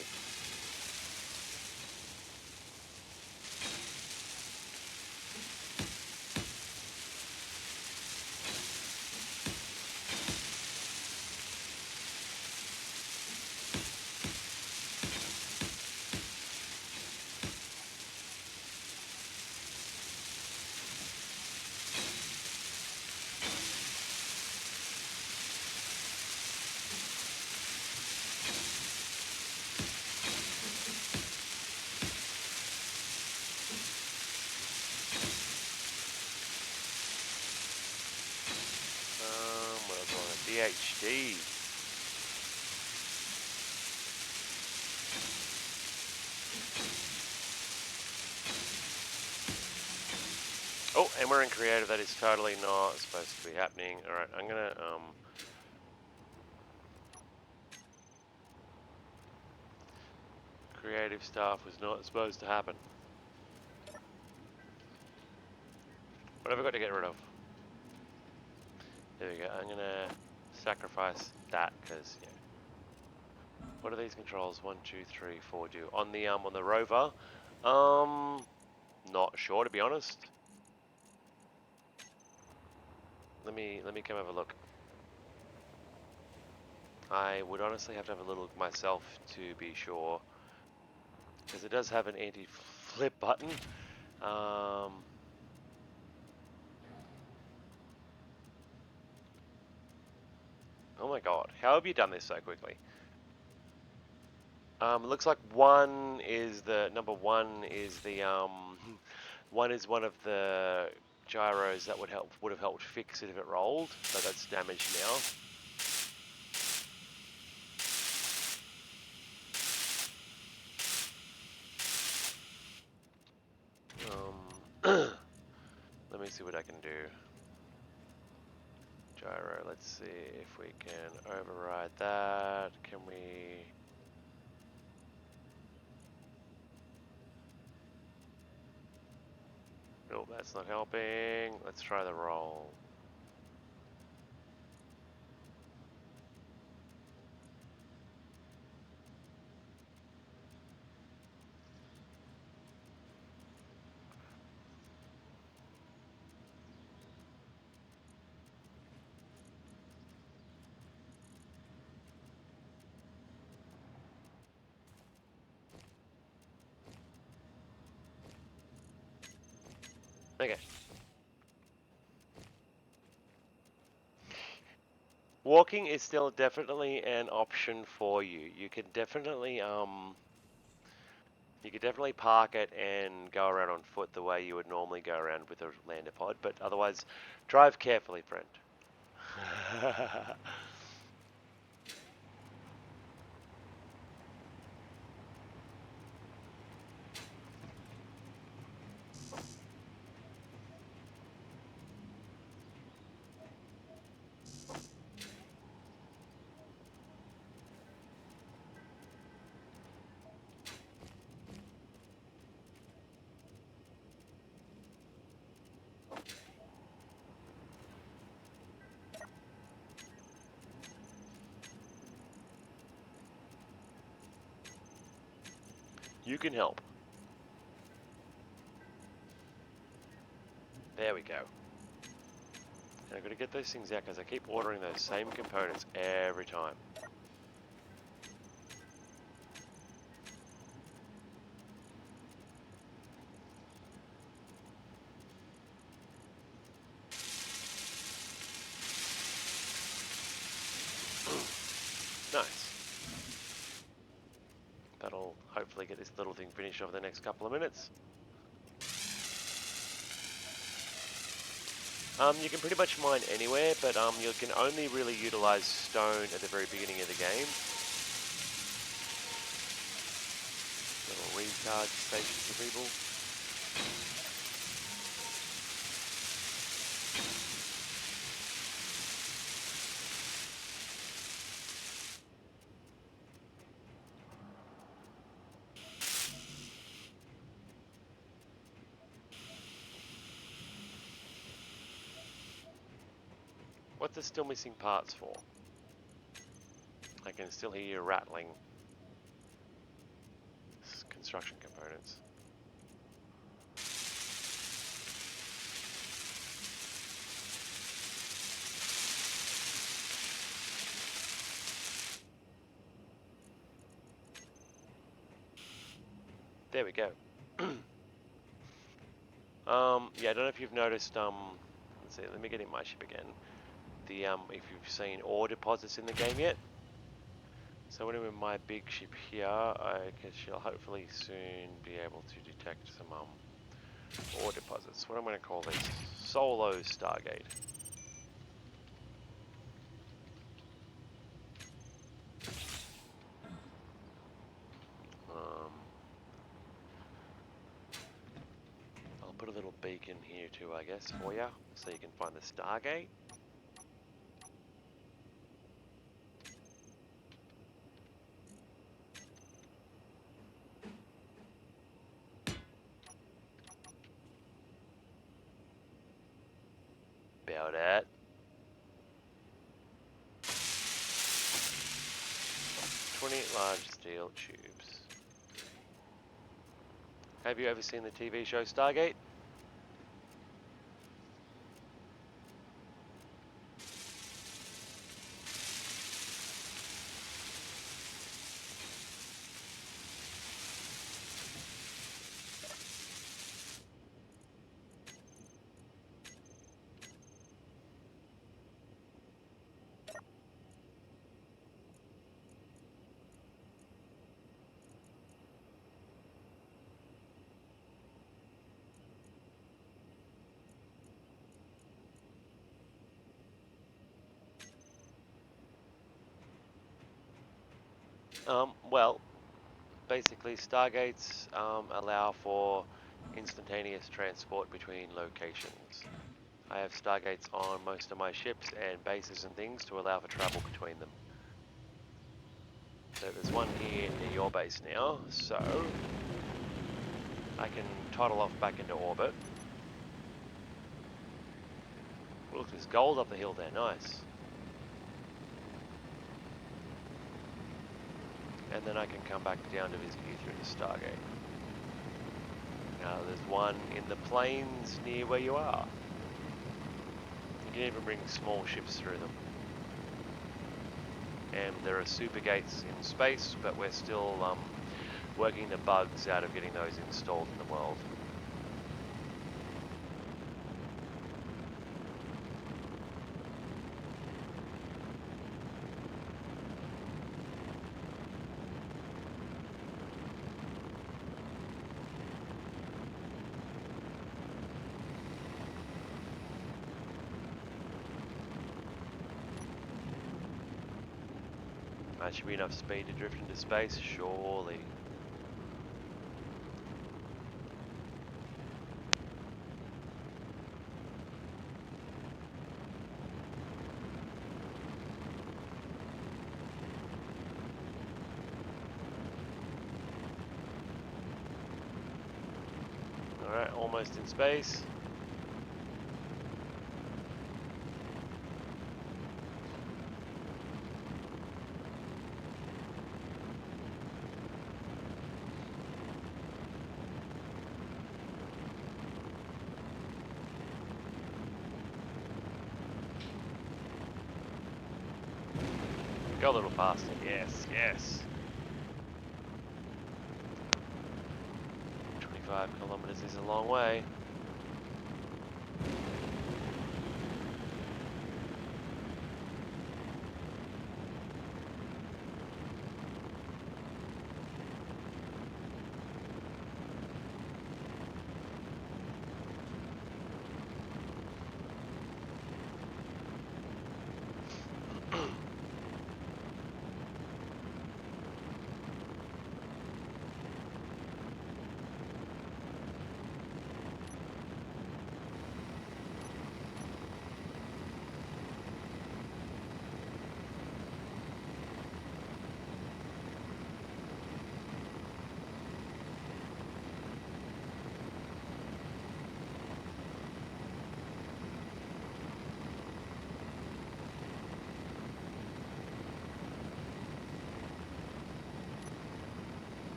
Speaker 3: What else on it? DHD. Oh, and we're in creative. That is totally not supposed to be happening. All right, I'm gonna creative stuff was not supposed to happen. What have I got to get rid of? There we go. I'm gonna sacrifice that because yeah. What are these controls? 1, 2, 3, 4 do on the rover? Not sure to be honest. Let me come have a look. I would honestly have to have a little look myself to be sure, because it does have an anti-flip button. Oh my god, how have you done this so quickly? It looks like one is the number one is the one is one of the gyros that would have helped fix it if it rolled, but that's damaged now. Let me see what I can do. Gyro, let's see if we can override that. Can we? Nope, that's not helping. Let's try the roll. Okay. Walking is still definitely an option for you. You could definitely park it and go around on foot the way you would normally go around with a lander pod, but otherwise, drive carefully, friend. You can help. There we go. And I've got to get those things out because I keep ordering those same components every time. Nice. That'll hopefully get this little thing finished over the next couple of minutes. You can pretty much mine anywhere, but you can only really utilize stone at the very beginning of the game. Little recharge station for people. What's the still missing parts for? I can still hear you rattling. Construction components. There we go. Yeah, I don't know if you've noticed, let's see, let me get in my ship again. If you've seen ore deposits in the game yet. So when I'm in my big ship here, I shall hopefully soon be able to detect some, ore deposits. What I'm going to call these? Solo Stargate. I'll put a little beacon here too, I guess, for you, so you can find the Stargate. About it. 28 large steel tubes. Have you ever seen the TV show Stargate? Well, basically Stargates allow for instantaneous transport between locations. I have Stargates on most of my ships and bases and things to allow for travel between them. So there's one here near your base now, so I can toddle off back into orbit. Look, there's gold up the hill there, nice. And then I can come back down to visit you through the Stargate. Now there's one in the plains near where you are. You can even bring small ships through them. And there are super gates in space, but we're still working the bugs out of getting those installed in the world. That should be enough speed to drift into space, surely. Alright, almost in space. Go a little faster. Yes, yes. 25 kilometers is a long way.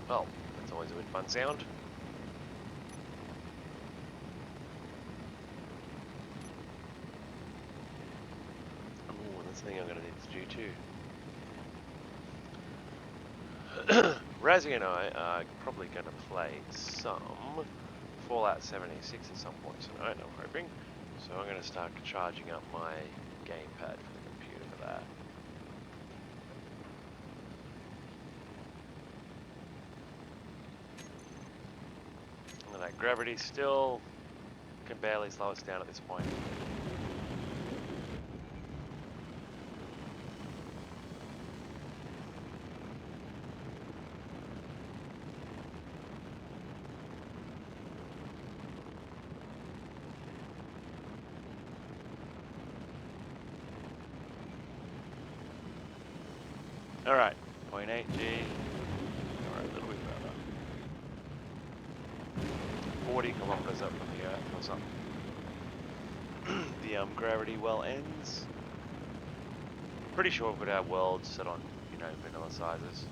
Speaker 3: Well, that's always a good fun sound. Oh, that's the thing I'm going to need to do too. Razzie and I are probably going to play some Fallout 76 at some point tonight, I'm hoping. So I'm going to start charging up my gamepad for the computer for that. And that gravity still can barely slow us down at this point. Alright, 0.8 G. Alright, a little bit further. 40 kilometers up from the Earth or something. The gravity well ends. Pretty sure we've got our world set on, vanilla sizes.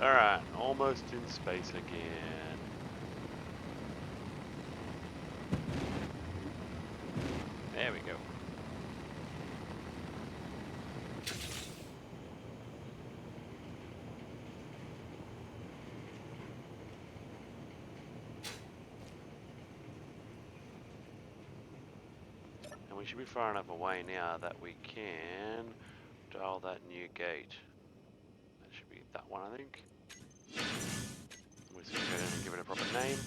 Speaker 1: Alright, almost in space again. There we go. And we should be far enough away now that we can dial that new gate. That should be that one, I think. We're just going to go down and give it a proper name.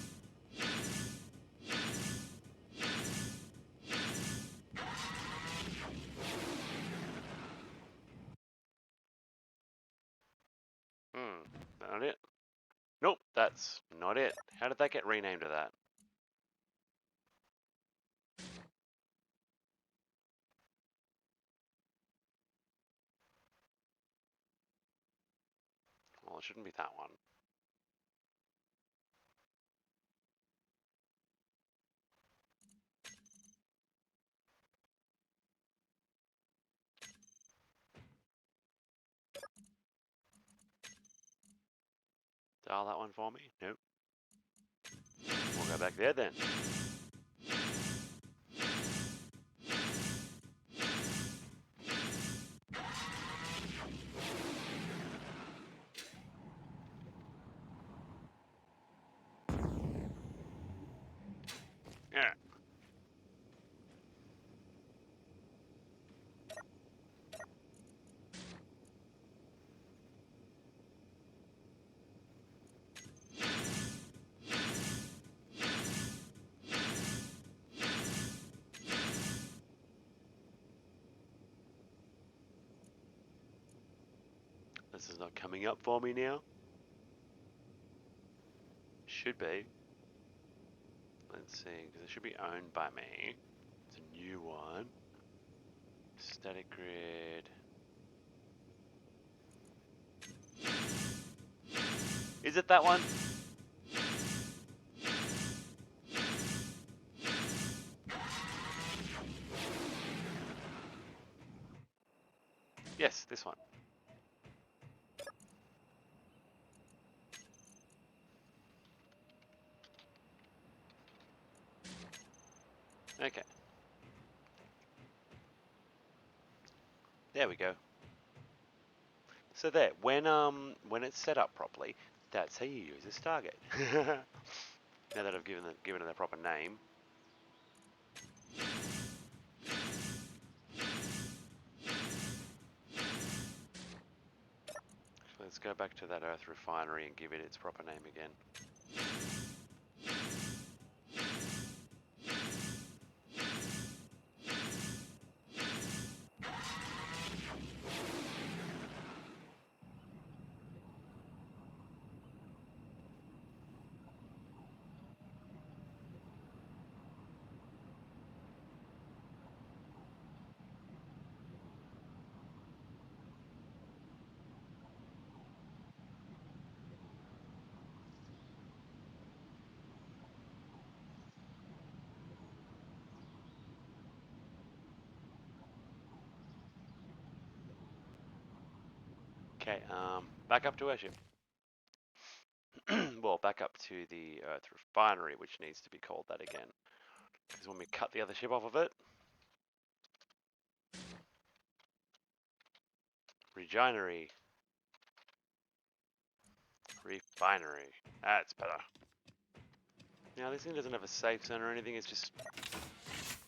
Speaker 1: Not it. Nope, that's not it. How did that get renamed to that? Well, it shouldn't be that one. Dial that one for me? Nope. We'll go back there then. Yeah. This is not coming up for me now. Should be. Let's see, because it should be owned by me. It's a new one. Static grid. Is it that one? Yes, this one. Okay. There we go. So there, when it's set up properly, that's how you use a Stargate. Now that I've given it a proper name. Let's go back to that Earth refinery and give it its proper name again. Okay, back up to our ship. Well, back up to the Earth refinery, which needs to be called that again. Because when we cut the other ship off of it, refinery, refinery. That's better. Now this thing doesn't have a safe zone or anything. It's just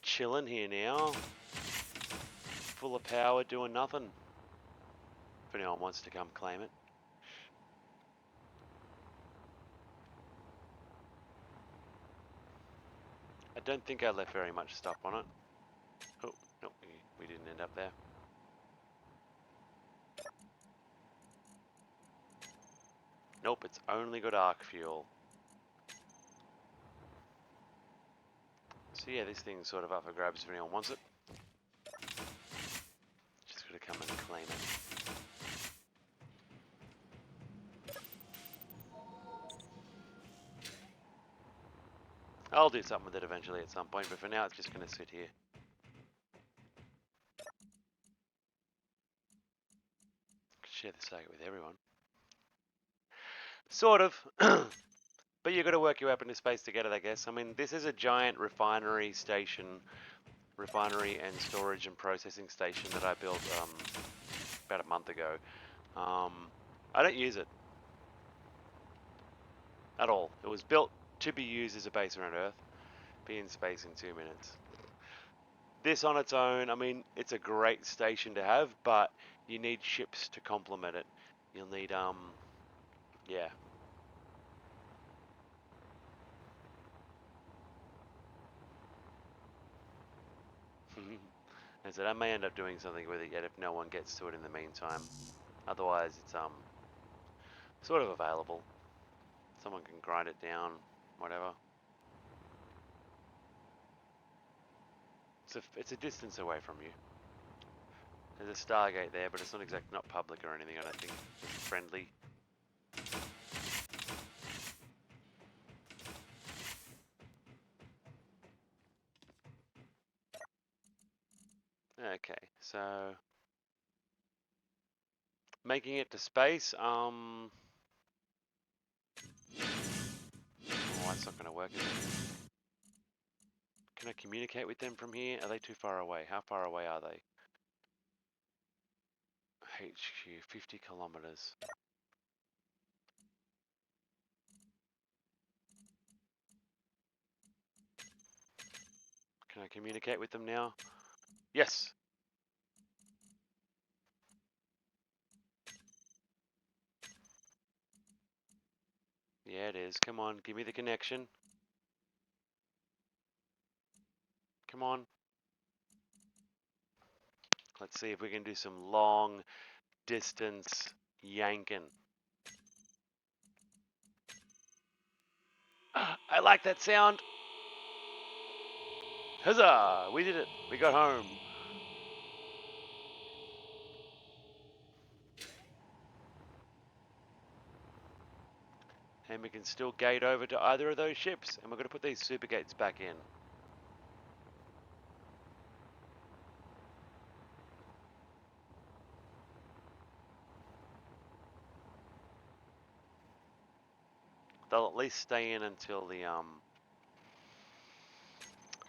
Speaker 1: chilling here now, full of power, doing nothing. If anyone wants to come claim it. I don't think I left very much stuff on it. Oh, no, we didn't end up there. Nope, it's only got arc fuel. So yeah, this thing's sort of up for grabs if anyone wants it. Just gotta come and claim it. I'll do something with it eventually at some point, but for now it's just gonna sit here. Share the target with everyone. Sort of. But you've got to work your way up into space to get it, I guess. I mean, this is a giant refinery station, refinery and storage and processing station that I built about a month ago. I don't use it at all. It was built to be used as a base around Earth. Be in space in 2 minutes. This on its own, I mean, it's a great station to have, but you need ships to complement it. You'll need, yeah. I said I may end up doing something with it yet if no one gets to it in the meantime. Otherwise, it's sort of available. Someone can grind it down, whatever. It's a distance away from you. There's a Stargate there, but it's not public or anything. I don't think. Just friendly. Okay, so making it to space. Oh, that's not going to work, is it? Can I communicate with them from here? Are they too far away? How far away are they? HQ, 50 kilometers. Can I communicate with them now? Yes. Yeah, it is. Come on, give me the connection. Come on. Let's see if we can do some long distance yanking. I like that sound. Huzzah! We did it. We got home. And we can still gate over to either of those ships. And we're going to put these super gates back in. They'll at least stay in until the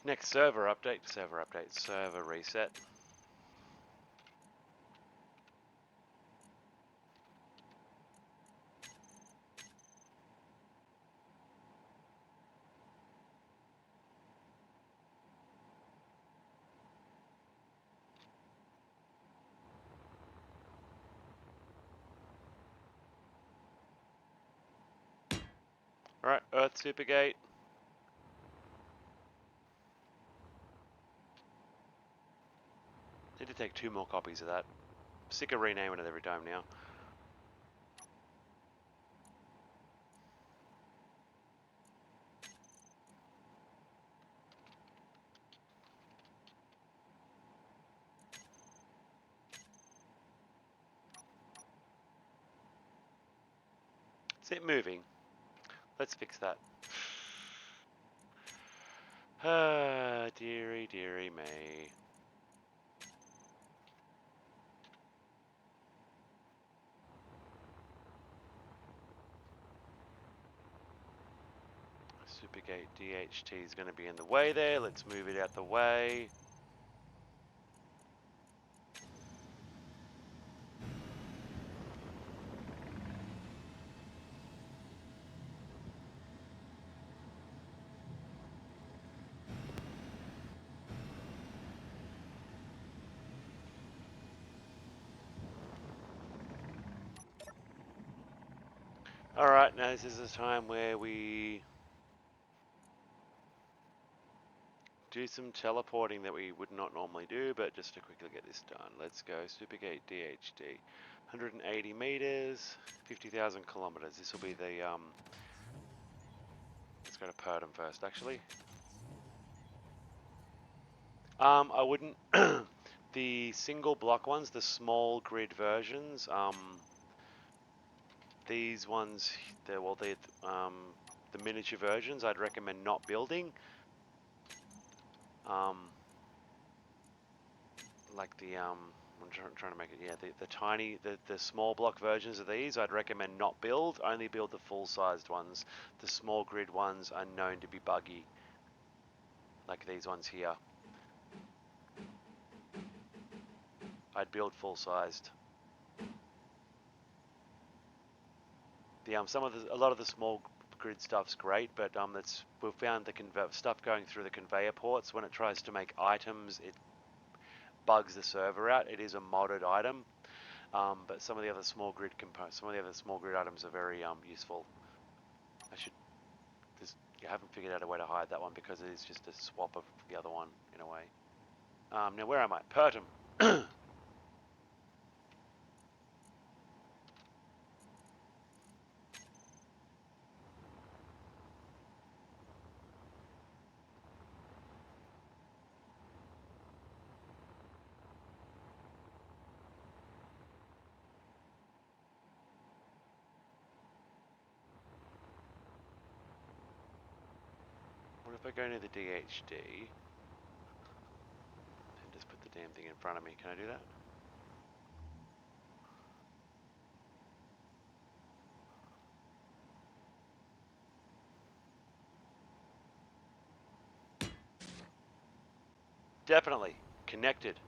Speaker 1: next server update. Server reset. Alright, Earth Supergate. Need to take 2 more copies of that. Sick of renaming it every time now. Is it moving? Let's fix that. Ah, dearie, dearie me. Supergate DHT is going to be in the way there. Let's move it out the way. Alright, now this is the time where we do some teleporting that we would not normally do, but just to quickly get this done. Let's go Supergate DHT. 180 meters, 50,000 kilometers. This will be the, let's go to Purdom first, actually. I wouldn't, the single block ones, the small grid versions, these ones, the miniature versions, I'd recommend not building. Like the I'm trying to make it, yeah, the tiny, the small block versions of these, I'd recommend not build. Only build the full-sized ones. The small grid ones are known to be buggy, like these ones here. I'd build full-sized. The a lot of the small grid stuff's great, but we've found the stuff going through the conveyor ports when it tries to make items, it bugs the server out. It is a modded item, but some of the other small grid components, some of the other small grid items are very useful. I haven't figured out a way to hide that one because it is just a swap of the other one in a way. Now where am I? Purdom. What if I go near the DHD and just put the damn thing in front of me? Can I do that? Definitely. Connected.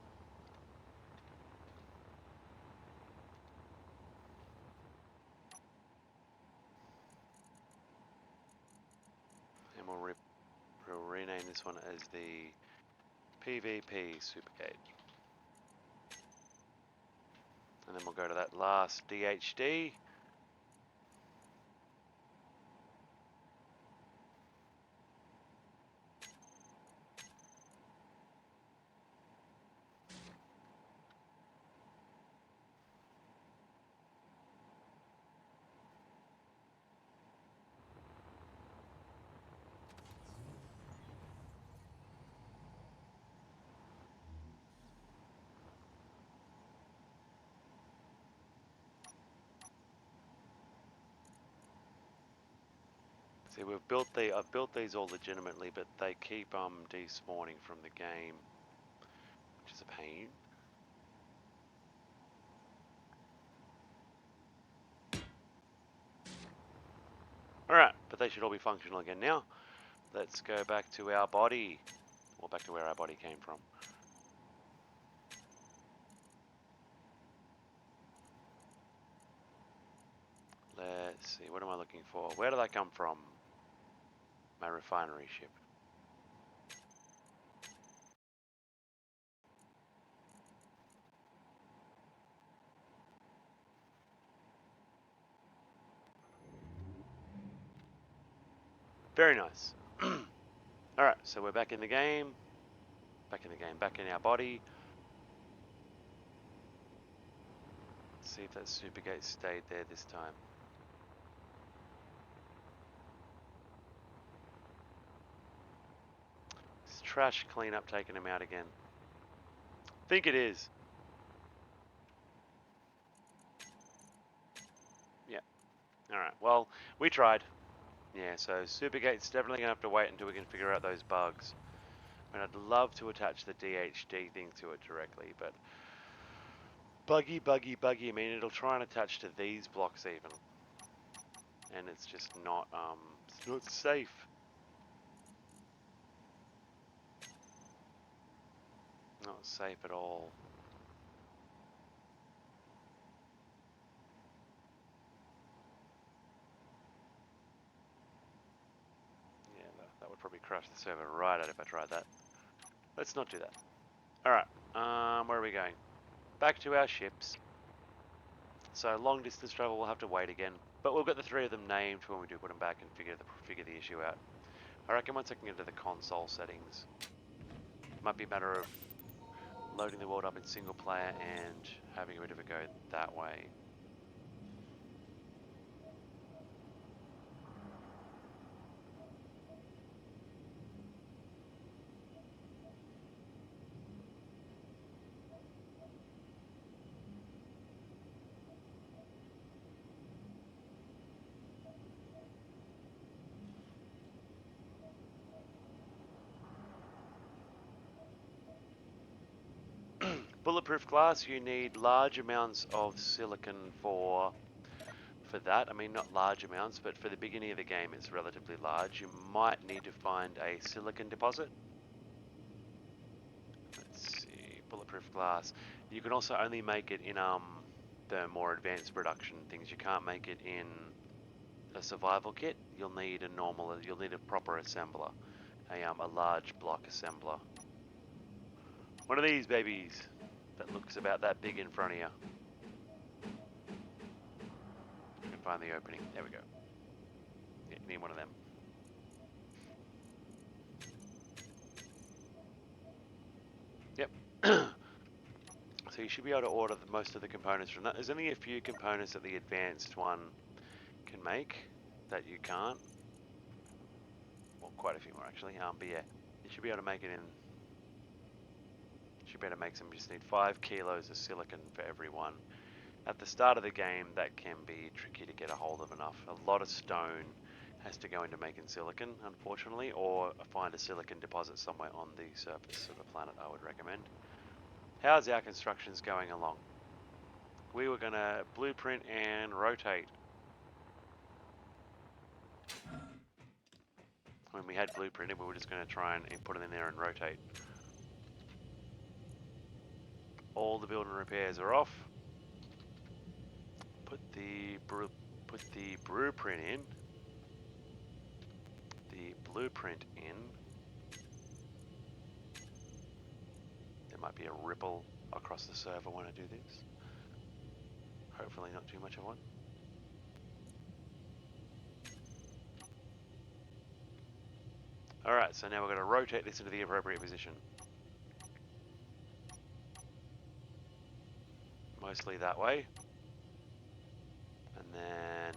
Speaker 1: And we'll rename this one as the PvP Supergate. And then we'll go to that last DHD. See, I've built these all legitimately, but they keep despawning from the game, which is a pain. Alright, but they should all be functional again now. Let's go back to our body, or back to where our body came from. Let's see, what am I looking for? Where did I come from? My refinery ship. Very nice. Alright, so we're back in the game. Back in the game, back in our body. Let's see if that supergate stayed there this time. Is trash cleanup taking him out again? Think it is. Yeah. Alright, well, we tried. Yeah, so supergate's definitely going to have to wait until we can figure out those bugs. And I'd love to attach the DHD thing to it directly, but buggy. I mean, it'll try and attach to these blocks even, and it's just it's not safe. Not safe at all. Yeah, that would probably crash the server right out if I tried that. Let's not do that. All right, where are we going? Back to our ships. So long distance travel, we'll have to wait again. But we'll get the three of them named when we do put them back and figure the issue out. I reckon once I can get into the console settings, might be a matter of loading the world up in single player and having a bit of a go that way. Bulletproof glass, you need large amounts of silicon for that. I mean, not large amounts, but for the beginning of the game, it's relatively large. You might need to find a silicon deposit. Let's see, bulletproof glass. You can also only make it in the more advanced production things. You can't make it in a survival kit. You'll need a proper assembler, a large block assembler. One of these babies that looks about that big in front of you. You can find the opening. There we go. Yeah, you need one of them. Yep. So you should be able to order most of the components from that. There's only a few components that the advanced one can make that you can't. Well, quite a few more actually. But yeah, you should be able to make it in. Should be able to make some. You just need 5 kilos of silicon for every one. At the start of the game, that can be tricky to get a hold of enough. A lot of stone has to go into making silicon, unfortunately, or find a silicon deposit somewhere on the surface of a planet, I would recommend. How's our constructions going along? We were going to blueprint and rotate. When we had blueprinted, we were just going to try and put it in there and rotate. All the building repairs are off. Put the blueprint in. The blueprint in. There might be a ripple across the server when I do this. Hopefully not too much of one. Alright, so now we're going to rotate this into the appropriate position. Mostly that way. And then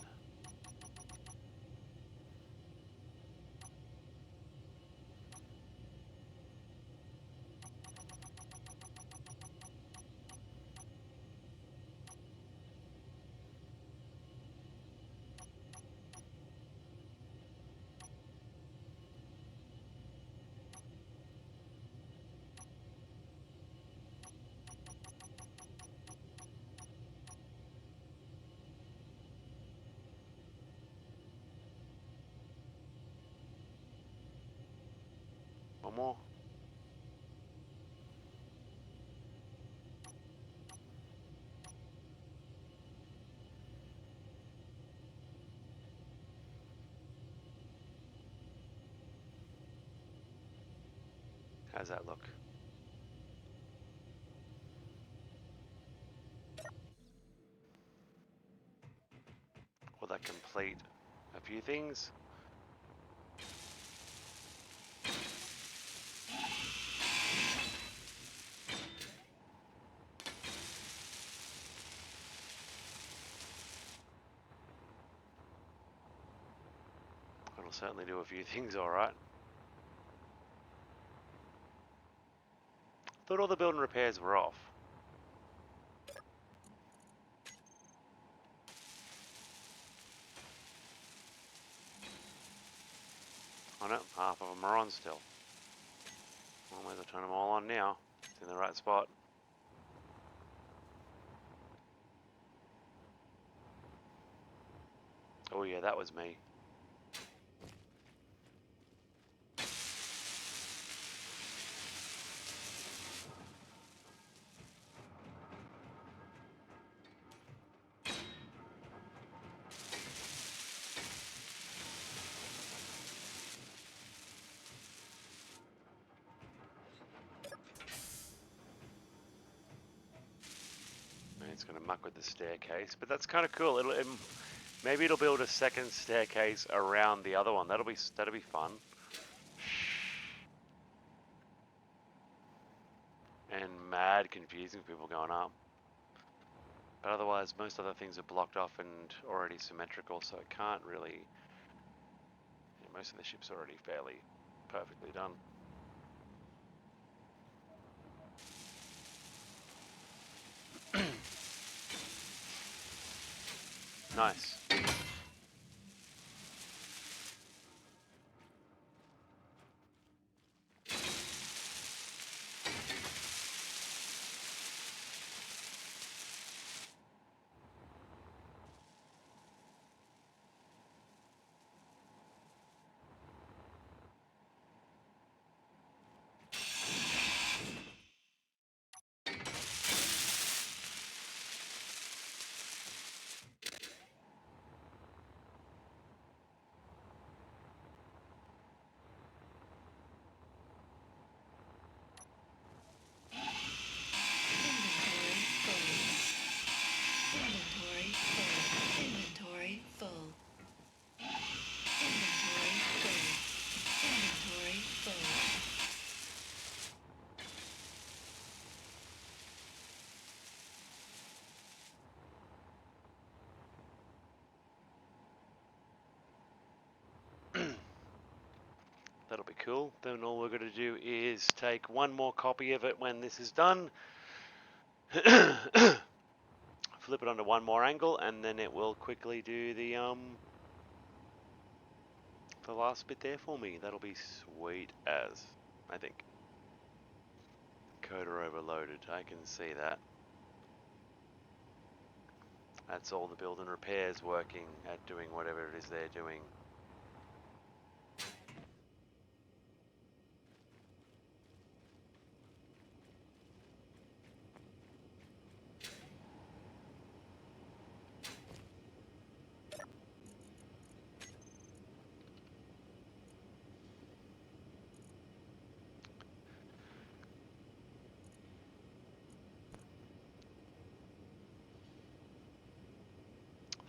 Speaker 1: One more. How's that look? Will that complete a few things? It'll certainly do a few things, alright. Thought all the building repairs were off. Oh no, half of them are on still. Well, maybe I'll turn them all on now. It's in the right spot. Oh yeah, that was me. It's going to muck with the staircase, but that's kind of cool. Maybe it'll build a second staircase around the other one. That'll be fun. And mad confusing for people going up. But otherwise, most other things are blocked off and already symmetrical, so it can't really. Most of the ship's already fairly perfectly done. Nice.
Speaker 2: Inventory full. Inventory full. Inventory full. Inventory full.
Speaker 1: That'll be cool. Then all we're going to do is take one more copy of it when this is done. Flip it onto one more angle, and then it will quickly do the last bit there for me. That'll be sweet as, I think. Coder overloaded, I can see that. That's all the build and repairs working at doing whatever it is they're doing.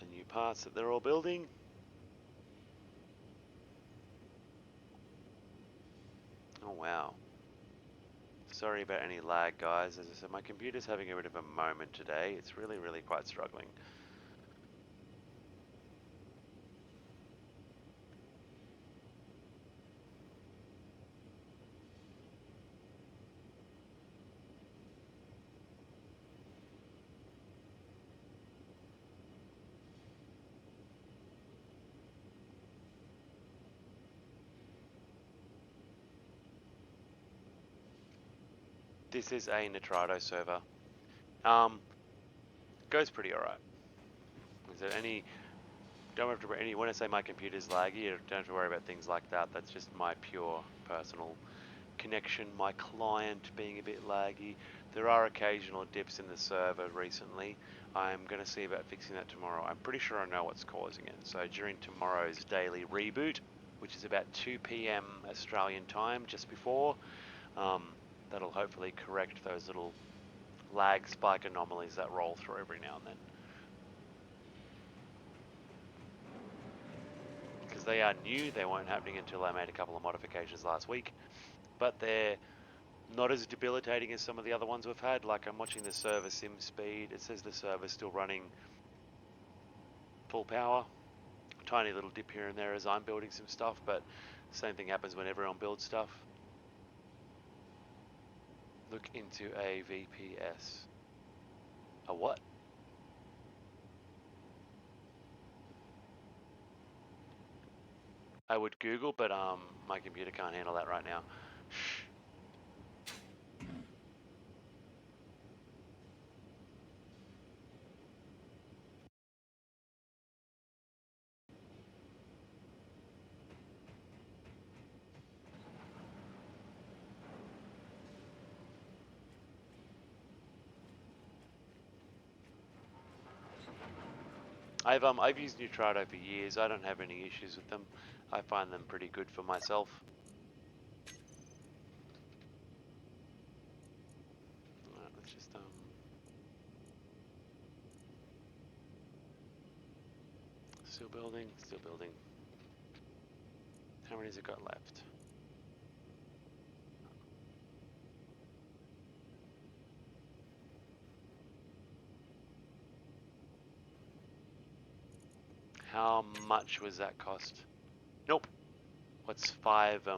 Speaker 1: The new parts that they're all building. Oh wow. Sorry about any lag, guys. As I said, my computer's having a bit of a moment today. It's really quite struggling. This is a Nitrado server. Goes pretty alright. Is there any? Don't have to worry. When I say my computer's laggy, you don't have to worry about things like that. That's just my pure personal connection, my client being a bit laggy. There are occasional dips in the server recently. I'm going to see about fixing that tomorrow. I'm pretty sure I know what's causing it. So during tomorrow's daily reboot, which is about 2 p.m. Australian time, just before, that'll hopefully correct those little lag spike anomalies that roll through every now and then. Because they are new, they weren't happening until I made a couple of modifications last week, but they're not as debilitating as some of the other ones we've had. Like I'm watching the server sim speed, it says the server's still running full power. Tiny little dip here and there as I'm building some stuff, but same thing happens when everyone builds stuff. Look into a VPS. A what? I would Google, but my computer can't handle that right now. I've used Nitrado for years. I don't have any issues with them. I find them pretty good for myself. Alright, let's just still building, still building. How many has it got left? How much was that cost? Nope. What's 5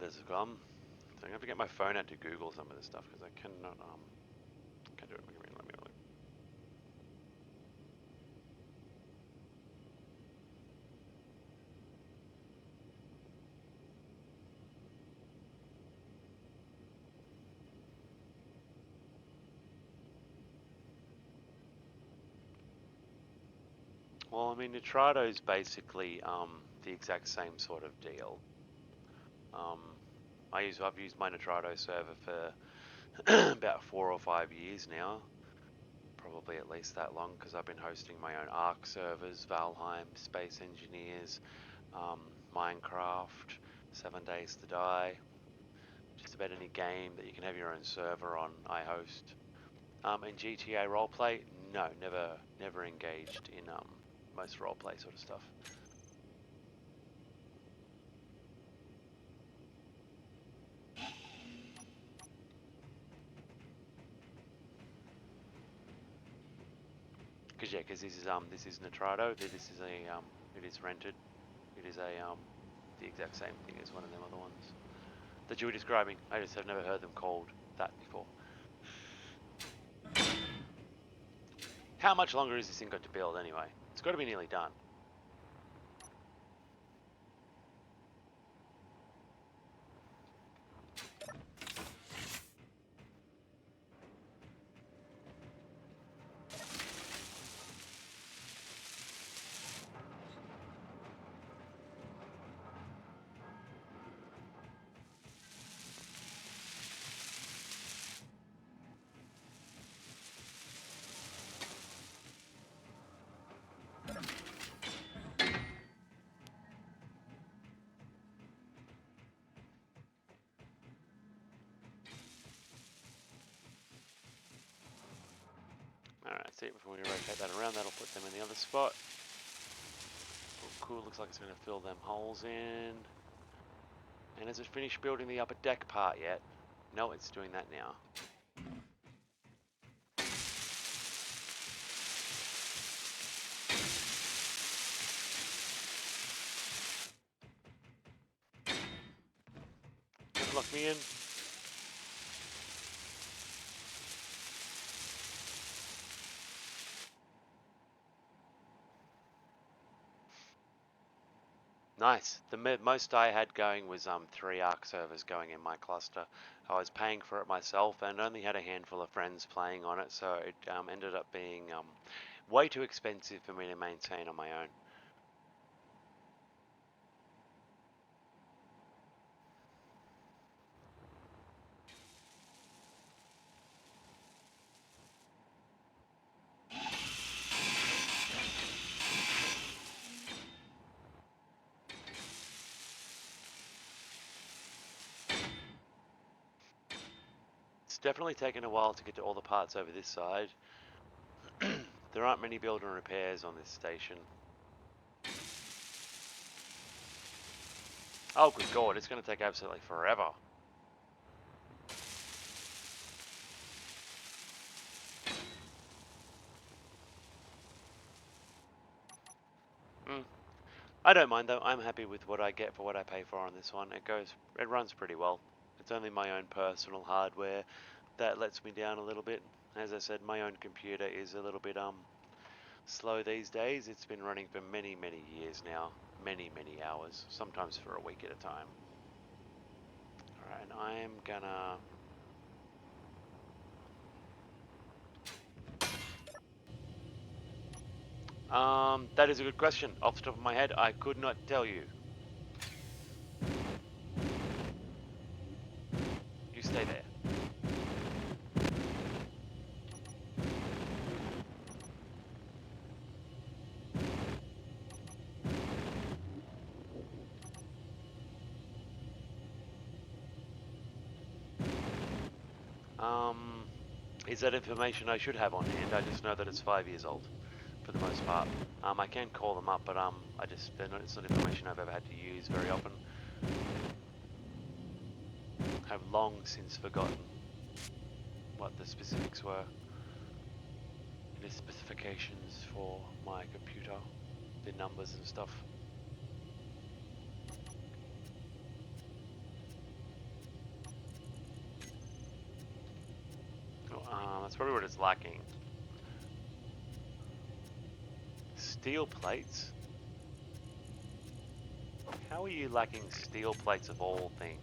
Speaker 1: there's so I'm gonna have to get my phone out to Google some of this stuff because I cannot can't do it. Let me look. Well, I mean Nitrado is basically the exact same sort of deal. Um, I've used my Nitrado server for about 4 or 5 years now, probably at least that long, because I've been hosting my own Ark servers, Valheim, Space Engineers, Minecraft, 7 Days to Die, just about any game that you can have your own server on, I host. In GTA roleplay, no, never engaged in most roleplay sort of stuff. Because this is Nitrado. This is it is rented. It is the exact same thing as one of them other ones that you were describing. I just have never heard them called that before. How much longer is this thing got to build anyway? It's got to be nearly done. Alright, see, before we rotate that around, that'll put them in the other spot. Oh, cool, looks like it's going to fill them holes in. And has it finished building the upper deck part yet? No, it's doing that now. Don't lock me in. Nice. The most I had going was 3 Arc servers going in my cluster. I was paying for it myself and only had a handful of friends playing on it, so it ended up being way too expensive for me to maintain on my own. It's definitely taken a while to get to all the parts over this side. There aren't many build and repairs on this station. Oh, good God, it's going to take absolutely forever. Mm. I don't mind though. I'm happy with what I get for what I pay for on this one. It runs pretty well. It's only my own personal hardware that lets me down a little bit. As I said, my own computer is a little bit slow these days. It's been running for many, many years now. Many, many hours. Sometimes for a week at a time. Alright, and I'm gonna... that is a good question. Off the top of my head, I could not tell you. You stay there. Um, is that information I should have on hand? I just know that it's 5 years old, for the most part. I can call them up, but it's not information I've ever had to use very often. I've long since forgotten what the specifics were. The specifications for my computer, the numbers and stuff. That's probably what it's lacking. Steel plates? How are you lacking steel plates of all things?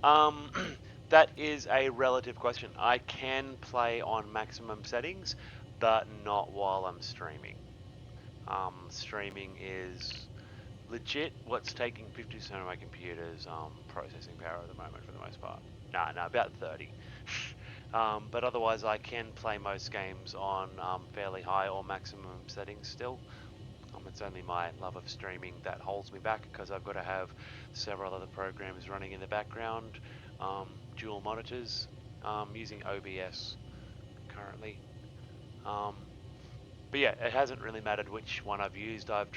Speaker 1: Um, that is a relative question. I can play on maximum settings, but not while I'm streaming. Streaming is legit what's taking 50% of my computer's processing power at the moment for the most part. Nah, about 30. But otherwise, I can play most games on fairly high or maximum settings still. It's only my love of streaming that holds me back because I've got to have several other programs running in the background, dual monitors, using OBS currently. Um, but yeah, it hasn't really mattered which one I've used. I've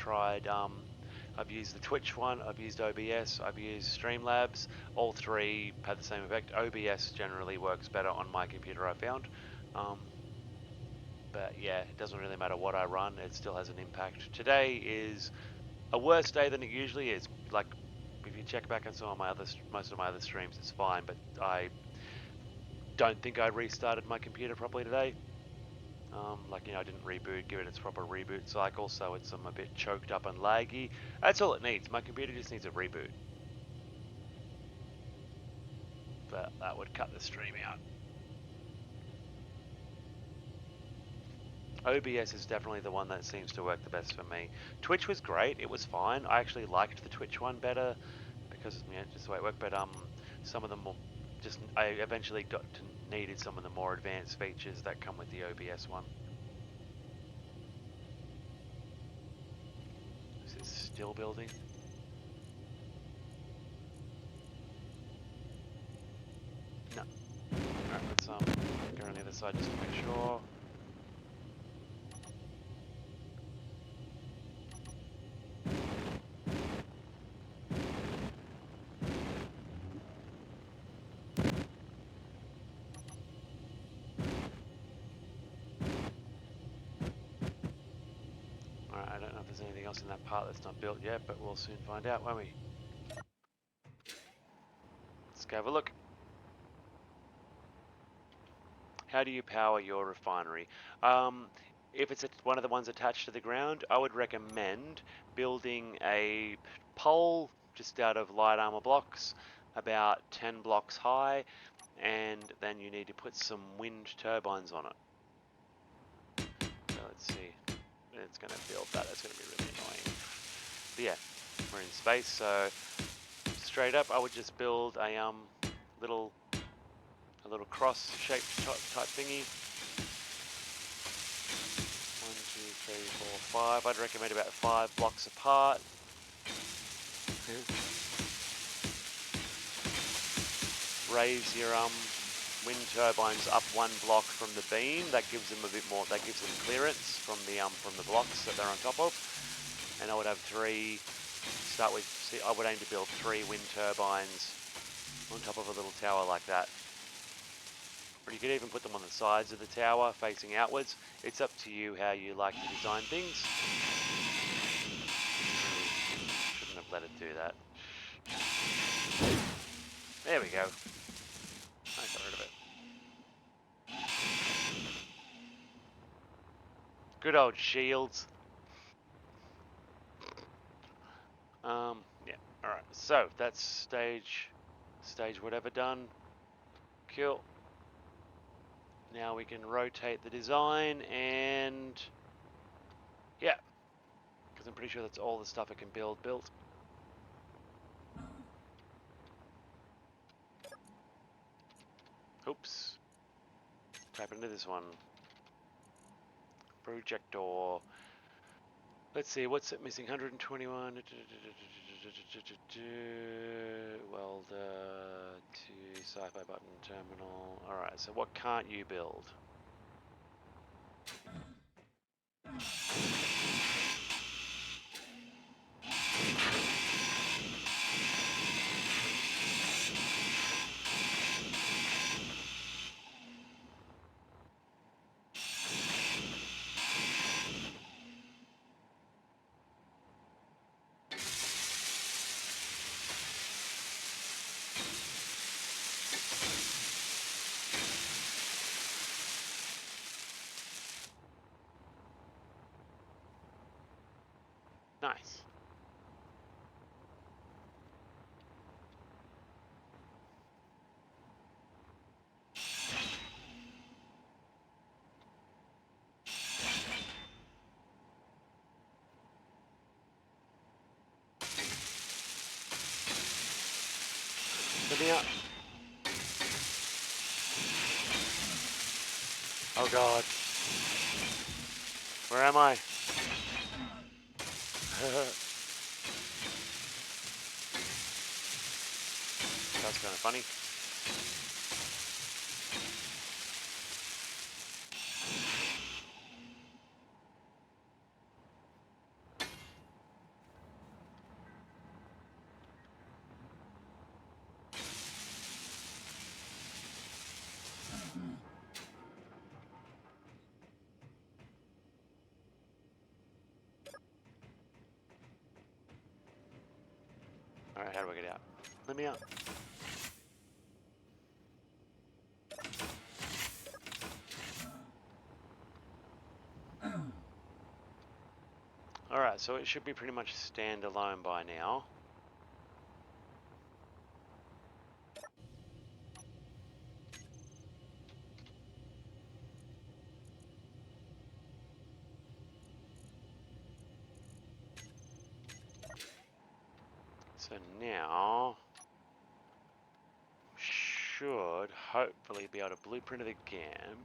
Speaker 1: used the Twitch one, I've used OBS, I've used Streamlabs. All three had the same effect. OBS generally works better on my computer, I found. Um, but yeah, it doesn't really matter what I run, it still has an impact. Today is a worse day than it usually is. Like, if you check back on most of my other streams, it's fine, but I don't think I restarted my computer properly today. I didn't give it its proper reboot cycle, so it's a bit choked up and laggy. That's all it needs. My computer just needs a reboot. But that would cut the stream out. OBS is definitely the one that seems to work the best for me. Twitch was great. It was fine. I actually liked the Twitch one better because just the way it worked. But some of them I eventually needed some of the more advanced features that come with the OBS one. Is it still building? No. Alright, let's go on the other side just to make sure. Alright, I don't know if there's anything else in that part that's not built yet, but we'll soon find out, won't we? Let's go have a look. How do you power your refinery? If it's one of the ones attached to the ground, I would recommend building a pole just out of light armor blocks, about 10 blocks high, and then you need to put some wind turbines on it. So let's see. It's going to build that. It's going to be really annoying. But yeah, we're in space, so straight up, I would just build a little cross-shaped type thingy. 1, 2, 3, 4, 5. I'd recommend about 5 blocks apart. Raise your wind turbines up 1 block from the beam. That gives them a bit more. That gives them clearance from the blocks that they're on top of. And I would have 3. Start with. I would aim to build 3 wind turbines on top of a little tower like that. Or you could even put them on the sides of the tower, facing outwards. It's up to you how you like to design things. Shouldn't have let it do that. There we go. I got rid of it. Good old shields. Yeah. All right. So that's stage whatever done. Cool. Now we can rotate the design and yeah, because I'm pretty sure that's all the stuff I can built. Oops. Type into this one. Projector. Let's see, what's it missing? 121. Welder to sci-fi button terminal. Alright, so what can't you build? Nice. Let me out. Oh god. Where am I? That's kind of funny. Alright, how do I get out? Let me out. Alright, so it should be pretty much standalone by now. So now, should hopefully be able to blueprint it again.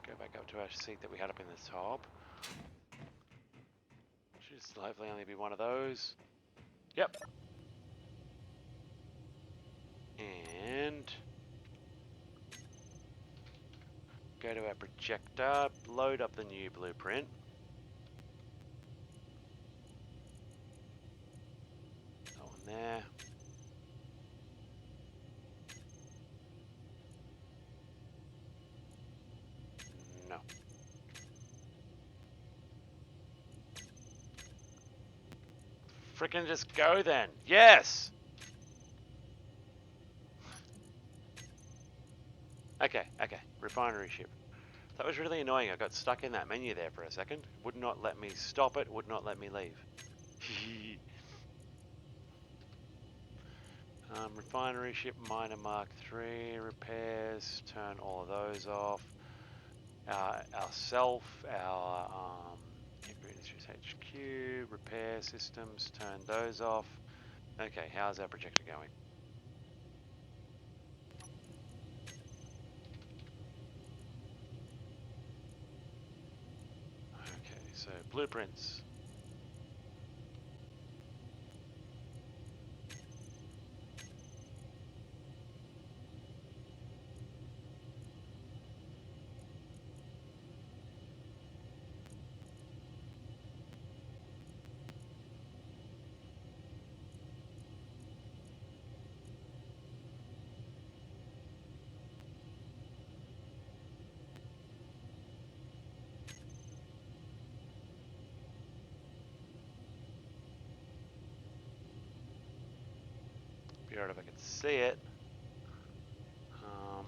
Speaker 1: Go back up to our seat that we had up in the top. Should hopefully only be one of those. Yep. And go to our projector, load up the new blueprint. That one there. No. Frickin' just go then. Yes! Okay, okay. Refinery ship. That was really annoying. I got stuck in that menu there for a second. Would not let me stop it, would not let me leave. Refinery ship, miner Mark 3, repairs, turn all of those off. Our Industries HQ, repair systems, turn those off. Okay, how's our projector going? Okay, so blueprints. Be alright if I could see it. Um,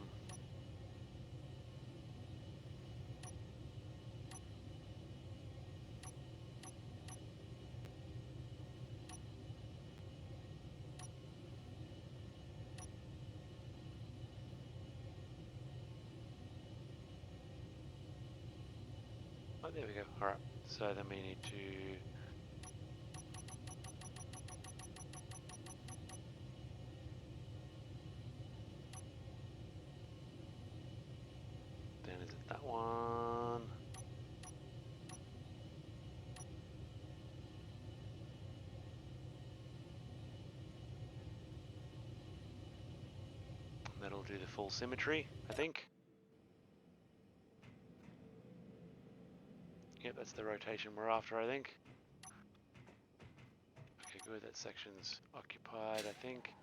Speaker 1: oh, there we go. Alright, so then we need to... Then is it that one? That'll do the full symmetry, I think. Yep, that's the rotation we're after, I think. Okay, good, that section's occupied, I think.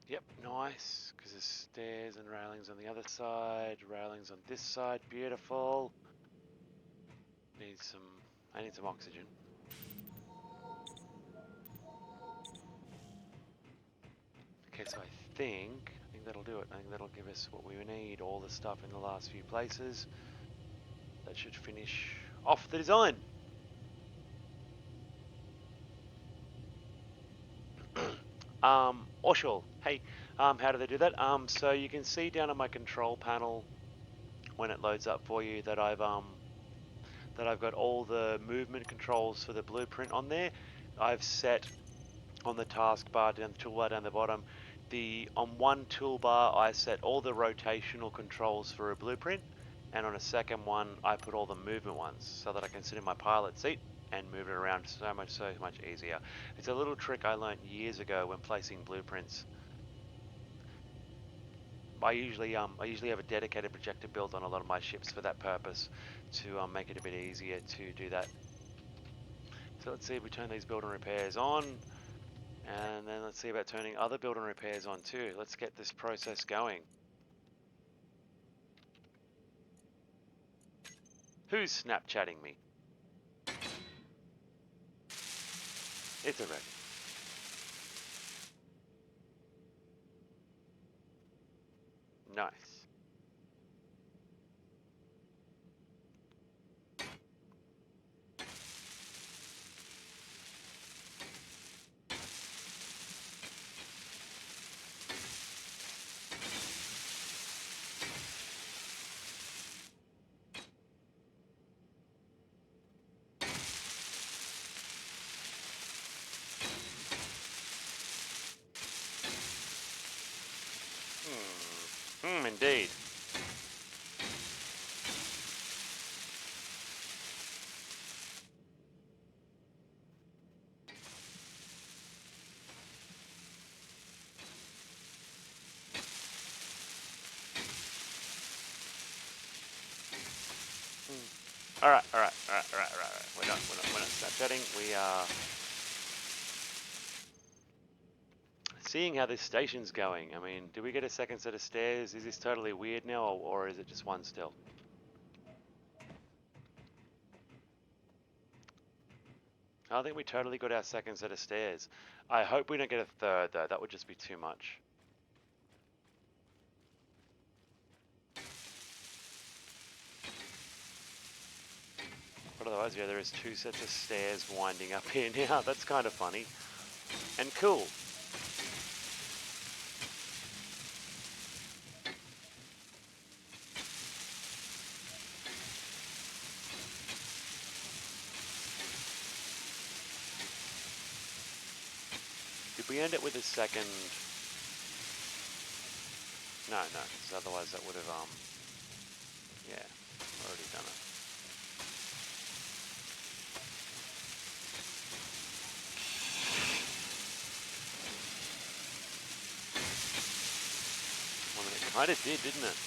Speaker 1: Yep, nice, because there's stairs and railings on the other side, railings on this side, beautiful. I need some oxygen. Okay, so I think that'll do it. I think that'll give us what we need, all the stuff in the last few places. That should finish off the design. Oshul, hey, how do they do that? So you can see down on my control panel when it loads up for you that I've got all the movement controls for the blueprint on there. I've set on the taskbar down the toolbar down the bottom. On one toolbar I set all the rotational controls for a blueprint, and on a second one I put all the movement ones so that I can sit in my pilot seat and move it around so much easier. It's a little trick I learned years ago when placing blueprints. I usually have a dedicated projector built on a lot of my ships for that purpose to make it a bit easier to do that. So let's see if we turn these build and repairs on, and then let's see about turning other build and repairs on too. Let's get this process going. Who's Snapchatting me? It's a wreck. Nice. Indeed. All right. We're not Snapchatting. We are seeing how this station's going. I mean, do we get a second set of stairs? Is this totally weird now, or is it just one still? I think we totally got our second set of stairs. I hope we don't get a third, though. That would just be too much. But otherwise, yeah, there is 2 sets of stairs winding up here now. That's kind of funny. And cool. Did we end it with a second? No, because otherwise that would have, yeah, already done it. Well, it kind of did, didn't it?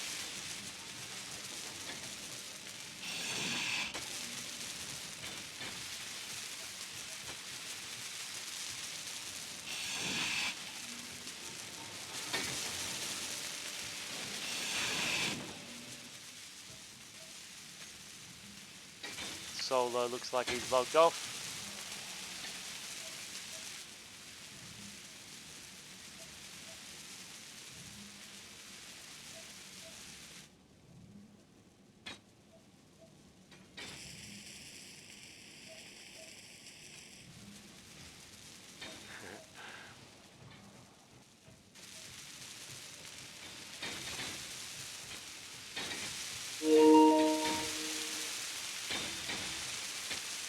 Speaker 1: Solo looks like he's logged off.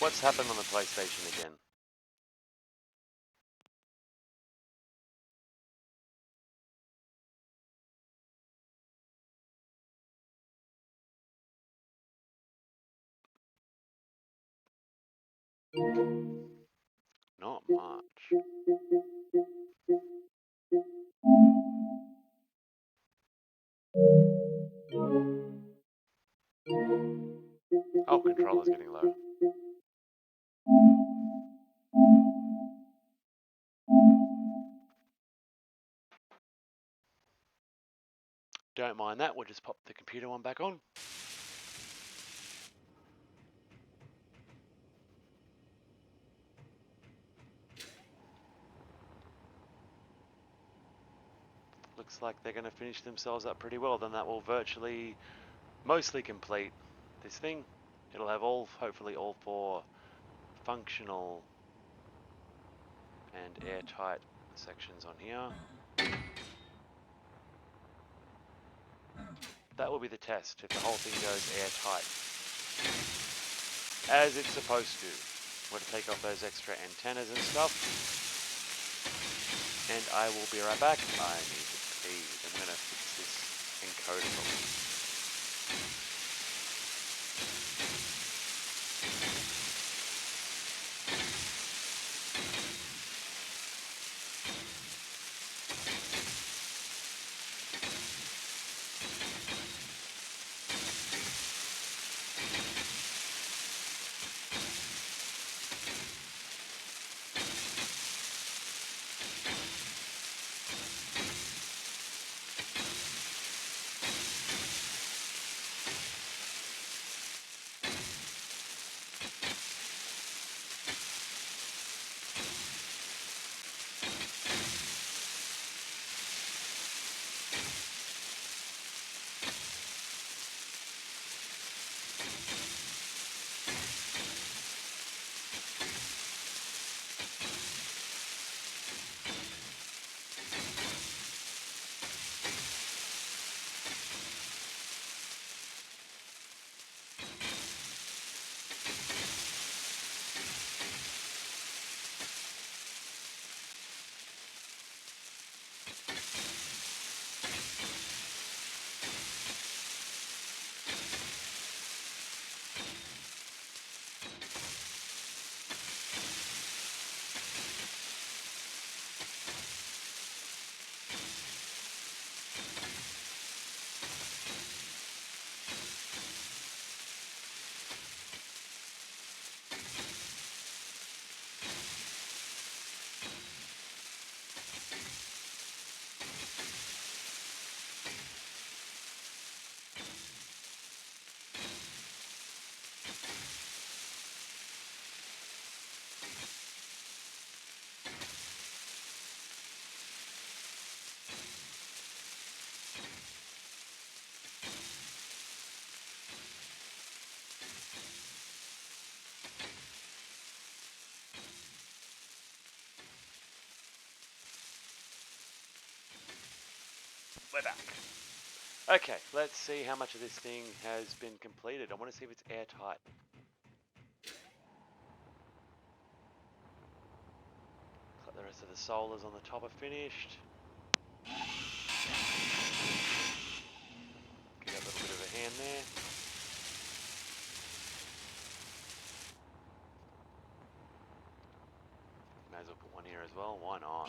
Speaker 1: What's happened on the PlayStation again? Not much. Oh, controller's getting low. Don't mind that, we'll just pop the computer one back on. Looks like they're going to finish themselves up pretty well. Then that will virtually, mostly complete this thing. It'll have hopefully all 4 functional and airtight sections on here. That will be the test, if the whole thing goes airtight. As it's supposed to. We're going to take off those extra antennas and stuff. And I will be right back. I need to pee. I'm going to fix this encoder problem. We're back. Okay, let's see how much of this thing has been completed. I want to see if it's airtight. Looks like the rest of the solars on the top are finished. Give it a little bit of a hand there. May as well put one here as well. Why not?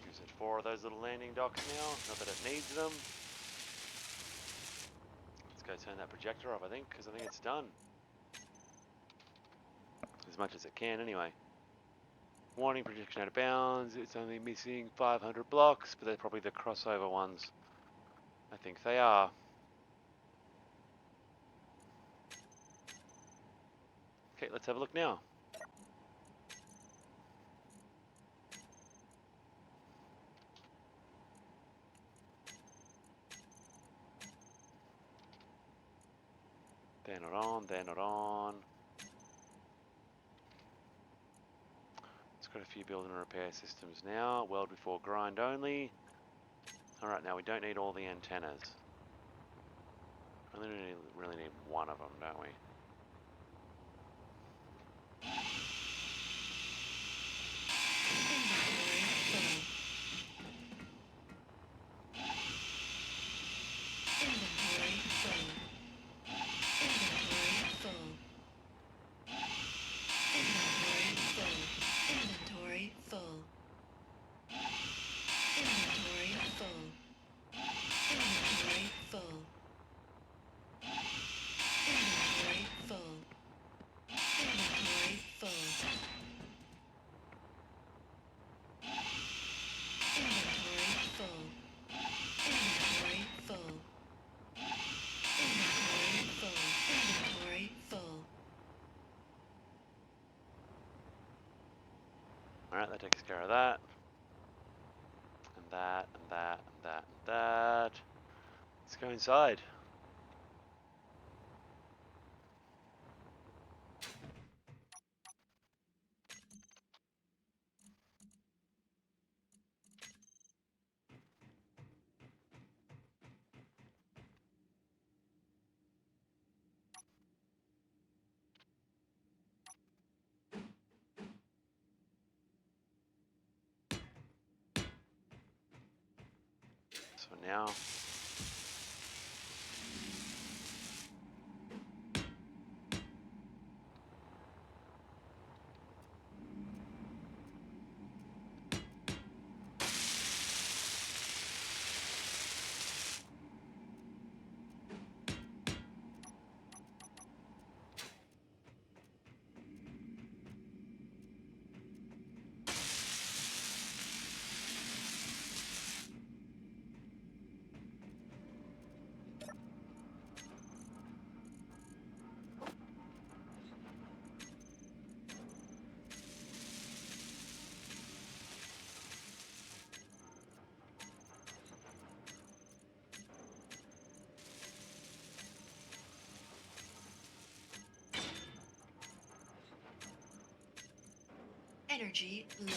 Speaker 1: Gives it 4 of those little landing docks now. Not that it needs them. Let's go turn that projector off, I think, because I think it's done. As much as it can, anyway. Warning, projection out of bounds. It's only missing 500 blocks, but they're probably the crossover ones. I think they are. Okay, let's have a look now. They're not on, they're not on. It's got a few build and repair systems now. Weld before grind only. Alright, now we don't need all the antennas. We really need one of them, don't we?
Speaker 2: Inventory full. Inventory full. Inventory full. Inventory full. Inventory full. Inventory full. Inventory full. Inventory full. Inventory full.
Speaker 1: Alright, that takes care of that. And that, and that, and that, and that. Let's go inside. So now,
Speaker 2: Energy low.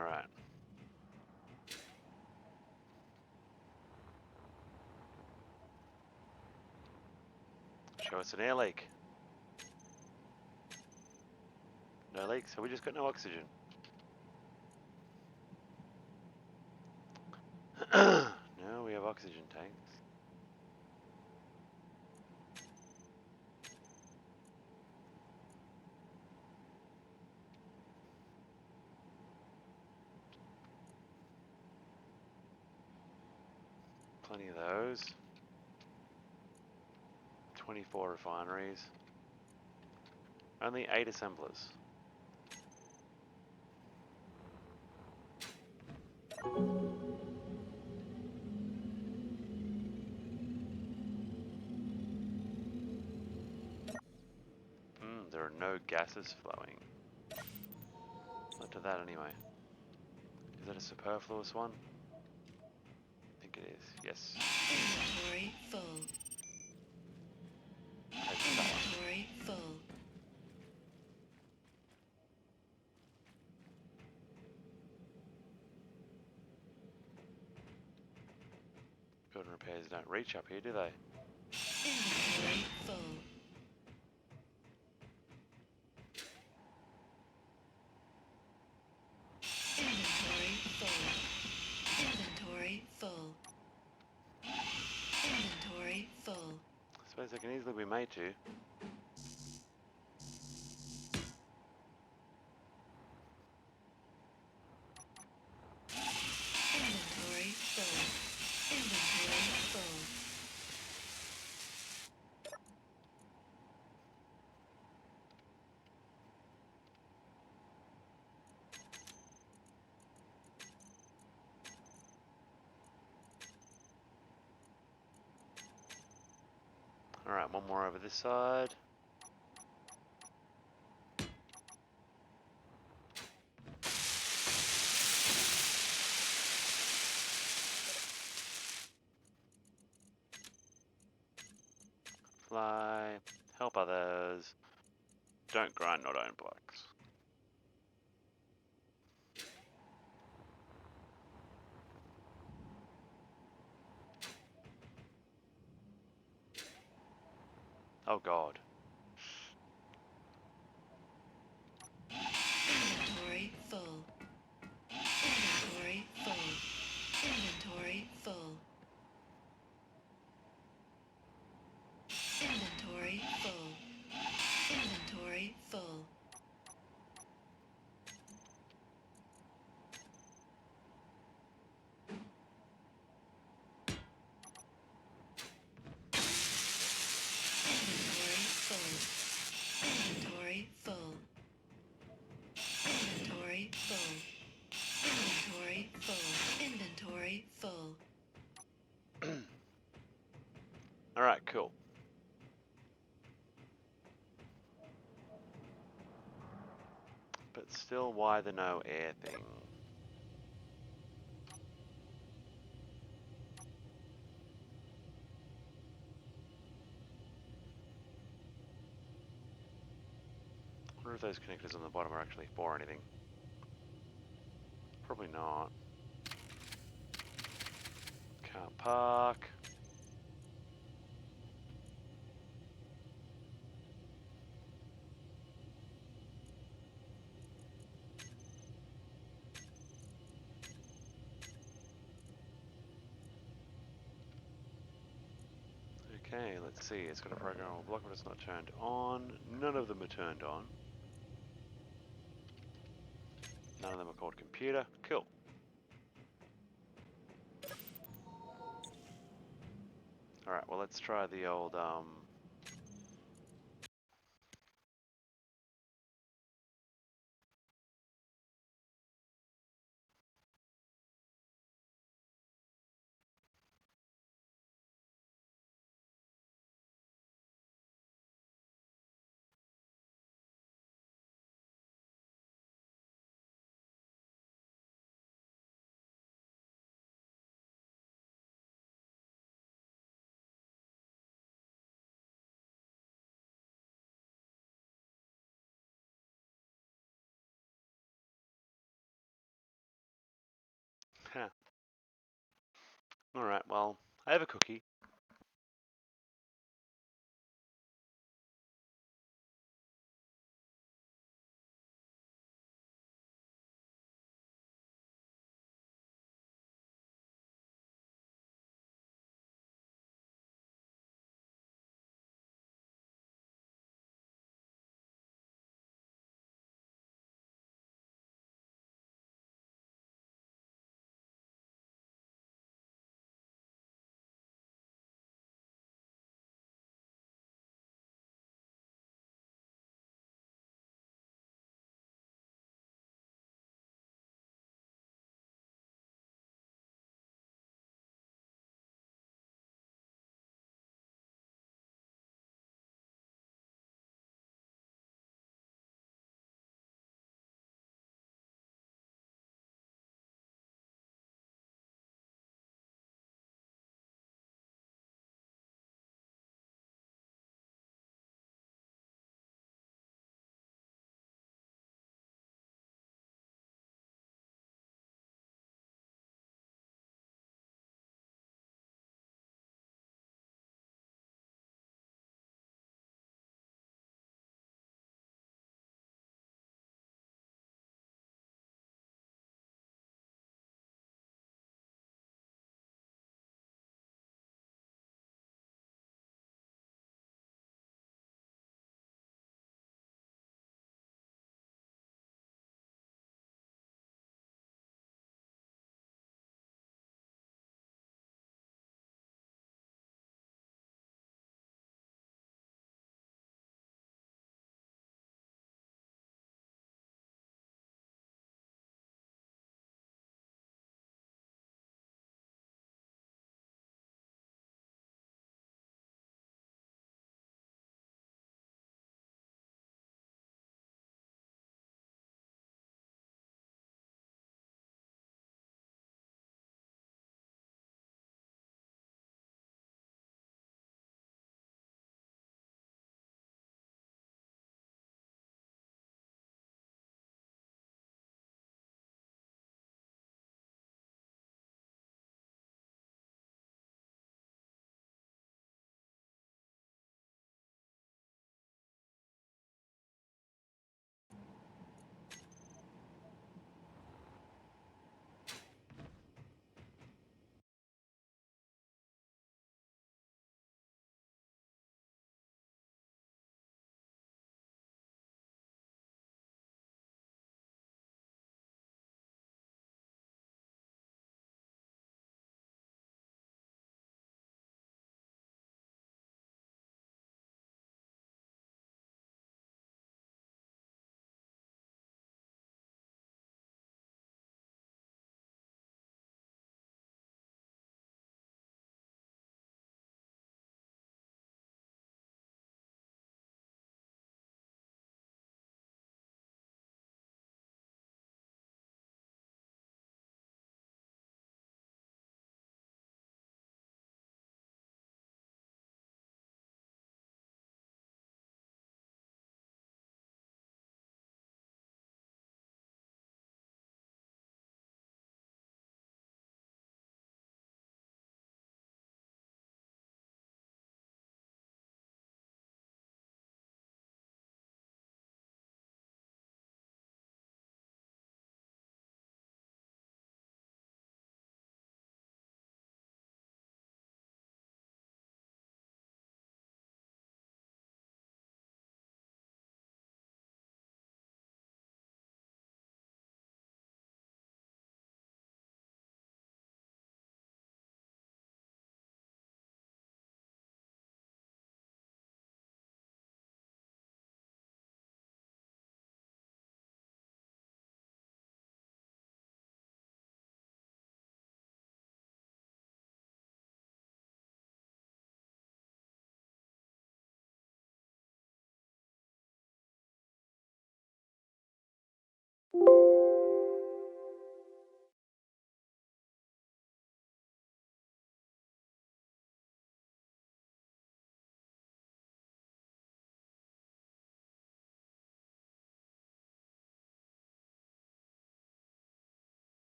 Speaker 1: Alright. Show us an air leak. No leak, so we just got no oxygen. Now we have oxygen tanks. Plenty of those. 24 refineries. Only 8 assemblers. There are no gases flowing. Not to that anyway. Is that a superfluous one? I think it is. Yes.
Speaker 2: Inventory full.
Speaker 1: Take that one.
Speaker 2: Inventory full.
Speaker 1: Building repairs don't reach up here, do they?
Speaker 2: Inventory full. Inventory full. Inventory full. Inventory full.
Speaker 1: I suppose they can easily be made to.
Speaker 2: Inventory full. Inventory full.
Speaker 1: Alright, one more over this side. Fly. Help others. Don't grind, not own blocks. Oh god.
Speaker 2: Inventory full. Inventory full. Inventory full. Inventory full. Inventory full. Inventory full. Inventory full. Inventory full. Inventory full. Inventory full.
Speaker 1: Alright, cool. But still, why the no air thing? I wonder if those connectors on the bottom are actually for anything. Probably not. Can't park. Okay, let's see. It's got a programmable block, but it's not turned on. None of them are turned on. None of them are called computer. Cool. Alright, well let's try the old All right, well, I have a cookie.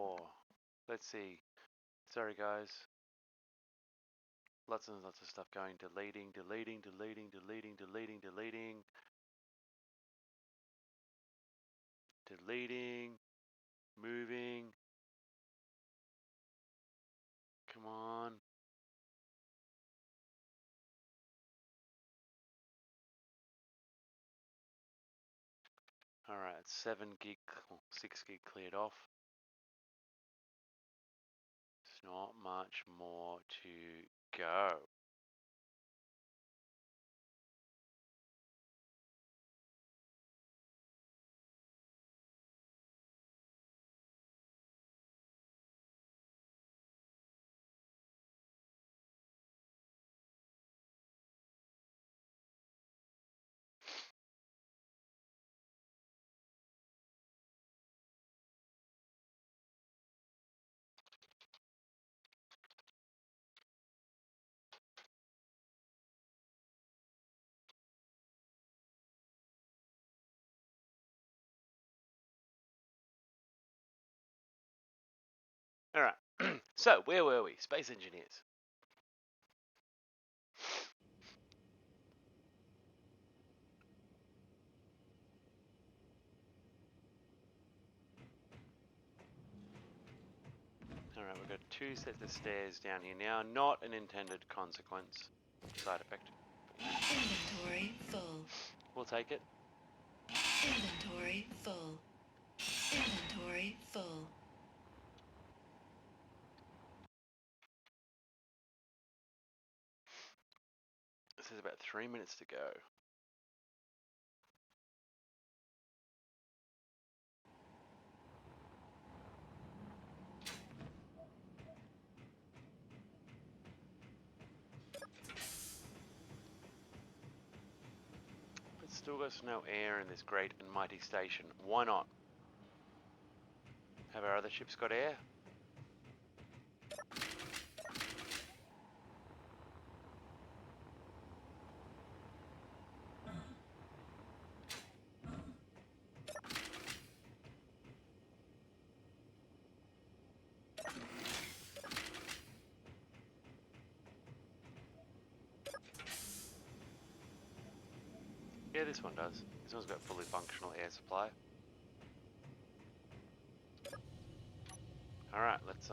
Speaker 1: 4. Let's see. Sorry, guys. Lots and lots of stuff going. Deleting. Moving. Come on. Alright, 7 gig, 6 gig cleared off. There's not much more to go. Alright, so where were we? Space engineers. Alright, we've got 2 sets of stairs down here now. Not an intended consequence. Side effect.
Speaker 2: Inventory full.
Speaker 1: We'll take it.
Speaker 2: Inventory full. Inventory full.
Speaker 1: This is about 3 minutes to go. But still got no air in this great and mighty station. Why not? Have our other ships got air? Yeah, this one does. This one's got fully functional air supply. Alright, let's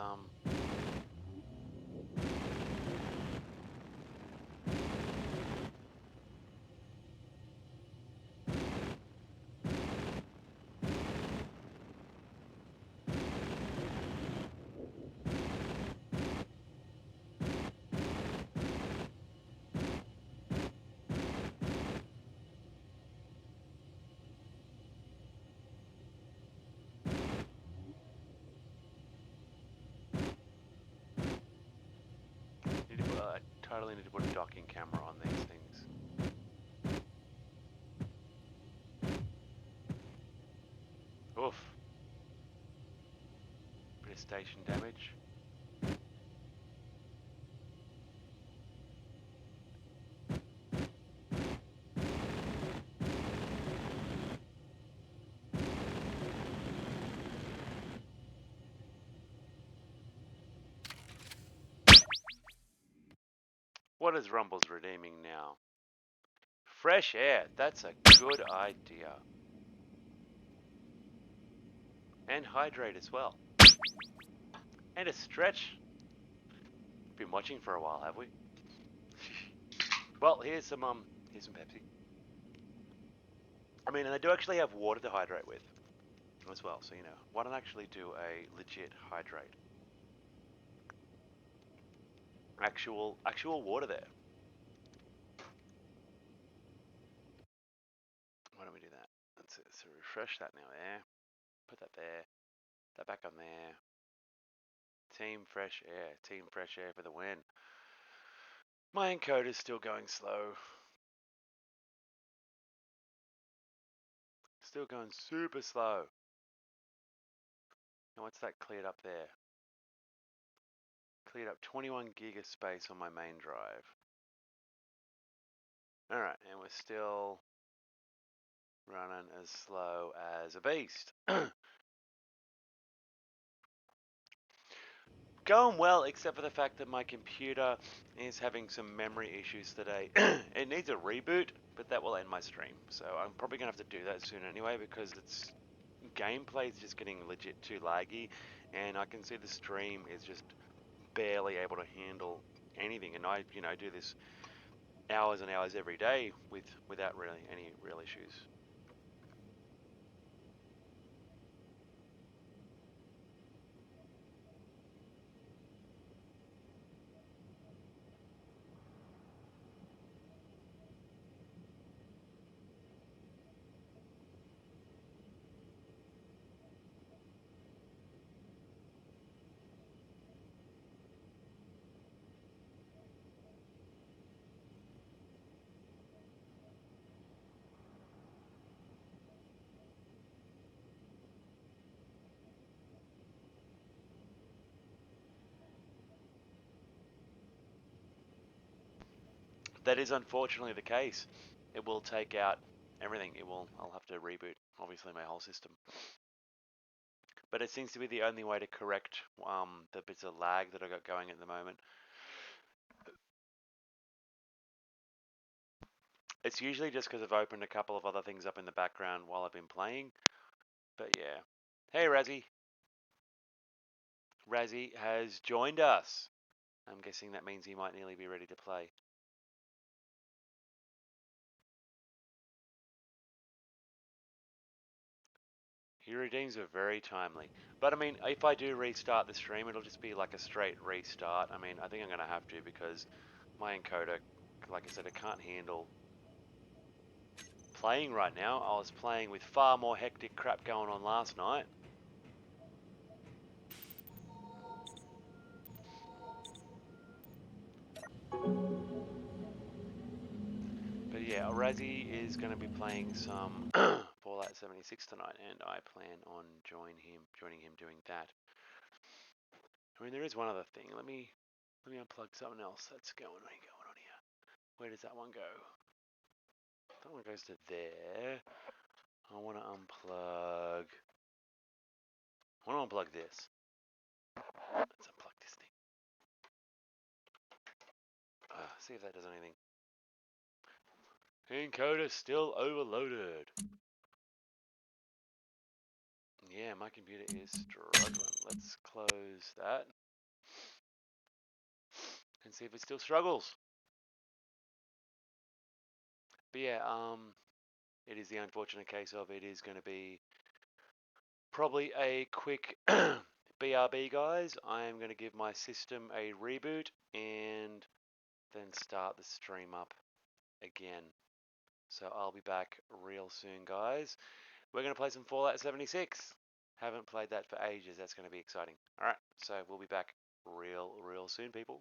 Speaker 1: I totally need to put a docking camera on these things. Oof. Bit of station damage. What is Rumble's redeeming now? Fresh air. That's a good idea. And hydrate as well. And a stretch. Been watching for a while, have we? Well, here's some Pepsi. I mean, and they do actually have water to hydrate with as well, so you know. Why don't I actually do a legit hydrate? Actual water there. Why don't we do that? Let's refresh that now there. Put that there. That back on there. Team fresh air. Team fresh air for the win. My encoder's still going slow. Still going super slow. Now what's that cleared up there? Cleared up 21 gig of space on my main drive. Alright, and we're still running as slow as a beast. Going well, except for the fact that my computer is having some memory issues today. It needs a reboot, but that will end my stream. So I'm probably going to have to do that soon anyway because it's gameplay is just getting legit too laggy, and I can see the stream is just barely able to handle anything. And I, do this hours and hours every day without really any real issues. That is unfortunately the case. It will take out everything. I'll have to reboot, obviously, my whole system. But it seems to be the only way to correct the bits of lag that I got going at the moment. It's usually just because I've opened a couple of other things up in the background while I've been playing. But yeah. Hey, Razzie. Razzie has joined us. I'm guessing that means he might nearly be ready to play. Hero redeems are very timely. But I mean, if I do restart the stream, it'll just be like a straight restart. I mean, I think I'm going to have to because my encoder, like I said, it can't handle playing right now. I was playing with far more hectic crap going on last night. But yeah, Razzie is going to be playing some Fallout 76 tonight, and I plan on joining him doing that. I mean, there is one other thing. Let me unplug something else that's going on here. Where does that one go? That one goes to there. I want to unplug. This. Let's unplug this thing. See if that does anything. Encoder still overloaded. Yeah, my computer is struggling. Let's close that and see if it still struggles. But yeah, it is the unfortunate case of it is going to be probably a quick BRB, guys. I am going to give my system a reboot and then start the stream up again. So I'll be back real soon, guys. We're going to play some Fallout 76. Haven't played that for ages. That's going to be exciting. All right, so we'll be back real soon, people.